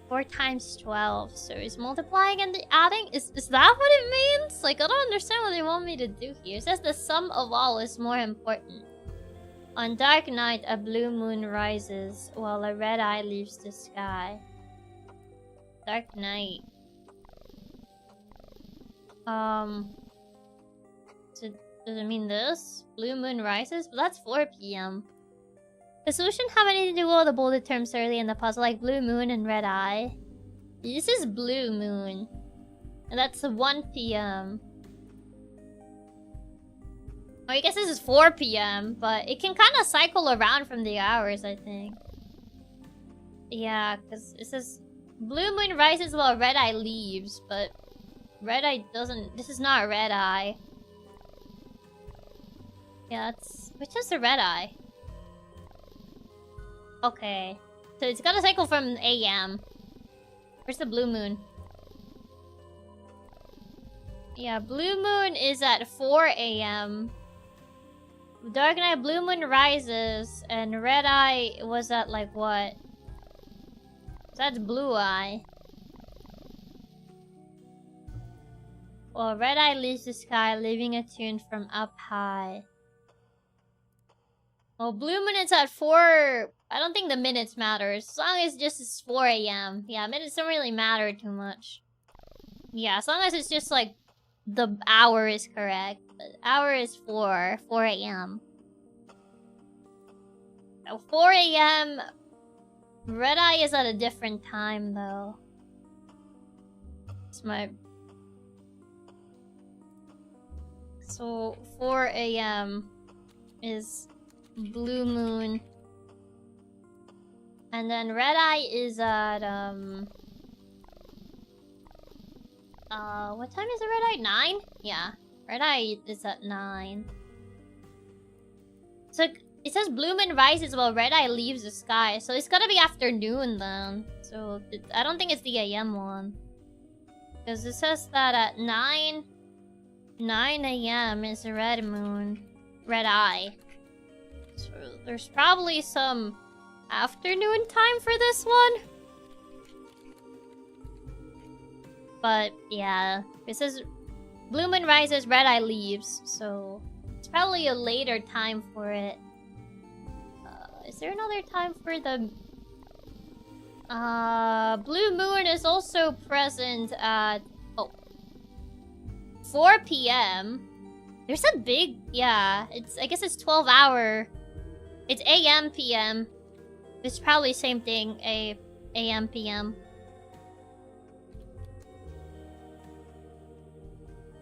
4 times 12, so is multiplying and the adding? Is that what it means? Like, I don't understand what they want me to do here. It says the sum of all is more important. On dark night, a blue moon rises, while a red eye leaves the sky. Dark night. So does it mean this? Blue moon rises? But that's 4 PM. The solution have anything to do with the bolded terms early in the puzzle, like blue moon and red eye. This is blue moon. And that's 1 PM. Oh, I guess this is 4 PM, but it can kind of cycle around from the hours, I think. Yeah, because it says blue moon rises while red eye leaves, but red eye doesn't. This is not red eye. Yeah, that's. Which is the red eye? Okay. So it's gotta cycle from AM. Where's the blue moon? Yeah, blue moon is at 4 AM. Dark night, blue moon rises, and red eye was at like what? So that's blue eye. Well, red eye leaves the sky, leaving a tune from up high. Well, blue moon is at 4. I don't think the minutes matter. As long as just it's 4 AM. Yeah, minutes don't really matter too much. Yeah, as long as it's just like the hour is correct. The hour is 4 AM. 4 AM. Red eye is at a different time though. It's my. So 4 AM is blue moon. And then red eye is at what time is it, red eye? 9? Yeah. Red eye is at 9. So it says blue moon rises while red eye leaves the sky. So it's gotta be afternoon then. So I don't think it's the AM one. Because it says that at 9 AM is red moon. Red eye. So there's probably some afternoon time for this one. But yeah, this is Blue Moon rises, Red Eye leaves, so it's probably a later time for it. Is there another time for the... Blue Moon is also present at... Oh. 4 p.m. There's a big... Yeah, I guess it's 12-hour. It's AM, PM. It's probably same thing, AM, PM.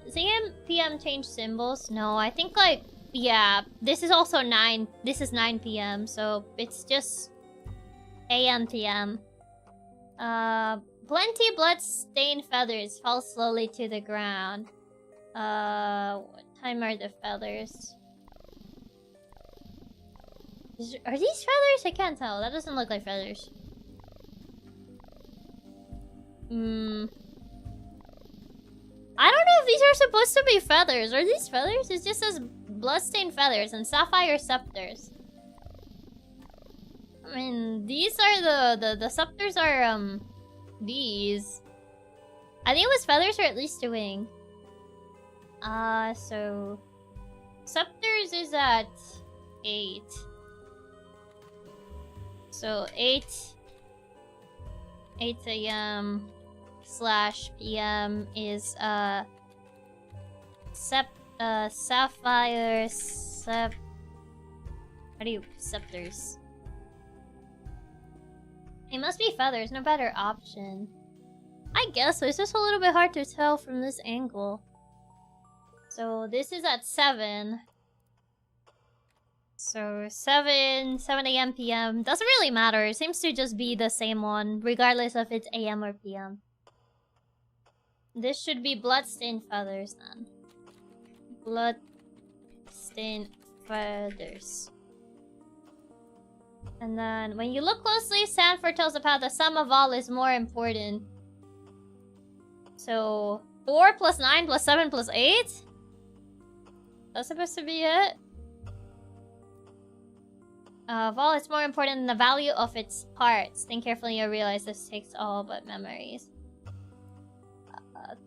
Does AM, PM change symbols? No, I think like... Yeah, this is also 9. This is 9 p.m. So it's just AM, PM. Plenty blood-stained feathers fall slowly to the ground. What time are the feathers? Are these feathers? I can't tell. That doesn't look like feathers. I don't know if these are supposed to be feathers. Are these feathers? It just says bloodstained feathers and sapphire scepters. I mean, these are the scepters are, these. I think it was feathers or at least a wing. So... Scepters is at 8. So 8 a.m. / p.m. is sapphire how do you scepters? It must be feathers, no better option. I guess so. It's just a little bit hard to tell from this angle. So this is at 7. So 7 a.m. p.m. Doesn't really matter. It seems to just be the same one, regardless if it's a.m. or p.m. This should be bloodstained feathers then. Bloodstained feathers. And then when you look closely, sand foretells about the sum of all is more important. So 4 plus 9 plus 7 plus 8? That's supposed to be it? Of all, it's more important than the value of its parts. Think carefully, you'll realize this takes all but memories.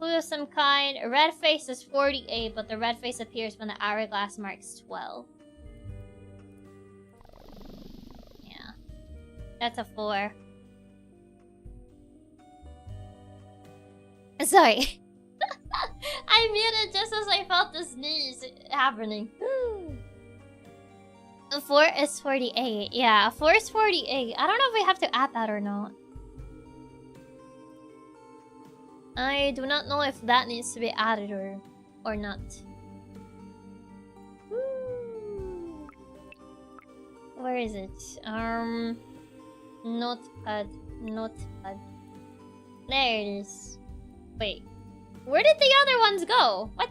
Clue of some kind. A red face is 48, but the red face appears when the hourglass marks 12. Yeah. That's a 4. Sorry. I muted just as I felt the sneeze happening. 4 is 48. Yeah, 4 is 48. I don't know if we have to add that or not. I do not know if that needs to be added or not. Where is it? Notepad. There it is. Wait. Where did the other ones go? What?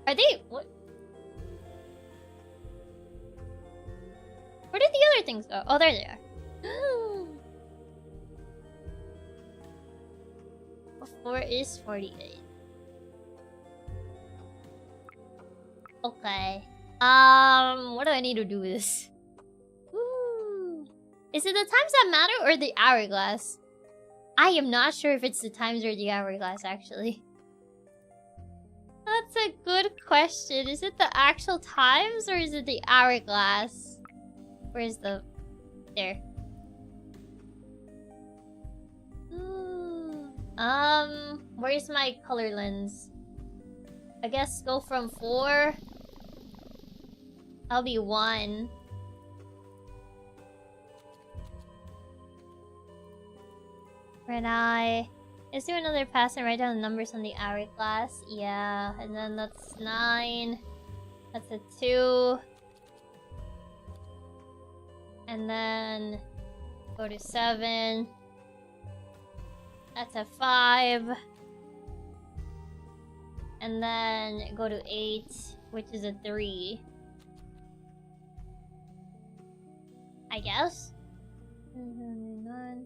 Are they... What? Where did the other things go? Oh, there they are. 4 is 48. Okay. What do I need to do with this? Is it the times that matter or the hourglass? I am not sure if it's the times or the hourglass, actually. That's a good question. Is it the actual times or is it the hourglass? Where's the... There. Where's my color lens? I guess go from 4. I'll be 1. Red eye. Is there another pass and write down the numbers on the hourglass? Yeah, and then that's 9. That's a 2. And then go to 7. That's a 5. And then go to 8, which is a 3. I guess? 9,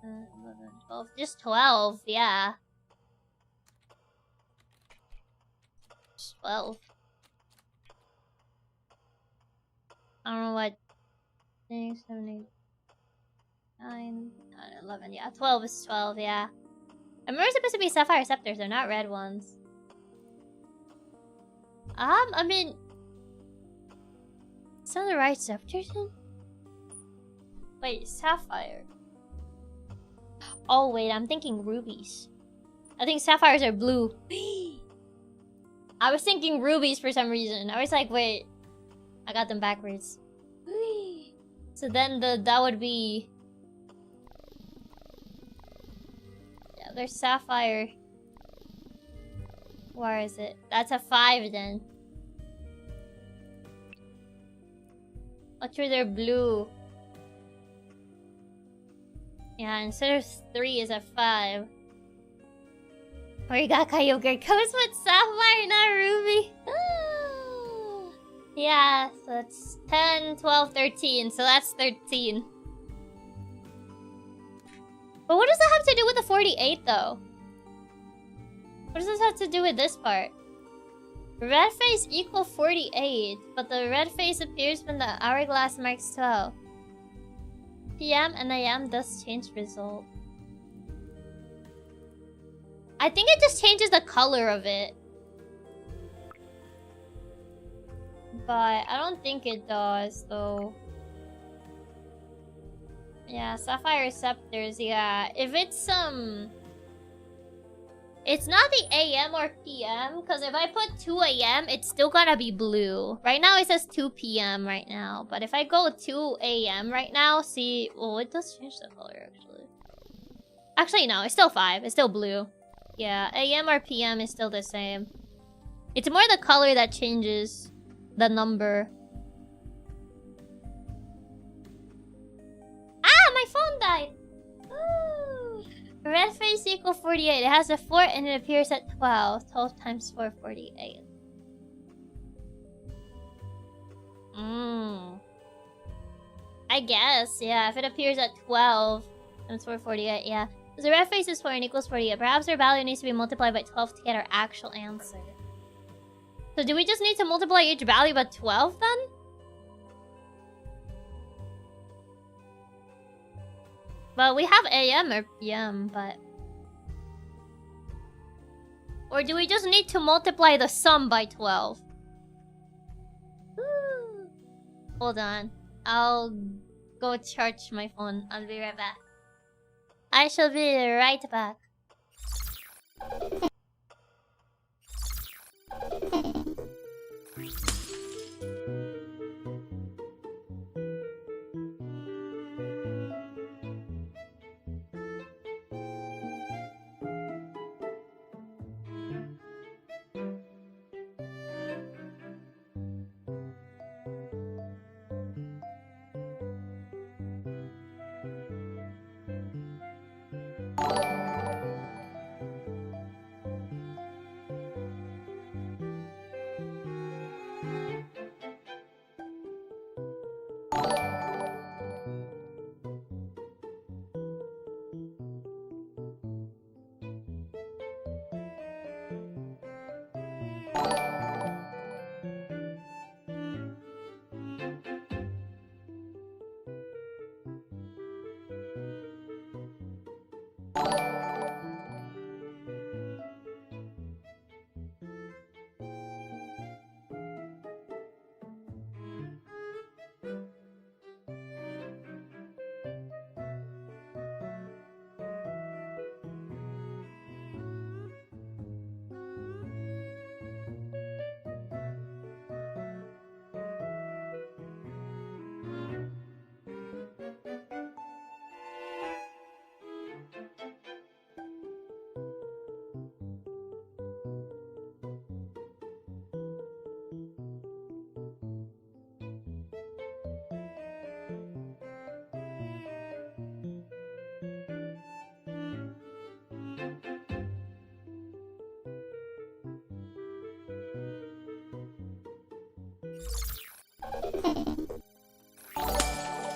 11, 12. Just 12, yeah. Just 12. I don't know what. 6, 7, 8, 9, 11. Yeah, 12 is 12. Yeah. I remember it's supposed to be sapphire scepters. They're not red ones. I mean, is that the right scepters in? Wait, sapphire. Oh wait, I'm thinking rubies. I think sapphires are blue. I was thinking rubies for some reason. I was like, wait, I got them backwards. So then that would be. Yeah, there's sapphire. Where is it? That's a 5 then. Oh, true, they're blue. Yeah, instead of 3 is a 5. Origaka yogurt comes with sapphire, not ruby. Yeah, so it's 10, 12, 13. So that's 13. But what does that have to do with the 48 though? What does this have to do with this part? Red face equal 48, but the red face appears when the hourglass marks 12. PM and AM does change result. I think it just changes the color of it. But I don't think it does though. Yeah, sapphire scepters, yeah. If it's it's not the AM or PM, because if I put 2 AM, it's still gonna be blue. Right now it says 2 PM right now. But if I go 2 AM right now, see... Well, it does change the color, actually. Actually, no. It's still 5. It's still blue. Yeah, AM or PM is still the same. It's more the color that changes the number. Ah! My phone died! Ooh. Red face equal 48. It has a 4 and it appears at 12. 12 times 4, 48. I guess, yeah. If it appears at 12 times 4, 48, yeah. Because the red face is 4 and equals 48. Perhaps their value needs to be multiplied by 12 to get our actual answer. So do we just need to multiply each value by 12 then? Well, we have AM or PM, but... Or do we just need to multiply the sum by 12? Woo. Hold on. I'll go charge my phone. I'll be right back. I shall be right back.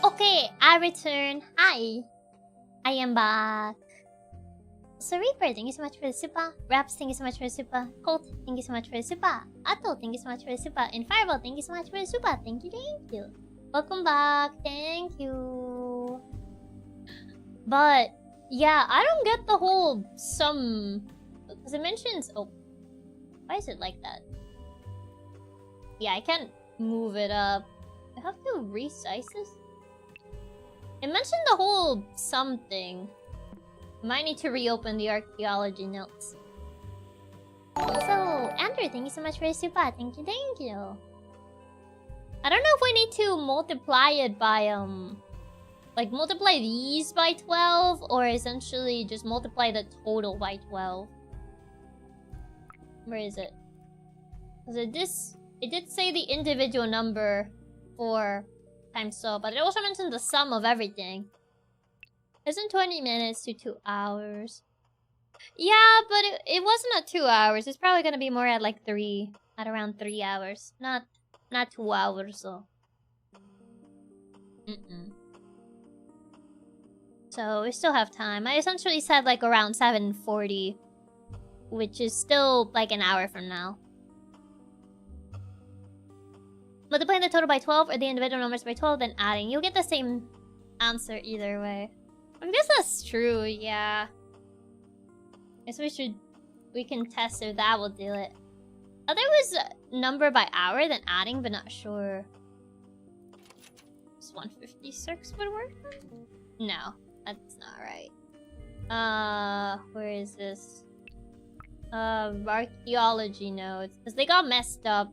Okay, I return. Hi. I am back. So Reaper, thank you so much for the super. Raps, thank you so much for the super. Colt, thank you so much for the super. Atto, thank you so much for the super. And Fireball, thank you so much for the super. Thank you, thank you. Welcome back. Thank you. But yeah, I don't get the whole sum because it mentions. Oh, why is it like that? Yeah, I can't move it up. I have to resize this. It mentioned the whole something. Might need to reopen the archaeology notes. So, Andrew, thank you so much for your super. Thank you, thank you. I don't know if we need to multiply it by, like, multiply these by 12, or essentially just multiply the total by 12. Where is it? Because it did say the individual number for times so, but it also mentioned the sum of everything. Isn't 20 minutes to 2 hours? Yeah, but it wasn't at 2 hours. It's probably gonna be more at like 3. At around 3 hours. Not 2 hours though. So we still have time. I essentially said like around 7:40. Which is still like an hour from now. Multiplying the total by 12 or the individual numbers by 12, then adding. You'll get the same answer either way. I guess that's true, yeah. Guess we can test if that will do it. Oh, there was a number by hour, then adding, but not sure. Does 156 would work? No, that's not right. Where is this? Archaeology notes. Because they got messed up.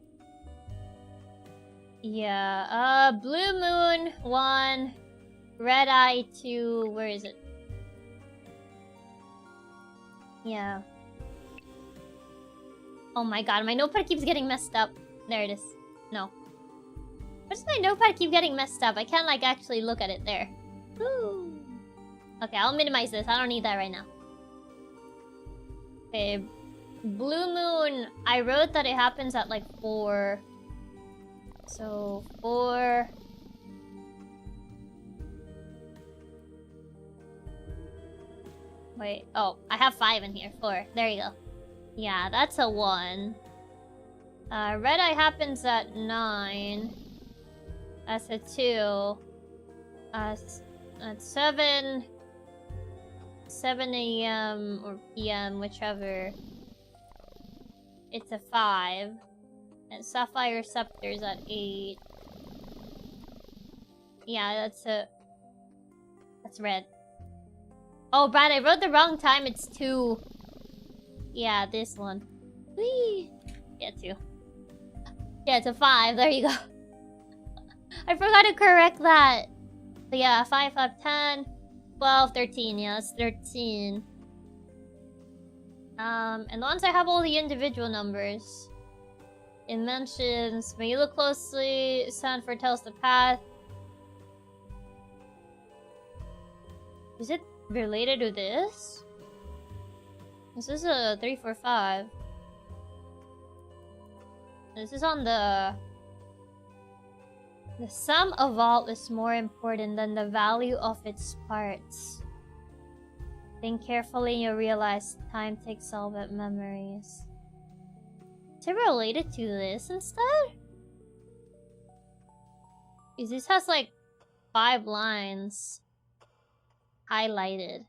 Yeah, Blue Moon 1, Red Eye 2, where is it? Yeah. Oh my god, my notepad keeps getting messed up. There it is. No. Why does my notepad keep getting messed up? I can't like actually look at it there. Woo. Okay, I'll minimize this. I don't need that right now. Okay. Blue Moon, I wrote that it happens at like 4. So, 4... Wait, oh, I have 5 in here. 4, there you go. Yeah, that's a 1. Red Eye happens at 9. That's a 2. At 7... 7 a.m. or p.m., whichever. It's a 5. And Sapphire Scepter's at 8. Yeah, that's red. Oh, Brad, I wrote the wrong time. It's 2. Yeah, this one. Whee! Yeah, 2. Yeah, it's a 5. There you go. I forgot to correct that. So yeah, 5, 5, 10, 12, 13. Yeah, that's 13. And once I have all the individual numbers, it mentions, when you look closely, Sanford tells the path. Is it related to this? This is a 3, 4, 5. This is on the sum of all is more important than the value of its parts. Think carefully and you'll realize time takes all but memories. Is it related to this instead? Because this has like 5 lines highlighted.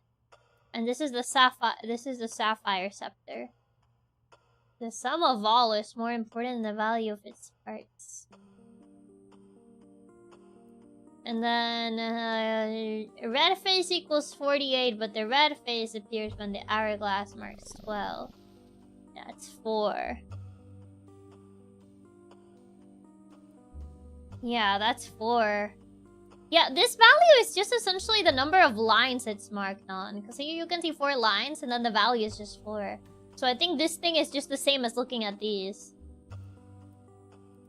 And this is the sapphire scepter. The sum of all is more important than the value of its parts. And then red face equals 48, but the red face appears when the hourglass marks 12. That's 4. Yeah, that's 4. Yeah, this value is just essentially the number of lines it's marked on. Because here you can see 4 lines, and then the value is just 4. So I think this thing is just the same as looking at these.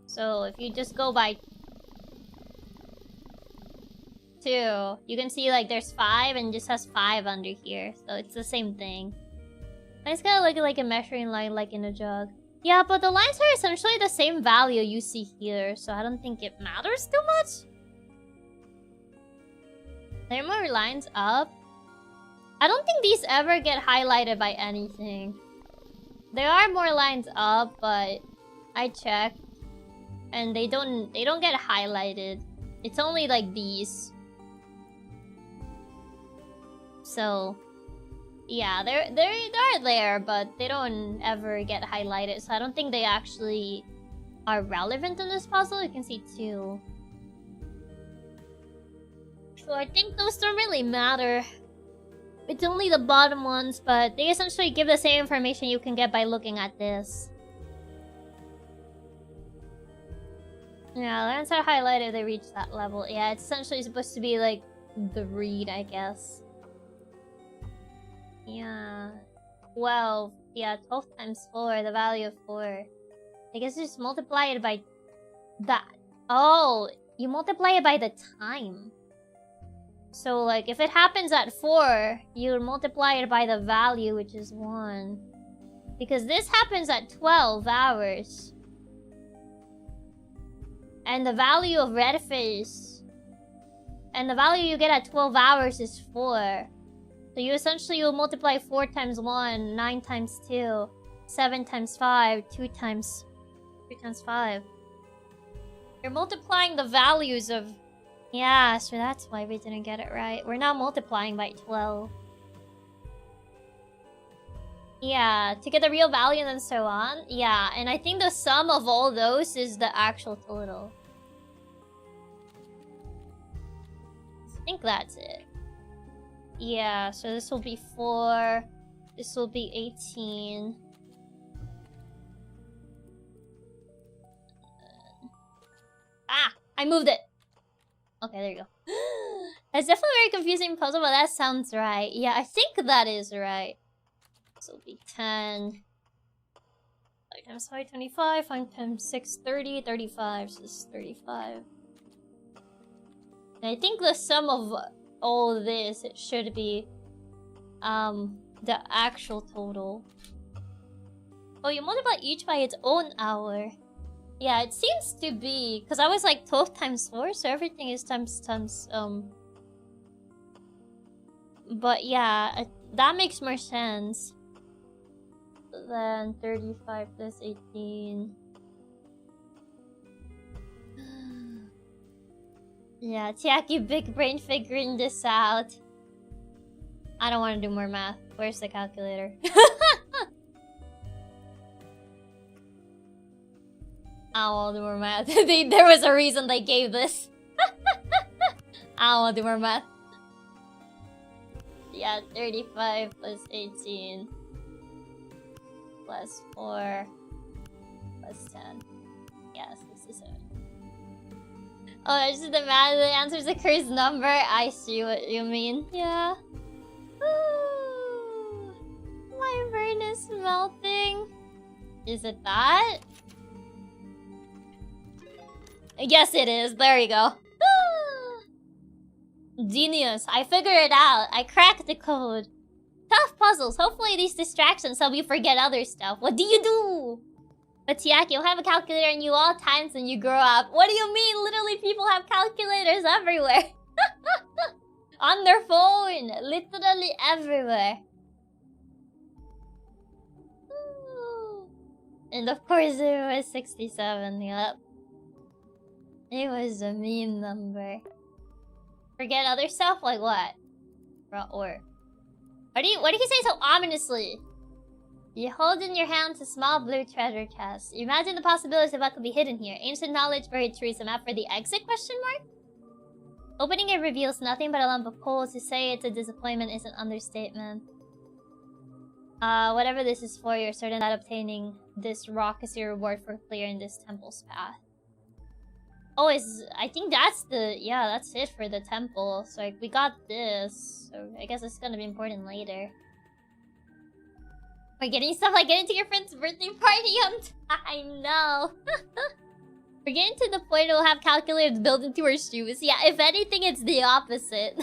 So if you just go by 2, you can see like there's 5 and just has 5 under here. So it's the same thing. I just gotta look at like a measuring line like in a jug. Yeah, but the lines are essentially the same value you see here. So I don't think it matters too much. There are more lines up. I don't think these ever get highlighted by anything. There are more lines up, but I checked. And they don't get highlighted. It's only like these. So yeah, they're there, but they don't ever get highlighted. So I don't think they actually are relevant in this puzzle. You can see 2. So I think those don't really matter. It's only the bottom ones, but they essentially give the same information you can get by looking at this. Yeah, the ones are highlighted if they reach that level. Yeah, it's essentially supposed to be like the read, I guess. Yeah. 12. Yeah, 12 times 4, the value of 4. I guess just multiply it by that. Oh, you multiply it by the time. So, like, if it happens at 4, you multiply it by the value, which is 1. Because this happens at 12 hours. And the value of red face... And the value you get at 12 hours is 4. So you essentially will multiply 4 times 1, 9 times 2, 7 times 5, 2 times 3 times 5. You're multiplying the values of... Yeah, so that's why we didn't get it right. We're now multiplying by 12. Yeah, to get the real value and so on. Yeah, and I think the sum of all those is the actual total. I think that's it. Yeah, so this will be 4. This will be 18. Ah! I moved it! Okay, there you go. That's definitely a very confusing puzzle, but that sounds right. Yeah, I think that is right. This will be 10. 5 times 5, 25. 5 times 6, 30. 35, so this is 35. And I think the sum of all this, it should be the actual total. Oh, you multiply each by its own hour. Yeah, it seems to be, because I was like 12 times 4, so everything is times but yeah, that makes more sense. Then 35 plus 18. Yeah, Chiaki big brain figuring this out. I don't want to do more math. Where's the calculator? I don't want to do more math. There was a reason they gave this. I don't want to do more math. Yeah, 35 plus 18 plus 4 plus 10. Yeah, 67. Oh, I just did the math. The answer is a cursed number. I see what you mean. Yeah. Ooh, my brain is melting. Is it that? Yes, it is. There you go. Genius. I figured it out. I cracked the code. Tough puzzles. Hopefully these distractions help you forget other stuff. What do you do? But Chiaki, you'll have a calculator in you all times when you grow up. What do you mean? Literally, people have calculators everywhere. On their phone. Literally everywhere. And of course it was 67. Yep. It was a mean number. Forget other stuff? Like what? Or what do you say so ominously? You hold in your hands a small blue treasure chest. You imagine the possibilities of what could be hidden here. Ancient knowledge, buried trees, a map for the exit, question mark? Opening it reveals nothing but a lump of coal. To say it's a disappointment is an understatement. Whatever this is for, you're certain that obtaining this rock is your reward for clearing this temple's path. Oh, I think that's that's it for the temple. So like, we got this. So I guess it's gonna be important later. We're getting stuff like getting to your friend's birthday party on time. No. We're getting to the point we'll have calculators built into our shoes. Yeah, if anything, it's the opposite.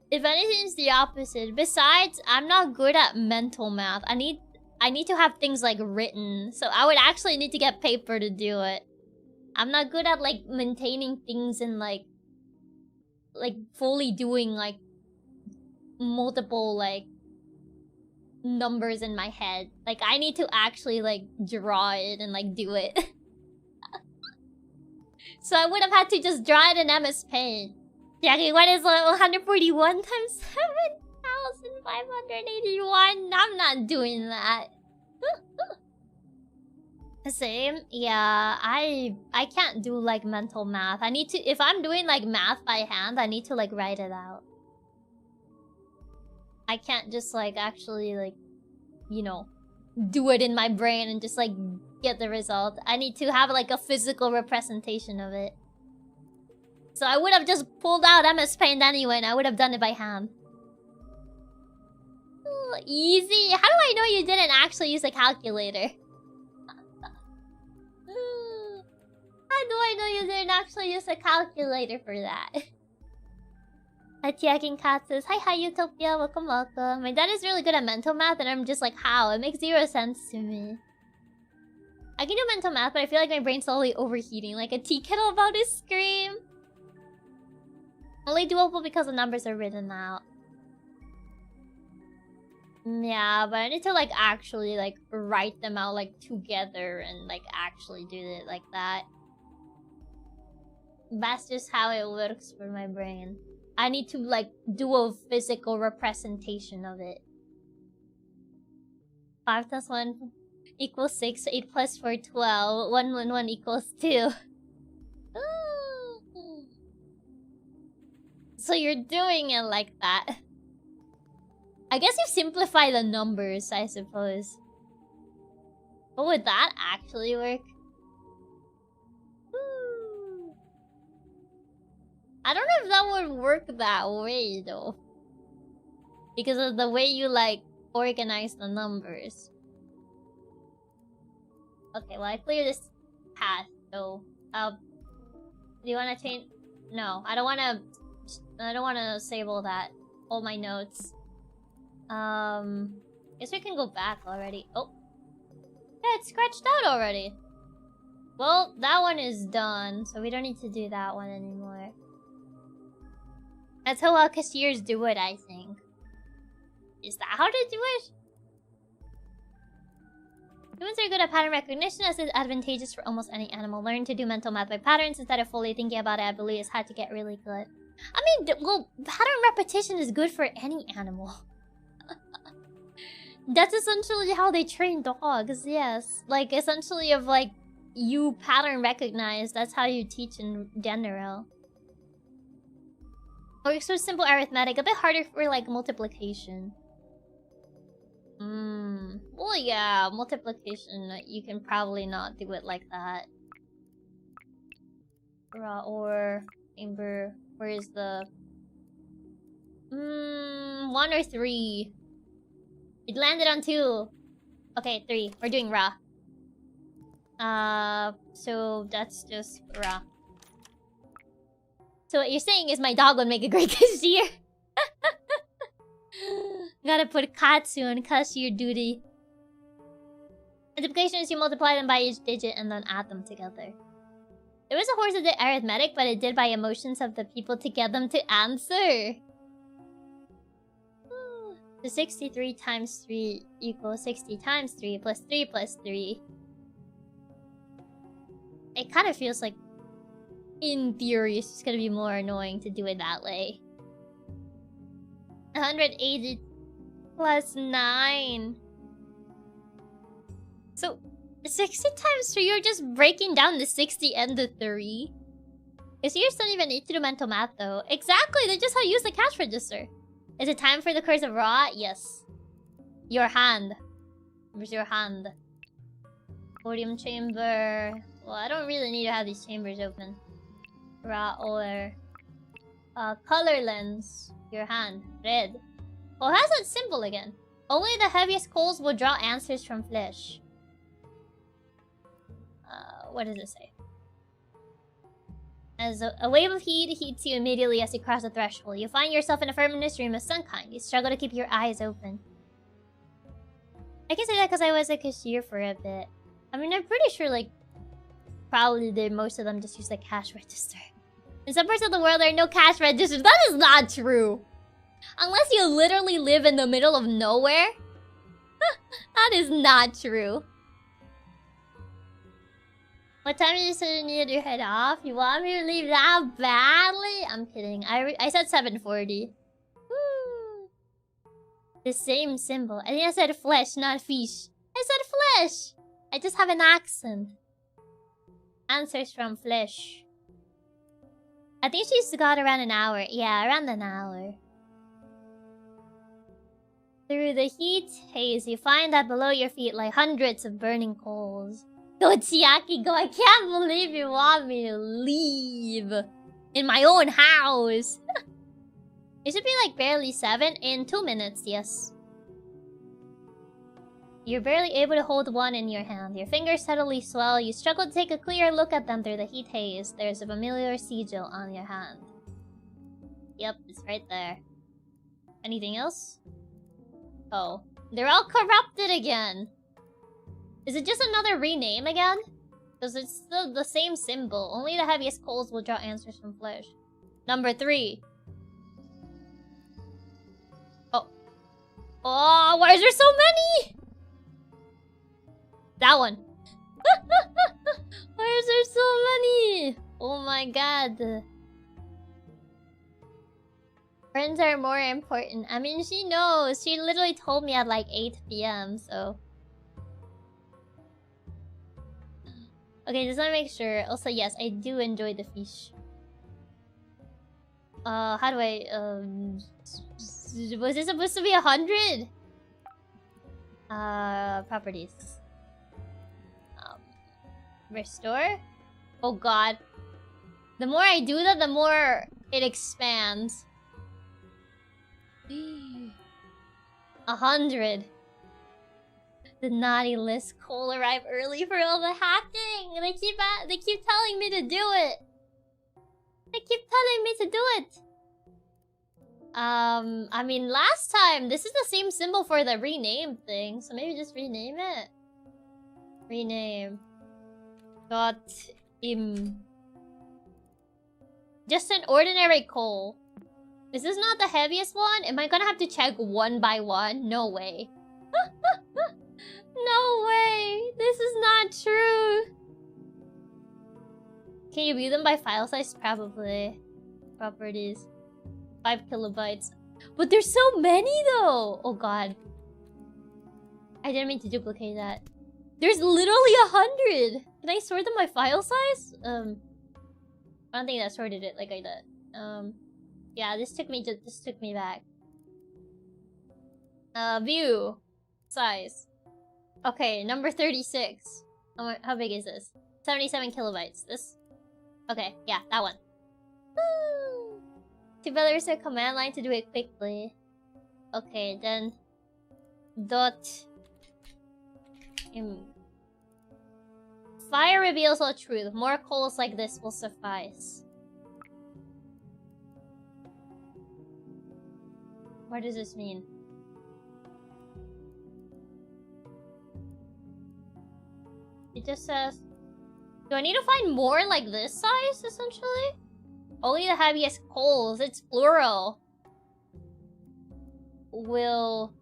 If anything, it's the opposite. Besides, I'm not good at mental math. I need to have things like written. So I would actually need to get paper to do it. I'm not good at like maintaining things and like fully doing like multiple like numbers in my head. Like I need to actually like draw it and like do it. So I would have had to just draw it in MS Paint. Chiaki, what is 141 times 7,581? I'm not doing that. Same. Yeah, I can't do like mental math. I need to, if I'm doing like math by hand, I need to like write it out. I can't just like actually like, you know, do it in my brain and just like get the result. I need to have like a physical representation of it. So I would have just pulled out MS Paint anyway and I would have done it by hand. Ooh, easy. How do I know you didn't actually use a calculator? How do I know you didn't actually use a calculator for that? Chiaki Katsumi says, hi Utopia, welcome. My dad is really good at mental math and I'm just like, how? It makes zero sense to me. I can do mental math, but I feel like my brain's slowly overheating, like a tea kettle about to scream. Only doable because the numbers are written out. Yeah, but I need to like actually like write them out like together and like actually do it like that. That's just how it works for my brain. I need to like do a physical representation of it. 5 plus 1 equals 6, 8 plus 4, 12, 1 1 1 equals 2. So you're doing it like that. I guess you simplify the numbers, I suppose. But would that actually work? I don't know if that would work that way, though. Because of the way you, like, organize the numbers. Okay, well, I clear this path, so... do you wanna change... No, I don't wanna save all that. All my notes. Guess we can go back already. Oh. Yeah, it's scratched out already. Well, that one is done, so we don't need to do that one anymore. That's how cashiers do it, I think. Is that how to do it? Humans are good at pattern recognition, as is advantageous for almost any animal. Learn to do mental math by patterns instead of fully thinking about it, I believe, is how to get really good. I mean, well, pattern repetition is good for any animal. That's essentially how they train dogs, yes. Like, essentially if, like, you pattern recognize, that's how you teach in general. Works with simple arithmetic, a bit harder for, like, multiplication. Well, yeah, multiplication, you can probably not do it like that. Or chamber, where is the... 1 or 3? It landed on 2. Okay, 3. We're doing raw. So that's just raw. So what you're saying is my dog would make a great cashier. Gotta put Katsu on cashier duty. Multiplication is you multiply them by each digit and then add them together. There was a horse that did arithmetic, but it did by emotions of the people to get them to answer. So 63 times 3 equals 60 times 3 plus 3 plus 3. It kind of feels like, in theory, it's just gonna be more annoying to do it that way. 180 plus 9. So, 60 times 3, you're just breaking down the 60 and the 3. Because you don't even need to do mental math, though. Exactly, that's just how you use the cash register. Is it time for the curse of Ra? Yes. Your hand. Where's your hand? Podium chamber. Well, I don't really need to have these chambers open. Ra or... color lens. Your hand. Red. Well, how's that symbol again? Only the heaviest coals will draw answers from flesh. What does it say? As a wave of heat heats you immediately as you cross the threshold. You find yourself in a fervent stream of sunkind. You struggle to keep your eyes open. I can say that because I was a cashier for a bit. I mean, I'm pretty sure, like, probably most of them just use the cash register. In some parts of the world, there are no cash registers. That is not true. Unless you literally live in the middle of nowhere. That is not true. What time did you say you needed your head off? You want me to leave that badly? I'm kidding. I said 7:40. Woo. The same symbol. I think I said flesh, not fish. I said flesh. I just have an accent. Answers from flesh. I think she's got around an hour. Yeah, around an hour. Through the heat haze, you find that below your feet lie hundreds of burning coals. Go, Chiaki, go. I can't believe you want me to leave. In my own house. It should be like barely 7 in 2 minutes, yes. You're barely able to hold one in your hand. Your fingers suddenly swell. You struggle to take a clear look at them through the heat haze. There's a familiar sigil on your hand. Yep, it's right there. Anything else? Oh. They're all corrupted again. Is it just another rename again? Because it's still the same symbol. Only the heaviest coals will draw answers from flesh. Number 3. Oh. Oh, why is there so many? That one. Why is there so many? Oh my god. Friends are more important. I mean, she knows. She literally told me at like 8 PM, so... Okay, just wanna make sure. Also, yes, I do enjoy the fish. How do I, was it supposed to be 100? Properties. Restore? Oh god. The more I do that, the more it expands. 100. The naughty list coal arrive early for all the hacking. They keep telling me to do it. They keep telling me to do it. I mean, last time this is the same symbol for the rename thing, so maybe just rename it. Rename. .im. Just an ordinary coal. Is this not the heaviest one? Am I gonna have to check one by one? No way. No way! This is not true! Can you view them by file size? Probably. Properties. 5 kilobytes. But there's so many though! Oh god. I didn't mean to duplicate that. There's literally 100! Can I sort them by file size? I don't think that sorted it like I did. Yeah, this took me back. View. Size. Okay, number 36. How big is this? 77 kilobytes. This? Okay, yeah, that one. Tubular is a command line to do it quickly. Okay, then... Fire reveals all truth. More coals like this will suffice. What does this mean? It just says... Do I need to find more like this size, essentially? Only the heaviest coals, it's plural, will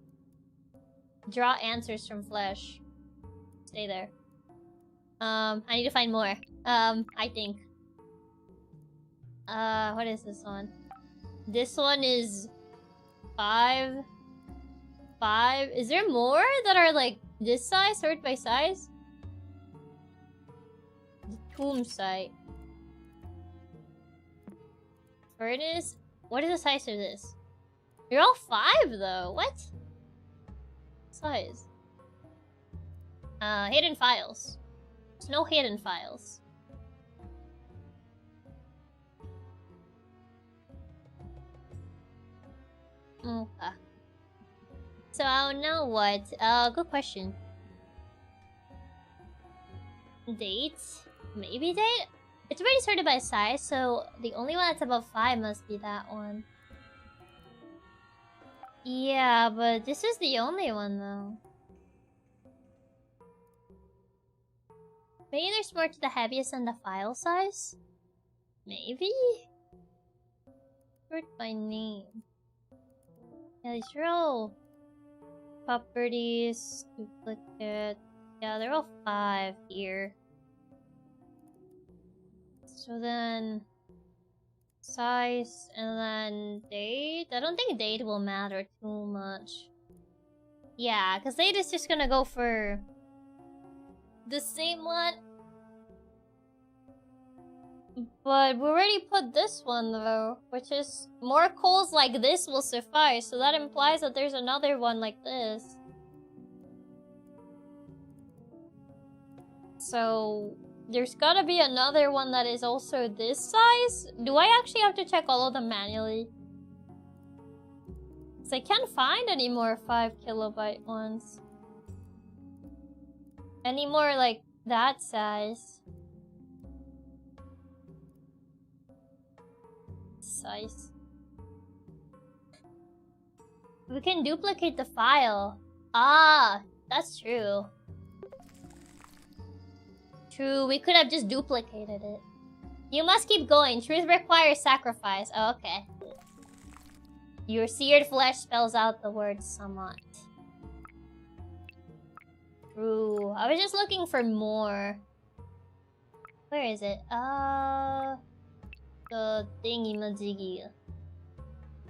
draw answers from flesh. Stay there. I need to find more. I think. What is this one? This one is 5. 5. Is there more that are like this size, sorted by size? The tomb site. Furnace? What is the size of this? You're all 5 though. What? Size. Hidden files. There's no hidden files. Okay. So now what? Good question. Date? Maybe date? It's already sorted by size, so the only one that's above 5 must be that one. Yeah, but this is the only one though. Maybe there's more to the heaviest than the file size? Maybe? Sort by name. Yeah, these are all properties, duplicate. Yeah, they're all 5 here. So then... size, and then date? I don't think date will matter too much. Yeah, because date is just gonna go for... the same one. But we already put this one though, which is... more coals like this will suffice, so that implies that there's another one like this. So... there's gotta be another one that is also this size? Do I actually have to check all of them manually? Because I can't find any more 5 kilobyte ones. Any more like that size. We can duplicate the file. Ah, that's true. True, we could have just duplicated it. You must keep going. Truth requires sacrifice. Oh, okay. Your seared flesh spells out the word somewhat. True. I was just looking for more. Where is it? The thingy-majiggy.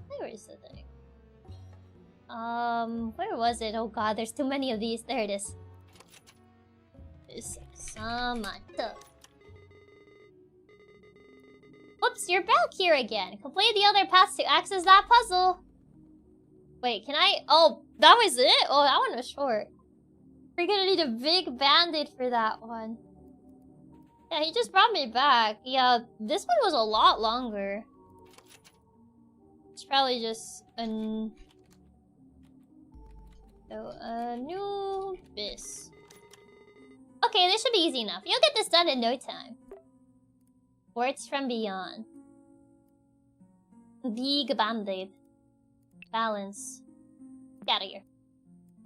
Where is the thing? Where was it? Oh god, there's too many of these. There it is. Whoops, you're back here again. Complete the other paths to access that puzzle. Wait, can I? Oh, that was it? Oh, that one was short. We're gonna need a big band-aid for that one. Yeah, he just brought me back. Yeah, this one was a lot longer. It's probably just an... So, Anubis. Okay, this should be easy enough. You'll get this done in no time. Words from beyond. Big band-aid. Balance. Get out of here.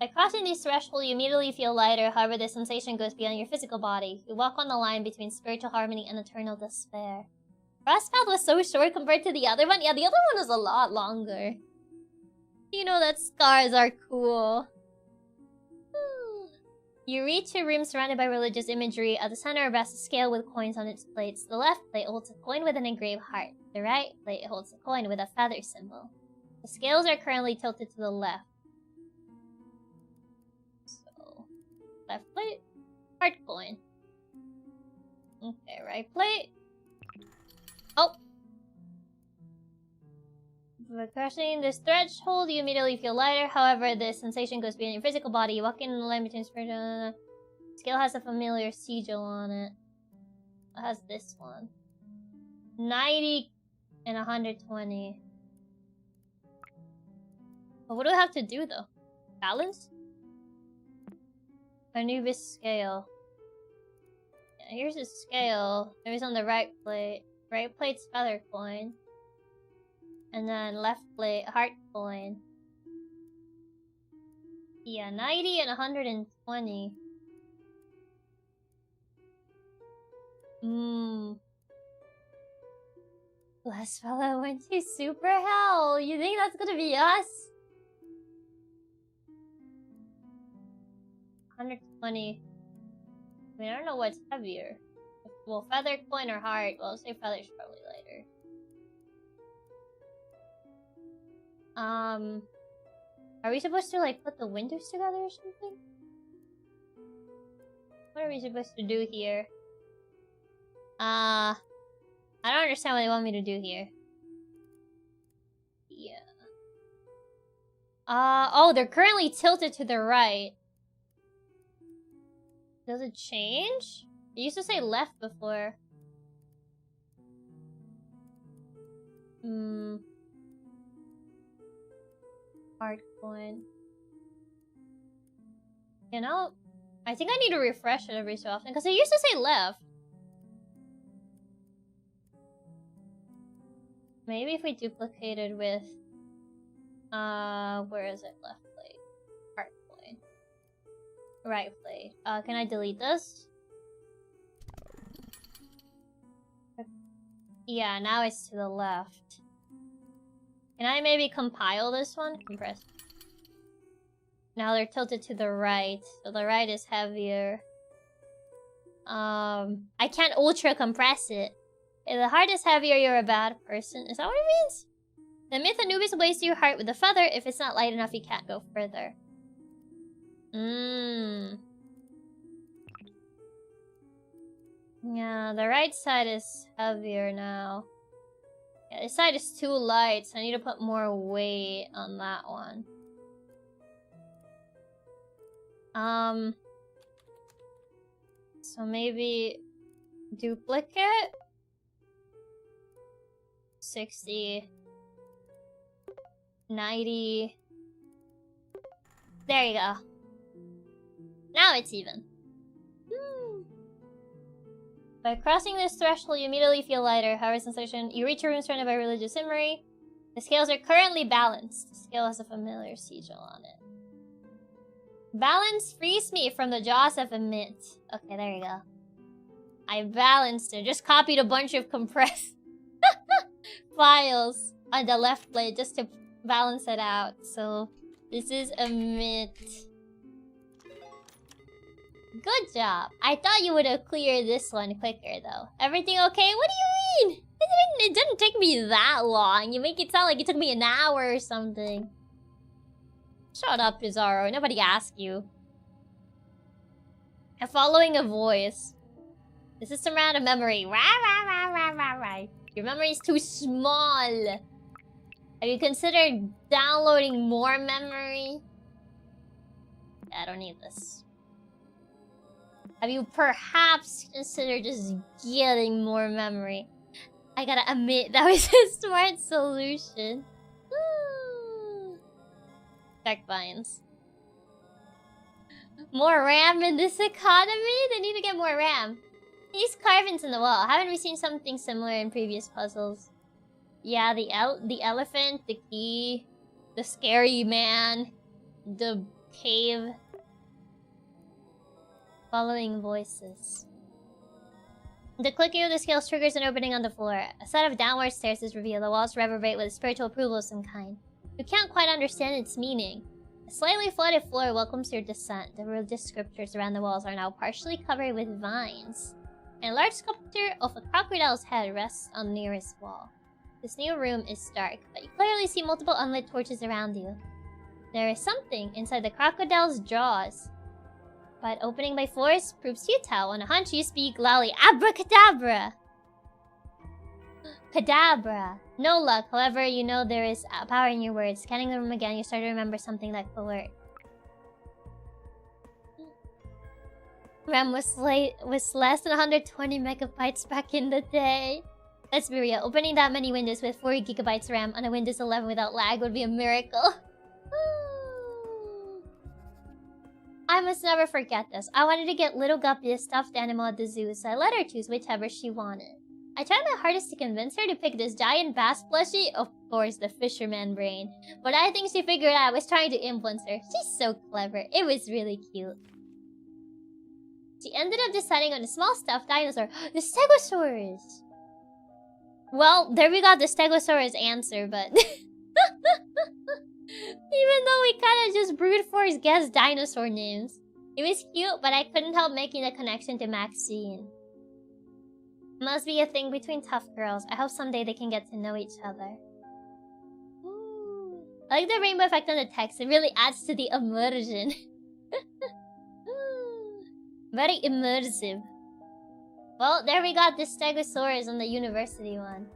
By crossing this threshold, you immediately feel lighter, however the sensation goes beyond your physical body. You walk on the line between spiritual harmony and eternal despair. Frost path was so short compared to the other one. Yeah, the other one was a lot longer. You know that scars are cool. You reach a room surrounded by religious imagery. At the center rests a scale with coins on its plates. The left plate holds a coin with an engraved heart. The right plate holds a coin with a feather symbol. The scales are currently tilted to the left. So, left plate, heart coin. Okay, right plate. Oh! By crossing this threshold, you immediately feel lighter. However, the sensation goes beyond your physical body. You walk in the line between spiritual... Scale has a familiar sigil on it. It has this one. 90 and 120. But what do I have to do, though? Balance? Anubis scale. Yeah, here's a scale. There's on the right plate. Right plate's feather coin. And then left plate, heart coin. Yeah, 90 and 120. Last fella went to super hell. You think that's gonna be us? 120. I mean, I don't know what's heavier. Well, feather coin or heart? Well, I'll say feather's probably lighter. Are we supposed to, like, put the windows together or something? What are we supposed to do here? I don't understand what they want me to do here. Yeah. Oh, they're currently tilted to the right. Does it change? It used to say left before. Hard coin. You know, I think I need to refresh it every so often because it used to say left. Maybe if we duplicated with where is it? Left plate. Heart plate. Right plate. Can I delete this? Yeah, now it's to the left. Can I maybe compile this one? Compress. Now they're tilted to the right, so the right is heavier. I can't ultra compress it. If the heart is heavier, you're a bad person. Is that what it means? The myth Anubis wastes your heart with a feather. If it's not light enough, you can't go further. Yeah, the right side is heavier now. Yeah, this side is too light, so I need to put more weight on that one. So maybe duplicate 60 90. There you go. Now it's even. By crossing this threshold, you immediately feel lighter. However, sensation, you reach a room surrounded by religious imagery. The scales are currently balanced. The scale has a familiar sigil on it. Balance frees me from the jaws of a myth. Okay, there you go. I balanced it. Just copied a bunch of compressed files on the left plate just to balance it out. So, this is a myth. Good job. I thought you would have cleared this one quicker, though. Everything okay? What do you mean? It didn't take me that long. You make it sound like it took me an hour or something. Shut up, Pizarro. Nobody asked you. I'm following a voice. This is some random memory. Rah, rah, rah, rah, rah, rah. Your memory is too small. Have you considered downloading more memory? Yeah, I don't need this. Have you perhaps considered just getting more memory? I gotta admit, that was a smart solution. Dark vines. More RAM in this economy? They need to get more RAM. These carvings in the wall. Haven't we seen something similar in previous puzzles? Yeah, the elephant, the key, the scary man, the cave. Following voices. The clicking of the scales triggers an opening on the floor. A set of downward stairs is revealed. The walls reverberate with spiritual approval of some kind. You can't quite understand its meaning. A slightly flooded floor welcomes your descent. The religious scriptures around the walls are now partially covered with vines. And a large sculpture of a crocodile's head rests on the nearest wall. This new room is dark, but you clearly see multiple unlit torches around you. There is something inside the crocodile's jaws. But opening by force proves futile. On a hunch, you speak loudly. Abracadabra! Kadabra. No luck. However, you know there is power in your words. Scanning the room again, you start to remember something that could work. RAM was less than 120 megabytes back in the day. Let's be real. Opening that many windows with 4 gigabytes RAM on a Windows 11 without lag would be a miracle. I must never forget this. I wanted to get Little Guppy a stuffed animal at the zoo, so I let her choose whichever she wanted. I tried my hardest to convince her to pick this giant bass plushie, of course the fisherman brain, but I think she figured out I was trying to influence her. She's so clever. It was really cute. She ended up deciding on a small stuffed dinosaur. The Stegosaurus! Well, there we got the Stegosaurus answer, but... Even though we kinda just brute force guessed dinosaur names. It was cute, but I couldn't help making the connection to Maxine. Must be a thing between tough girls. I hope someday they can get to know each other. Ooh. I like the rainbow effect on the text. It really adds to the immersion. Very immersive. Well, there we got the Stegosaurus on the university one.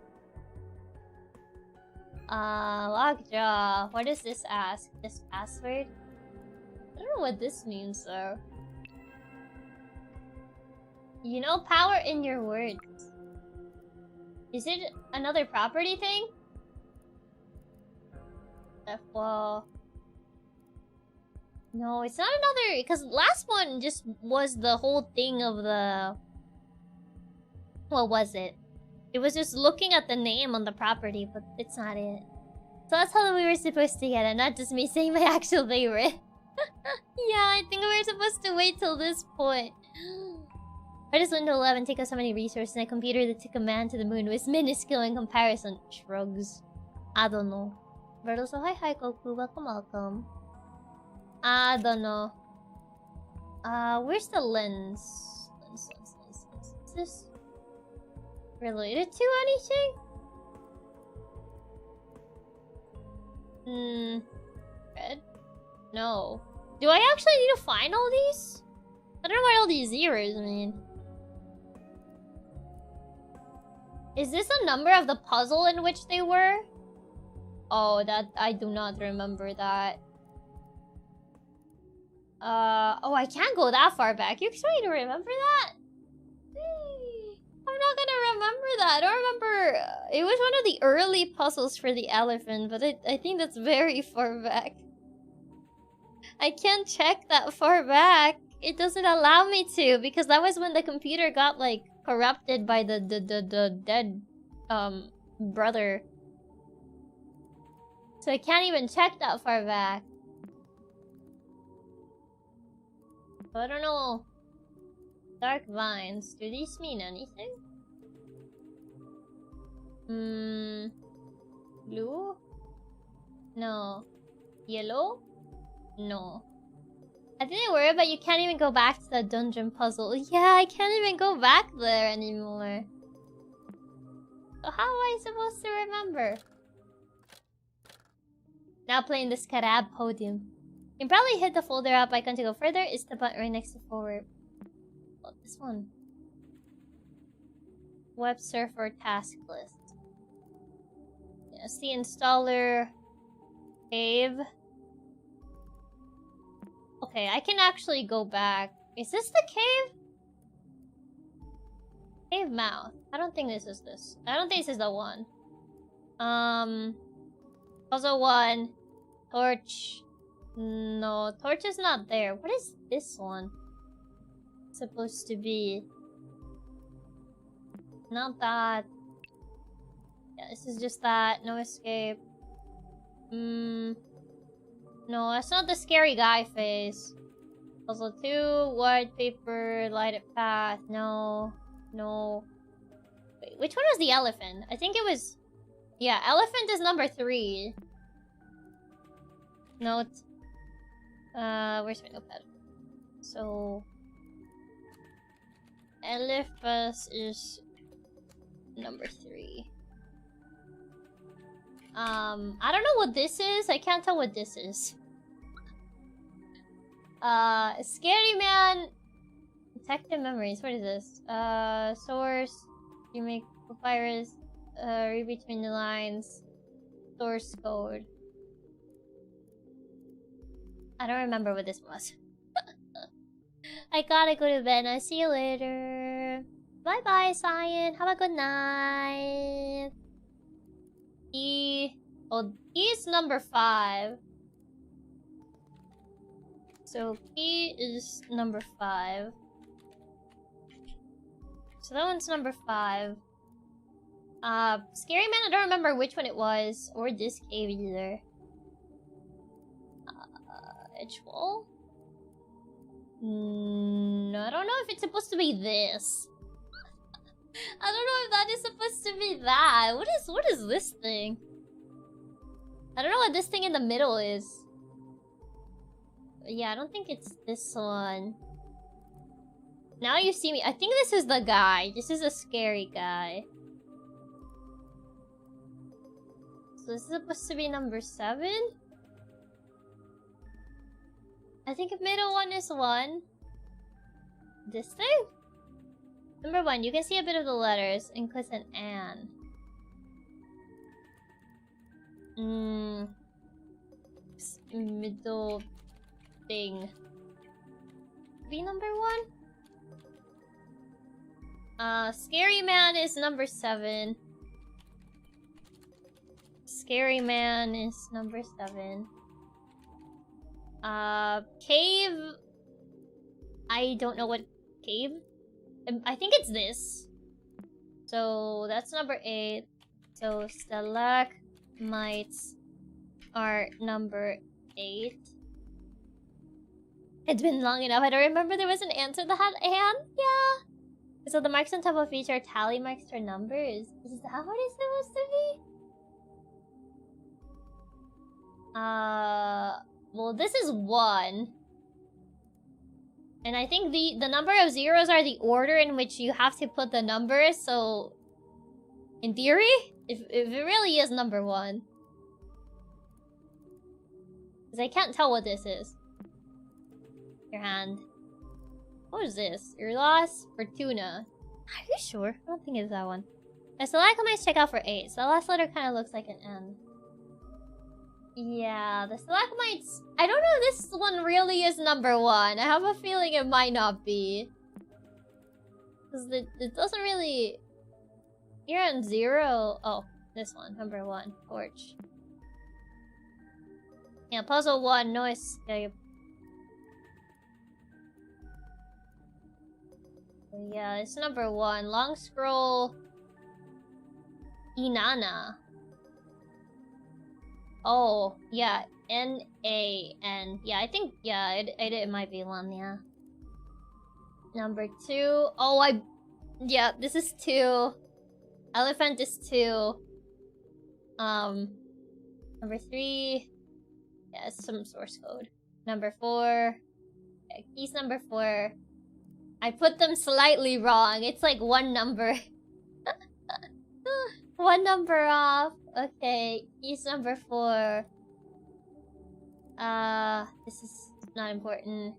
Lockjaw. What does this ask? This password? I don't know what this means though. You know, power in your words. Is it another property thing? Well, no, it's not another. Because last one just was the whole thing of the. What was it? It was just looking at the name on the property, but it's not it. So that's how we were supposed to get it, not just me saying my actual favorite. Yeah, I think we were supposed to wait till this point. Why does Windows 11 take up so many resources and a computer that took a man to the moon was minuscule in comparison? Shrugs. I don't know. Bertoso, hi Goku, welcome. I don't know. Where's the lens? Lens. Is this? related to anything? Red? No. Do I actually need to find all these? I don't know what all these zeros mean. Is this a number of the puzzle in which they were? Oh, that I do not remember that. Oh, I can't go that far back. You expect me to remember that? I'm not gonna remember that. I don't remember. It was one of the early puzzles for the elephant, but I think that's very far back. I can't check that far back. It doesn't allow me to, because that was when the computer got, like, corrupted by the dead, brother. So I can't even check that far back. I don't know. Dark vines. Do these mean anything? Blue? No. Yellow? No. I didn't worry about you can't even go back to the dungeon puzzle. Yeah, I can't even go back there anymore. So how am I supposed to remember? Now playing this Karab podium. You can probably hit the folder up icon to go further. It's the button right next to forward. Oh, this one. Web surfer task list. Yes, the installer. Cave. Okay, I can actually go back. Is this the cave? Cave mouth. I don't think this is this. I don't think this is the one. Puzzle 1. Torch. No, torch is not there. What is this one supposed to be? Not that. Yeah, this is just that. No escape. No, that's not the scary guy face. Puzzle 2, white paper, lighted path. No. No. Wait, which one was the elephant? I think it was... Yeah, elephant is number 3. Note. Where's my notepad? So... Elephant is number 3. I don't know what this is. I can't tell what this is. Scary man. Detective memories. What is this? Source. You make papyrus. Read between the lines. Source code. I don't remember what this was. I gotta go to bed. I'll see you later. Bye bye, Cyan. Have a good night. Oh, he's number 5. So he is number 5. So that one's number 5. Scary man, I don't remember which one it was. Or this cave either. Edge wall? No, I don't know if it's supposed to be this. I don't know if that is supposed to be that. What is this thing? I don't know what this thing in the middle is. Yeah, I don't think it's this one. Now you see me. I think this is the guy. This is a scary guy. So this is supposed to be number 7? I think the middle one is 1. This thing? Number 1, you can see a bit of the letters. Includes an N. Middle thing. Be number 1? Scary man is number 7. Scary man is number 7. Cave. I don't know what cave. I think it's this. So that's number 8. So stalagmites are number 8. It's been long enough. I don't remember there was an answer that had and yeah. So the marks on top of each are tally marks for numbers. Is that what it's supposed to be? Well, this is 1. And I think the number of zeros are the order in which you have to put the numbers, so In theory, if it really is number 1. Because I can't tell what this is. Your hand. What is this? Your loss? Fortuna. Are you sure? I don't think it's that one. The stalagmites check out for 8. So the last letter kind of looks like an N. Yeah, the stalagmites... I don't know if this one really is number 1. I have a feeling it might not be. Because it doesn't really... You're on 0. Oh, this one. Number 1. Torch. Yeah, puzzle 1. Noise. Yeah, it's number 1. Long scroll. Inanna. Oh, yeah. N-A-N. Yeah, I think, yeah, it might be one, yeah. Number 2. Oh, yeah, this is 2. Elephant is 2. Number 3. Yeah, it's some source code. Number 4. Yeah, keys number 4. I put them slightly wrong. It's like 1 number. 1 number off. Okay, keys number 4. This is not important.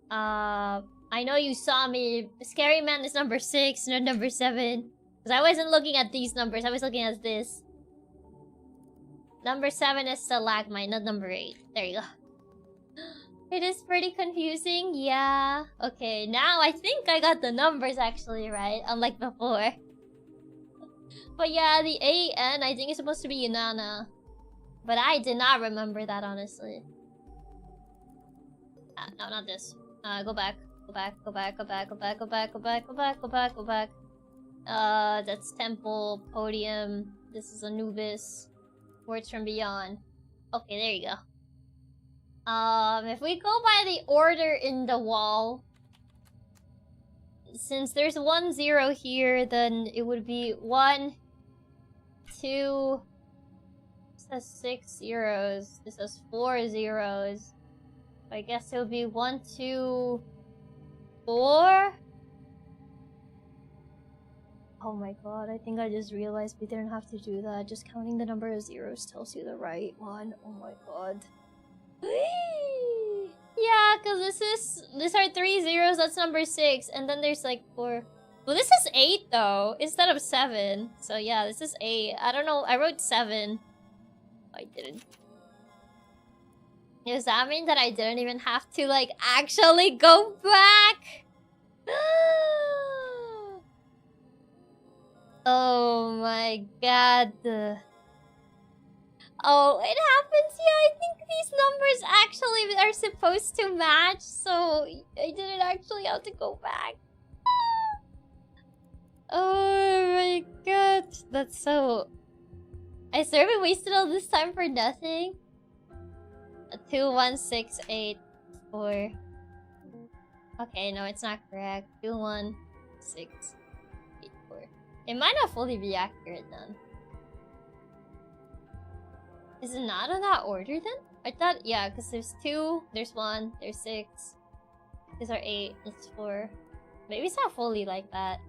I know you saw me. Scary Man is number 6, not number 7. Because I wasn't looking at these numbers. I was looking at this. Number 7 is stalagmite, not number 8. There you go. It is pretty confusing, yeah. Okay, now I think I got the numbers actually right, unlike before. But yeah, the A-N I think is supposed to be Inanna. But I did not remember that, honestly. No, not this. Go back. Go back, go back, go back, go back, go back, go back, go back, go back, go back. That's temple, podium. This is Anubis. Words from beyond. Okay, there you go. If we go by the order in the wall, since there's 1 0 here, then it would be 1, 2. This has 6 zeros. This has 4 zeros. I guess it would be 1, 2, 4. Oh my god, I think I just realized we didn't have to do that. Just counting the number of zeros tells you the right one. Oh my god. Yeah, because these are 3 zeros, that's number 6. And then there's like 4. Well, this is 8 though, instead of 7. So yeah, this is 8. I don't know, I wrote 7. I didn't. Does that mean that I didn't even have to like actually go back? Oh my god. Oh, it happens. Yeah, I think these numbers actually are supposed to match, so I didn't actually have to go back. Oh my god. That's so... I swear we wasted all this time for nothing. 2, 1, 6, 8, 4. Okay, no, it's not correct. 2, 1, 6, 8, 4. It might not fully be accurate then. Is it not in that order then? I thought, yeah, because there's 2, there's 1, there's 6. These are 8, it's 4. Maybe it's not fully like that.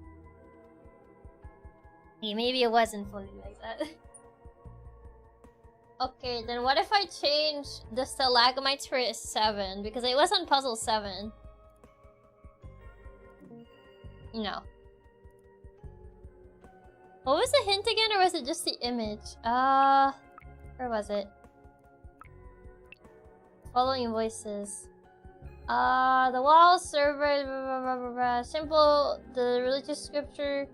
Yeah, maybe it wasn't fully like that. Okay, then what if I change the stalagmites for a 7? Because it was on puzzle 7. No. What was the hint again, or was it just the image? Where was it? Following voices. The wall server, simple, the religious scripture.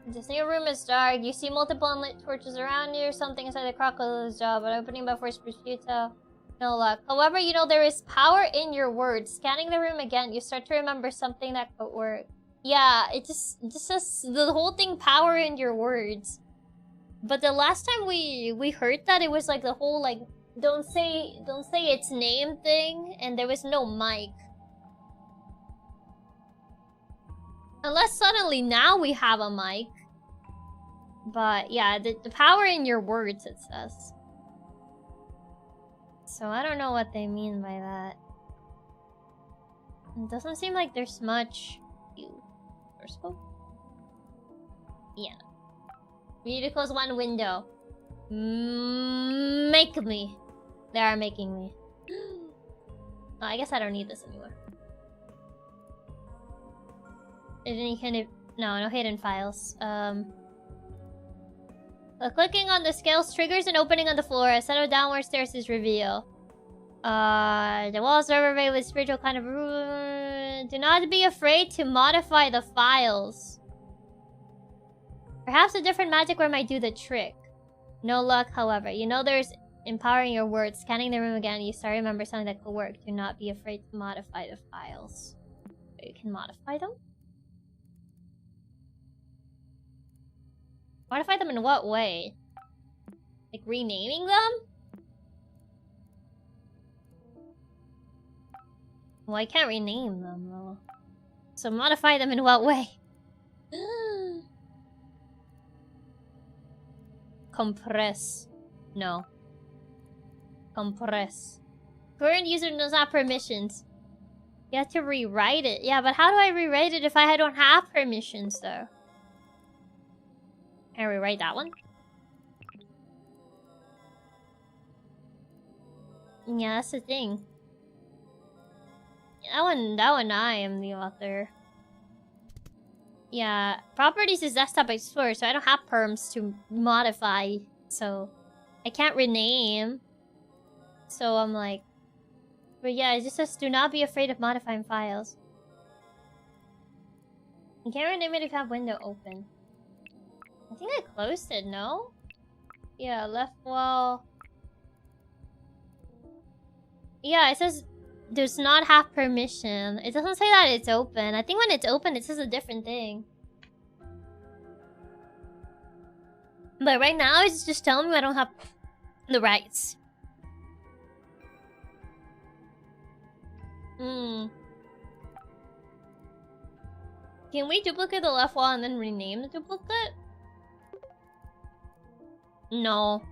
The single room is dark. You see multiple unlit torches around you. Something inside the crocodile's jaw, but opening by force prosciutto. No luck. However, you know there is power in your words. Scanning the room again, you start to remember something that could work. Yeah, it just says the whole thing, power in your words. But the last time we heard that, it was like the whole like don't say its name thing, and there was no mic. Unless suddenly now we have a mic. But yeah, the power in your words, it says. So I don't know what they mean by that. It doesn't seem like there's much. First go. Yeah. We need to close one window. Make me. They are making me. Oh, I guess I don't need this anymore. Any kind of... No hidden files. Clicking on the scales triggers an opening on the floor. A set of downward stairs is revealed. The walls are overlaid with spiritual kind of... Do not be afraid to modify the files. Perhaps a different magic word might do the trick. No luck, however. You know there's empowering your words. Scanning the room again, you start to remember something that could work. Do not be afraid to modify the files. You can modify them? Modify them in what way? Like renaming them? Well, I can't rename them though. So modify them in what way? Compress. No. Compress. Current user does not have permissions. You have to rewrite it. Yeah, but how do I rewrite it if I don't have permissions though? Can I rewrite that one? Yeah, that's the thing. That one I am the author. Yeah, properties is desktop explorer, so I don't have perms to modify, so I can't rename. So I'm like, but yeah, it just says do not be afraid of modifying files. You can't rename it if you have window open. I think I closed it, no? Yeah, left wall. Yeah, it says does not have permission. It doesn't say that it's open. I think when it's open, it says a different thing. But right now, it's just telling me I don't have the rights. Can we duplicate the left wall and then rename the duplicate? No.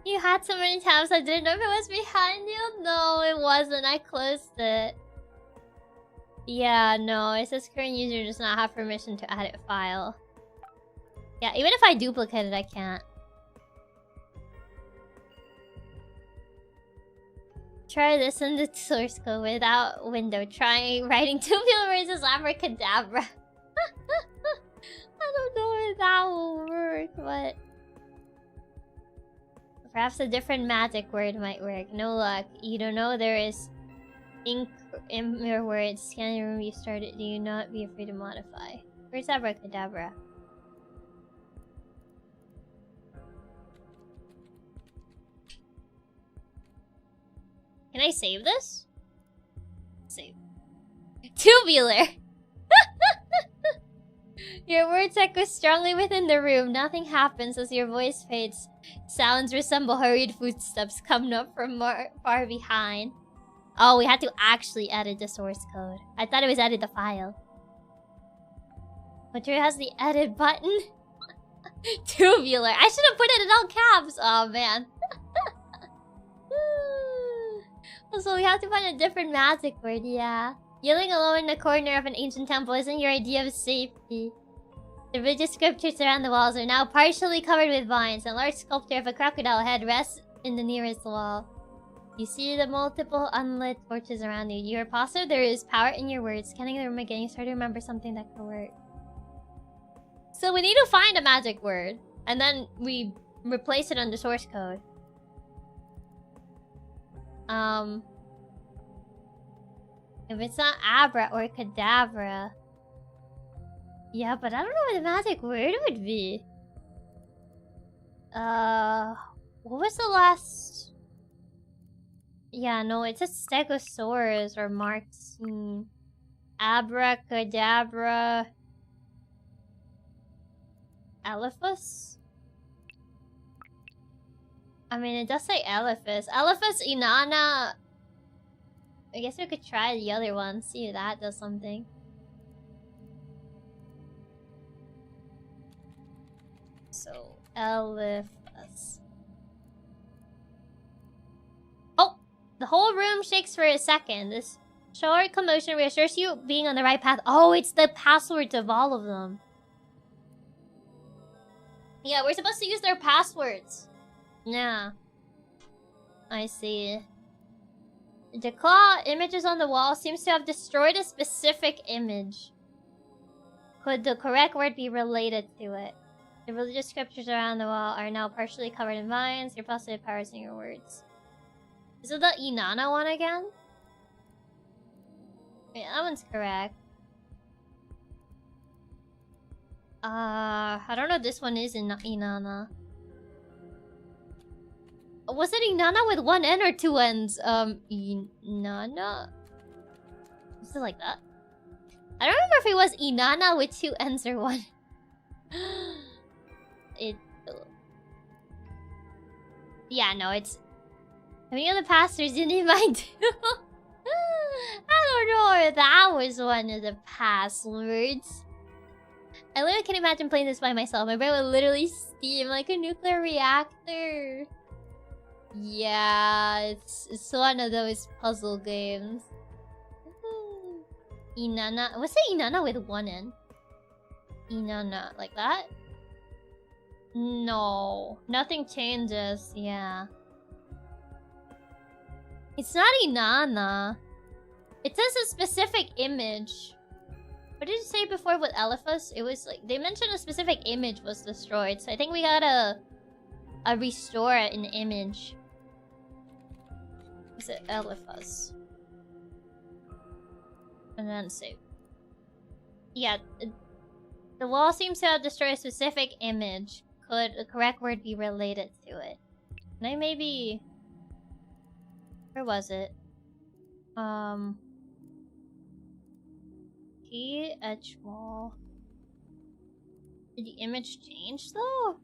You had so many tabs, I didn't know if it was behind you. No, it wasn't. I closed it. Yeah, no. It says current user does not have permission to edit file. Yeah, even if I duplicate it, I can't. Try this in the source code without window. Try writing tubular versus abracadabra. I don't know if that will work, but... Perhaps a different magic word might work. No luck. You don't know there is ink in your words. Scan the room you started. Do you not be afraid to modify? Where's abracadabra? Can I save this? Save. Tubular! Your words echo strongly within the room. Nothing happens as your voice fades. Sounds resemble hurried footsteps coming up from far behind. Oh, we had to actually edit the source code. I thought it was edit the file. But here has the edit button. Tubular. I should have put it in all caps. Oh, man. So we have to find a different magic word, yeah. Yelling alone in the corner of an ancient temple isn't your idea of safety. The religious scriptures around the walls are now partially covered with vines. A large sculpture of a crocodile head rests in the nearest wall. You see the multiple unlit torches around you. You are positive there is power in your words. Scanning the room again, you start to remember something that could work. So we need to find a magic word. And then we replace it on the source code. If it's not abra or cadabra. Yeah, but I don't know what the magic word would be. What was the last... Yeah, no, it says Stegosaurus or Marxine. Abracadabra... Elephas? I mean, it does say Elephas. Elephas Inanna... I guess we could try the other one, see if that does something. So, Elephas. Oh! The whole room shakes for a second. This short commotion reassures you being on the right path. Oh, it's the passwords of all of them. Yeah, we're supposed to use their passwords. Yeah. I see. The claw images on the wall seems to have destroyed a specific image. Could the correct word be related to it? The religious scriptures around the wall are now partially covered in vines. Your positive powers in your words. Is it the Inanna one again? Wait, that one's correct. I don't know if this one is in Inanna. Was it Inanna with one N or two N's? Inanna? Is it like that? I don't remember if it was Inanna with two N's or one. Yeah, no, it's... I mean, the pastors didn't invite you. I don't know if that was one of the passwords. I literally can't imagine playing this by myself. My brain would literally steam like a nuclear reactor. Yeah, it's one of those puzzle games. Inanna. What's the Inanna with one N? Inanna. Like that? No. Nothing changes. Yeah. It's not Inanna. It says a specific image. What did you say before with Elephas? It was like... They mentioned a specific image was destroyed. So I think we gotta... restore an image. Is it Elephas? And then save. Yeah. The wall seems to have destroyed a specific image. Could the correct word be related to it? Can I maybe... Where was it? Key edge wall. Did the image change though?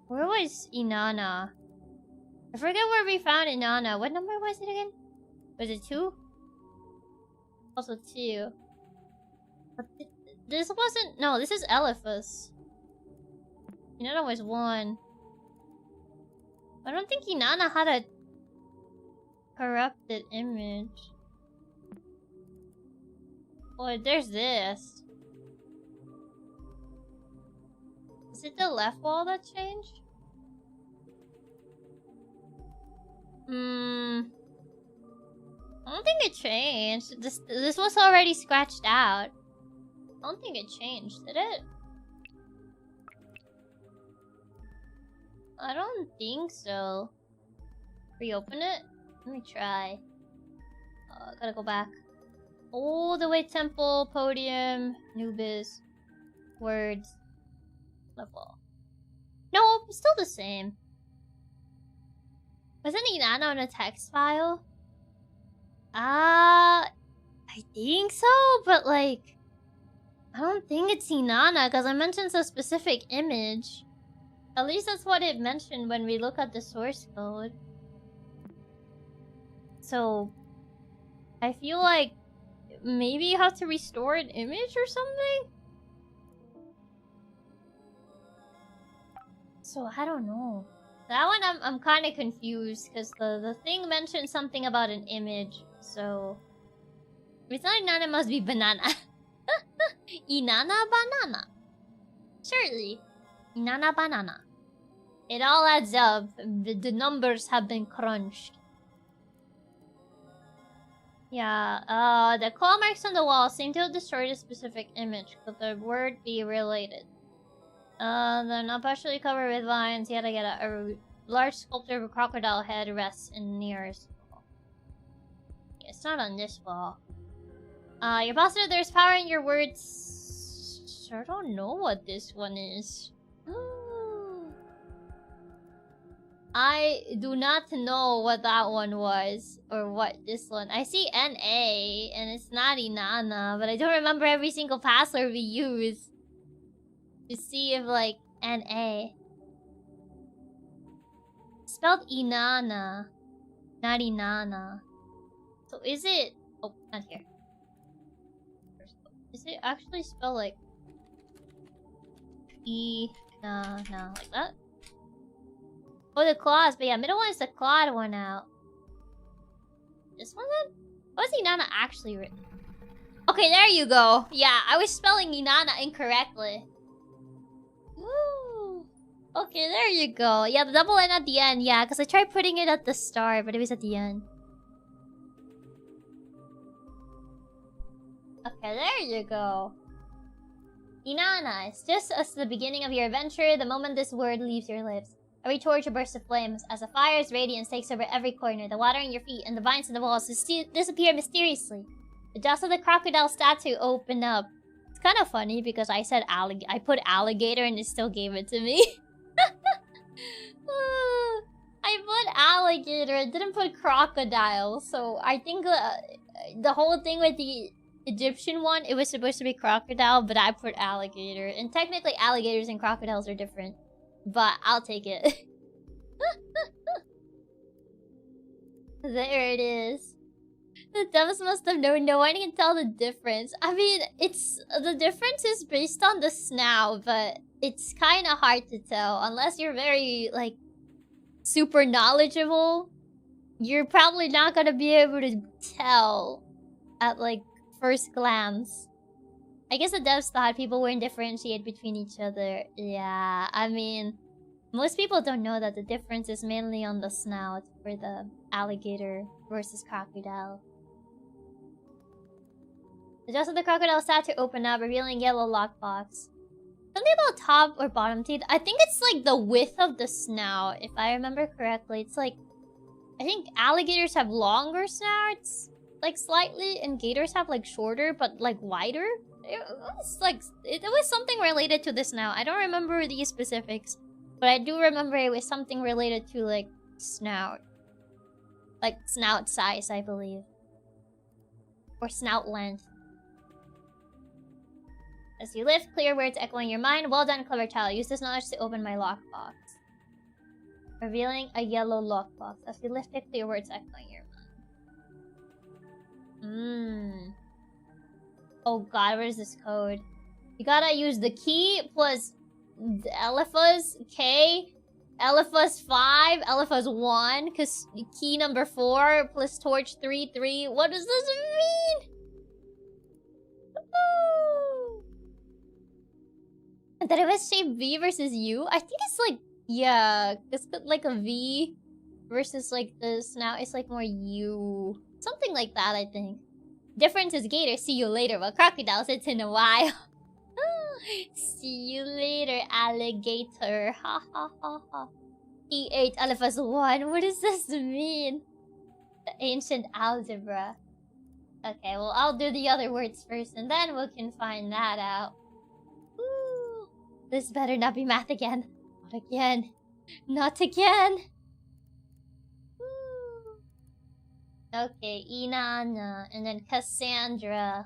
Where was Inanna? I forget where we found Inanna. What number was it again? Was it 2? Also 2. But this wasn't... No, this is Elephas. Inanna was 1. I don't think Inanna had a corrupted image. Oh, there's this. Is it the left wall that changed? I don't think it changed. This was already scratched out. I don't think it changed, did it? I don't think so. Reopen it? Let me try. Gotta go back. All the way temple, podium, Nubis, words, level. No, it's still the same. Wasn't Inanna on a text file? I think so, but like... I don't think it's Inanna, because I mentioned a specific image. At least that's what it mentioned when we look at the source code. So... I feel like... Maybe you have to restore an image or something? So, I don't know. That one I'm kind of confused, because the thing mentioned something about an image, so... If it's not Inanna, it must be banana. Inanna banana. Surely. Inanna banana. It all adds up. The numbers have been crunched. Yeah, the claw marks on the wall seem to have destroyed a specific image. Could the word be related? They're not partially covered with vines. Yet again, a large sculpture of a crocodile head rests in the nearest wall. Yeah, it's not on this wall. You're positive there's power in your words. I don't know what this one is. I do not know what that one was, or what this one. I see NA, and it's not Inanna, but I don't remember every single password we use to see if, like, NA. Spelled Inanna, not Inanna. So is it... Oh, not here. Is it actually spelled like... Inanna, like that? Oh, the claws, but yeah, middle one is the clawed one out. This one then? What is Inanna actually written? Okay, there you go. Yeah, I was spelling Inanna incorrectly. Okay, there you go. Yeah, the double N at the end. Yeah, because I tried putting it at the start, but it was at the end. Okay, there you go. Inanna, it's just as the beginning of your adventure, the moment this word leaves your lips. Every torch a burst of flames, as a fire's radiance takes over every corner, the water in your feet and the vines in the walls disappear mysteriously. The jaws of the crocodile statue open up. It's kind of funny because I said I put alligator and it still gave it to me. I put alligator, I didn't put crocodile, so I think the whole thing with the Egyptian one, it was supposed to be crocodile, but I put alligator. And technically alligators and crocodiles are different. But I'll take it. There it is. The devs must have known no one can tell the difference. I mean, the difference is based on the snout, but it's kind of hard to tell. Unless you're very, like, super knowledgeable, you're probably not gonna be able to tell at, like, first glance. I guess the devs thought people wouldn't differentiate between each other. Yeah, I mean, most people don't know that the difference is mainly on the snout for the alligator versus crocodile. The jaws of the crocodile statue open up, revealing yellow lockbox. Something about top or bottom teeth. I think it's like the width of the snout, if I remember correctly. It's like, I think alligators have longer snouts, like slightly, and gators have like shorter but like wider. It was something related to this now. I don't remember the specifics, but I do remember it was something related to like snout. Like snout size, I believe. Or snout length. As you lift, clear words echoing your mind. Well done, clever child. Use this knowledge to open my lockbox. Revealing a yellow lockbox. As you lift it, clear words echoing your mind. Oh god, what is this code? You gotta use the key plus Elephas K, Elephas 5, Elephas 1, because key number 4 plus torch 3, 3. What does this mean? And then it was shape V versus U. I think it's like, yeah, it's like a V versus like the snout. It's like more U. Something like that, I think. Difference is gator, see you later. Well, crocodiles, it's in a while. See you later, alligator. Ha ha ha ha. E8 Elephas 1. What does this mean? The ancient algebra. Okay, well, I'll do the other words first, and then we can find that out. Ooh, this better not be math again. Not again. Not again. Okay, Inanna, and then Cassandra.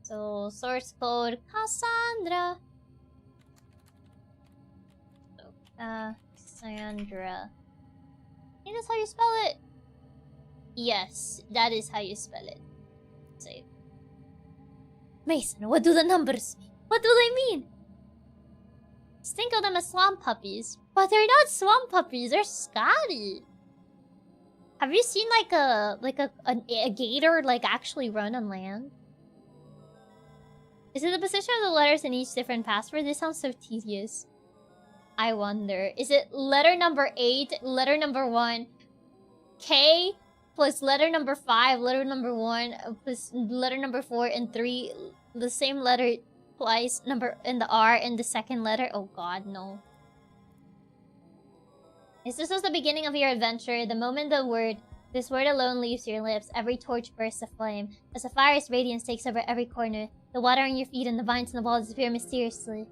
So, source code Cassandra. So, Cassandra. I think that's how you spell it. Yes, that is how you spell it. Save. Mason, what do the numbers mean? What do they mean? Just think of them as swamp puppies. But they're not swamp puppies, they're Scotty. Have you seen like a gator like actually run on land? Is it the position of the letters in each different password? This sounds so tedious. I wonder. Is it letter number 8, letter number 1, K plus letter number 5, letter number 1 plus letter number 4 and 3, the same letter twice, number in the R in the second letter? Oh god, no. This was the beginning of your adventure, the moment this word alone leaves your lips, every torch bursts a flame. As a fire's radiance takes over every corner, the water on your feet and the vines in the wall disappear mysteriously.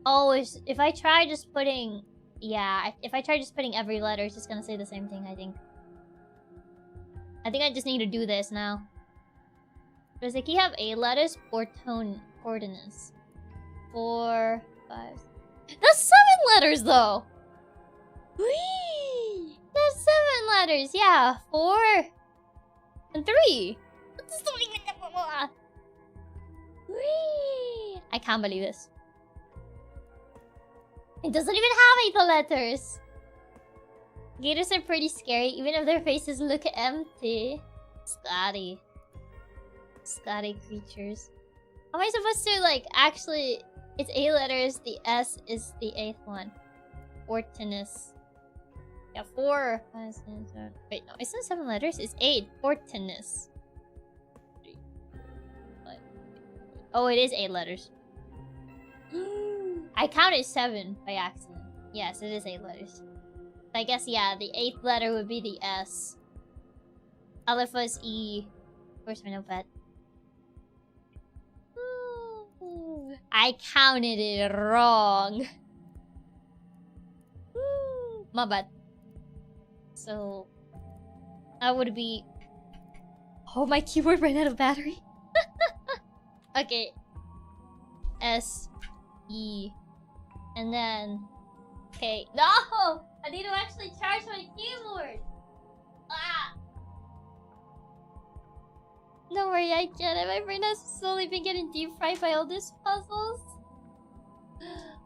Oh, if I try just putting... Yeah, if I try just putting every letter, it's just gonna say the same thing, I think. I think I just need to do this now. Does the key have 8 letters or tone coordinates? 4, 5... That's 7 letters, though! Whee! That's 7 letters, yeah. 4 and 3. Whee! I can't believe this. It doesn't even have 8 letters. Gators are pretty scary, even if their faces look empty. Scotty creatures. How am I supposed to, like, actually It's 8 letters. The S is the 8th one. Fortinus. Yeah, 4. 5, 6, 7. Wait, no, it's not 7 letters. It's 8. Fortinus. 3, 5. Oh, it is 8 letters. I counted 7 by accident. Yes, it is 8 letters. I guess, yeah, the 8th letter would be the S. Aleph was E. Of course, I know that. I counted it wrong. My bad. So, that would be... Oh, my keyboard ran out of battery. Okay. S, E, and then... Okay. No! I need to actually charge my keyboard! Ah! Don't worry, I get it. My brain has slowly been getting deep fried by all these puzzles.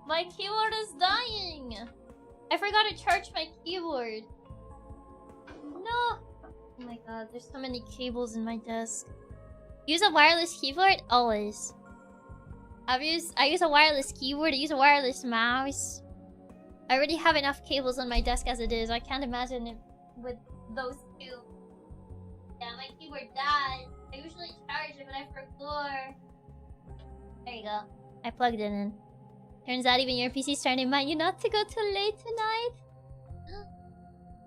My keyboard is dying! I forgot to charge my keyboard. No! Oh my god, there's so many cables in my desk. Use a wireless keyboard? Always. I use a wireless keyboard, I use a wireless mouse. I already have enough cables on my desk as it is. I can't imagine it with those two. Yeah, my keyboard died. I usually charge it, but I forgot. There you go. I plugged it in. Turns out even your PC's trying to remind you not to go too late tonight.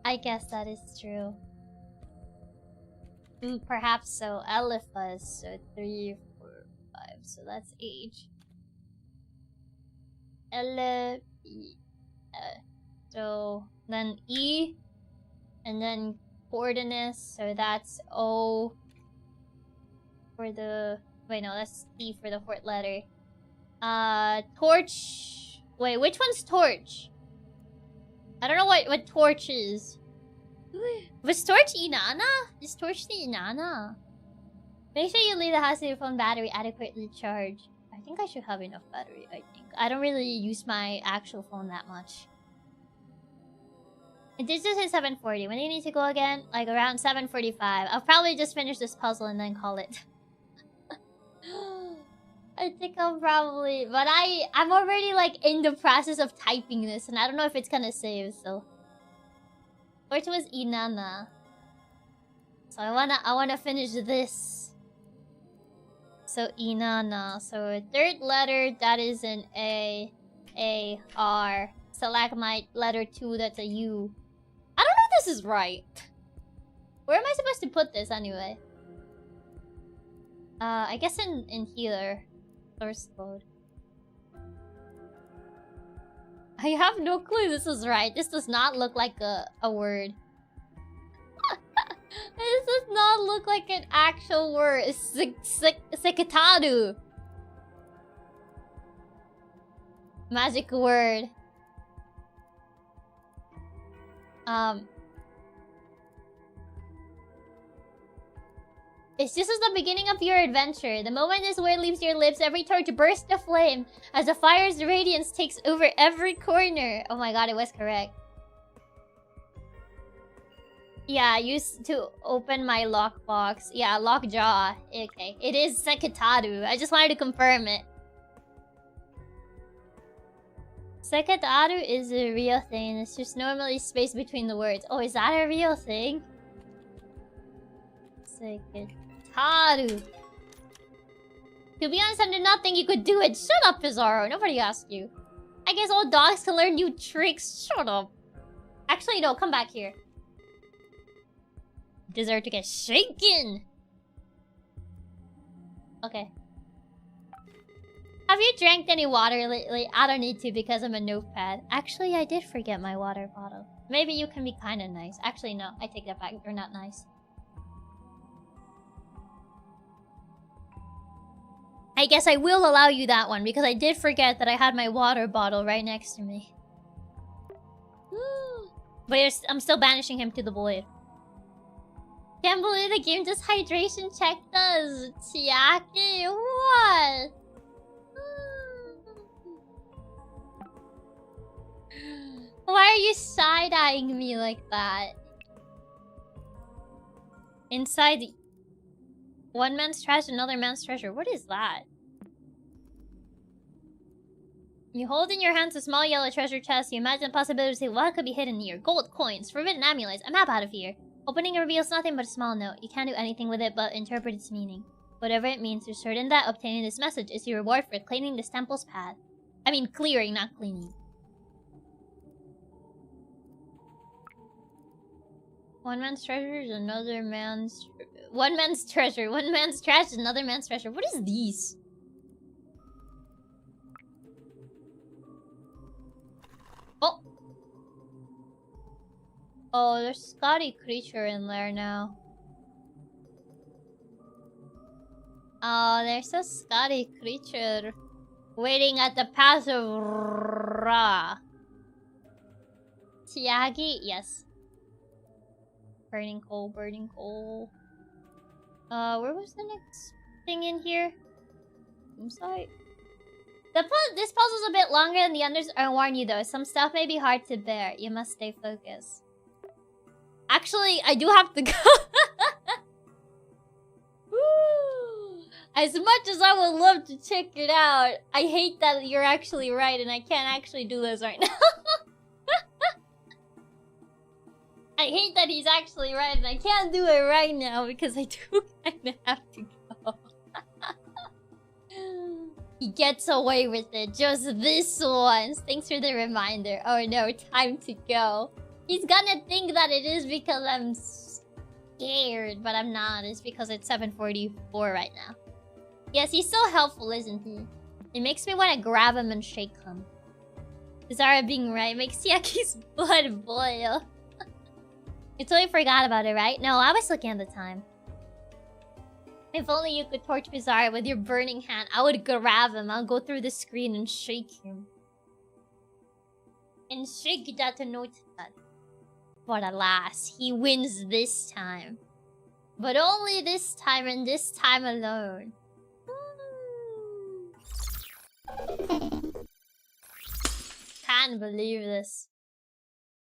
I guess that is true. Perhaps so. Elephas, so 3, 4, 5. So that's H. Ele... So then E, and then coordinates. So that's O for the... Wait, no, that's T for the 4th letter. Torch... Wait, which one's torch? I don't know what torch is. Was torch Inanna? Is torch the Inanna? Make sure you leave the house with your phone battery adequately charged. I think I should have enough battery, I think. I don't really use my actual phone that much. It did just hit 7:40. When do you need to go again? Like around 7:45. I'll probably just finish this puzzle and then call it. I think I'll probably... But I'm already like in the process of typing this and I don't know if it's gonna save, so... Which was Inanna. So I wanna finish this. So Inanna. So 3rd letter, that is an A. A, R. Stalagmite, letter 2, that's a U. I don't know if this is right. Where am I supposed to put this anyway? I guess in here. Source code. I have no clue this is right. This does not look like a word. This does not look like an actual word. It's Sekitaru. Magic word. It's just as the beginning of your adventure. The moment this word leaves your lips, every torch bursts aflame as the fire's radiance takes over every corner. Oh my god, it was correct. Yeah, I used to open my lockbox. Yeah, lockjaw. Okay, it is Sekitaru. I just wanted to confirm it. Sekitaru is a real thing. It's just normally space between the words. Oh, is that a real thing? Sekitaru. To be honest, I did not think you could do it. Shut up, Pizarro. Nobody asked you. I guess all dogs can learn new tricks. Shut up. Actually, no. Come back here. You deserve to get shaken. Okay. Have you drank any water lately? I don't need to because I'm a notepad. Actually, I did forget my water bottle. Maybe you can be kind of nice. Actually, no. I take that back. You're not nice. I guess I will allow you that one because I did forget that I had my water bottle right next to me. But I'm still banishing him to the void. Can't believe the game just hydration checked us. Chiaki, what? Why are you side-eyeing me like that? Inside the... One man's trash, another man's treasure. What is that? You hold in your hands a small yellow treasure chest. You imagine possibilities of what could be hidden here. Gold, coins, forbidden amulets. A map out of here. Opening it reveals nothing but a small note. You can't do anything with it but interpret its meaning. Whatever it means, you're certain that obtaining this message is your reward for cleaning this temple's path. I mean clearing, not cleaning. One man's treasure is another man's... One man's treasure. One man's trash is another man's treasure. What is these? Oh! Oh, there's a Scotty creature in there now. Oh, there's a Scotty creature waiting at the pass of Ra. Chiaki? Yes. Burning coal, burning coal. Where was the next thing in here? I'm sorry. This puzzle's a bit longer than the others. I warn you though, some stuff may be hard to bear. You must stay focused. Actually, I do have to go. As much as I would love to check it out, I hate that you're actually right and I can't actually do this right now. I hate that he's actually right and I can't do it right now because I do kinda have to go. He gets away with it just this once. Thanks for the reminder. Oh no, time to go. He's gonna think that it is because I'm scared, but I'm not. It's because it's 7:44 right now. Yes, he's so helpful, isn't he? It makes me want to grab him and shake him. Zara being right makes Chiaki's blood boil. You totally forgot about it, right? No, I was looking at the time. If only you could torch Bizarre with your burning hand, I would grab him. I'll go through the screen and shake him. And shake that note. But alas, he wins this time. But only this time and this time alone. Can't believe this.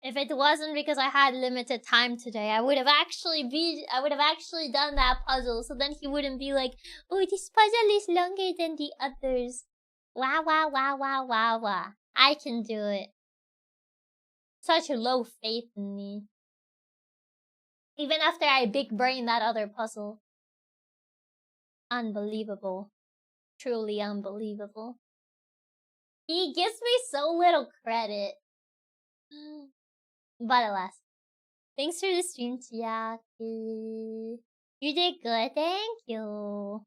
If it wasn't because I had limited time today, I would have actually done that puzzle. So then he wouldn't be like, "Oh, this puzzle is longer than the others." Wah wah wah wah wah wah. I can do it. Such a low faith in me. Even after I big brain that other puzzle. Unbelievable. Truly unbelievable. He gives me so little credit. But alas. Thanks for the stream, Chiaki. You did good, thank you.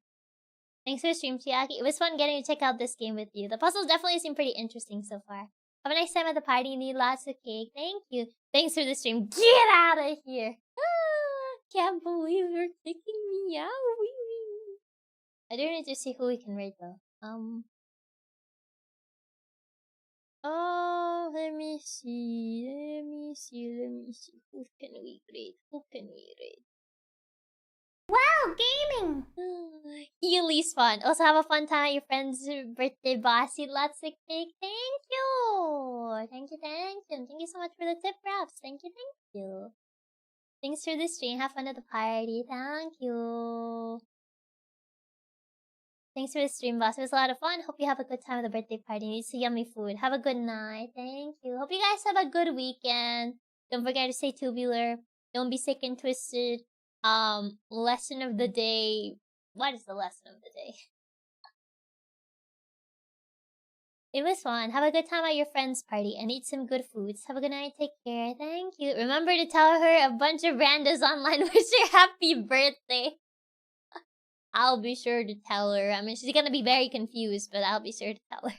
Thanks for the stream, Chiaki. It was fun getting to check out this game with you. The puzzles definitely seem pretty interesting so far. Have a nice time at the party. Need lots of cake. Thank you. Thanks for the stream. Get out of here. Can't believe you're kicking me out. I do need to see who we can rate though. Oh, let me see. Who can we rate? Wow, gaming! Healy's fun. Also have a fun time at your friend's birthday, bossy. Lots of cake. Thank you. Thank you so much for the tip wraps. Thank you. Thanks for the stream. Have fun at the party. Thank you. Thanks for the stream, boss. It was a lot of fun. Hope you have a good time at the birthday party. Eat some yummy food. Have a good night. Thank you. Hope you guys have a good weekend. Don't forget to stay tubular. Don't be sick and twisted. Lesson of the day. What is the lesson of the day? It was fun. Have a good time at your friend's party and eat some good foods. Have a good night. Take care. Thank you. Remember to tell her a bunch of randos online wish her happy birthday. I'll be sure to tell her. I mean, she's gonna be very confused, but I'll be sure to tell her.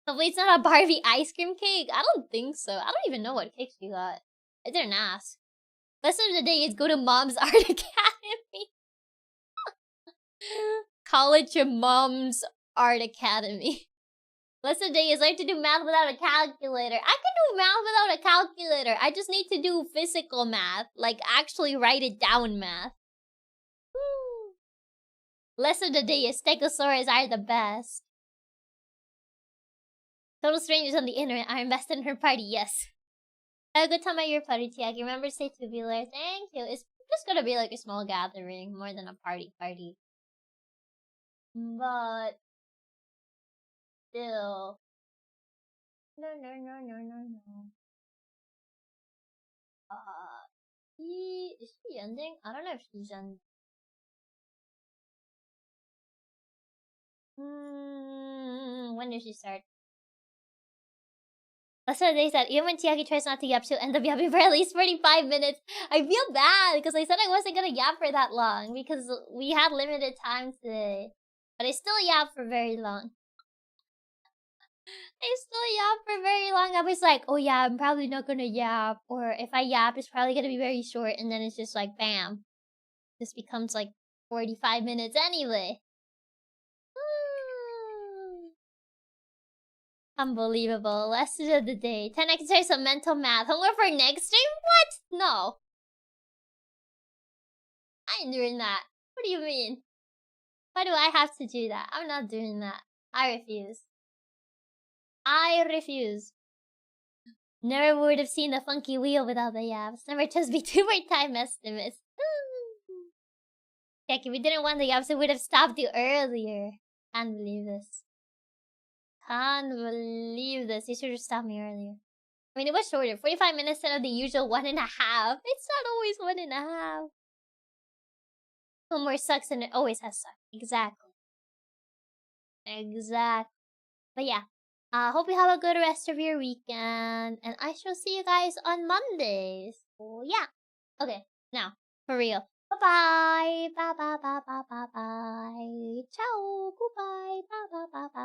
Hopefully it's not a Barbie ice cream cake. I don't think so. I don't even know what cake she got. I didn't ask. Lesson of the day is go to Mom's Art Academy. College of Mom's Art Academy. Lesson of the day is learn to do math without a calculator. I can do math without a calculator. I just need to do physical math. Like, actually write it down math. Lesson of the day is stegosaurus are the best. Total strangers on the internet are invested in her party, yes. Have a good time at your party, Chiaki. Remember to stay tubular. Thank you. It's just gonna be like a small gathering, more than a party. But still. No. Is she ending? I don't know if she's ending. When did she start? That's what they said. Even when Chiaki tries not to yap, she'll end up yapping for at least 45 minutes. I feel bad because I said I wasn't gonna yap for that long because we had limited time today. But I still yap for very long. I still yap for very long. I was like, oh yeah, I'm probably not gonna yap. Or if I yap, it's probably gonna be very short. And then it's just like, bam. This becomes like 45 minutes anyway. Unbelievable. Lesson of the day. 10 exercise of mental math. Homework for next stream? What? No. I ain't doing that. What do you mean? Why do I have to do that? I'm not doing that. I refuse. I refuse. Never would have seen the funky wheel without the yaps. Never trust Vtuber time estimates. Heck, if we didn't want the yaps, we would have stopped you earlier. Can't believe this. Can't believe this. You should have stopped me earlier. I mean, it was shorter. 45 minutes instead of the usual 1.5. It's not always 1.5. Homework sucks and it always has sucked. Exactly. But yeah. Hope you have a good rest of your weekend. And I shall see you guys on Monday. So yeah. Okay, now, for real. Bye-bye. Bye-bye. Ciao. Goodbye.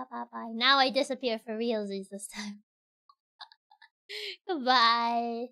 Bye-bye. Now I disappear for realsies this time. Goodbye.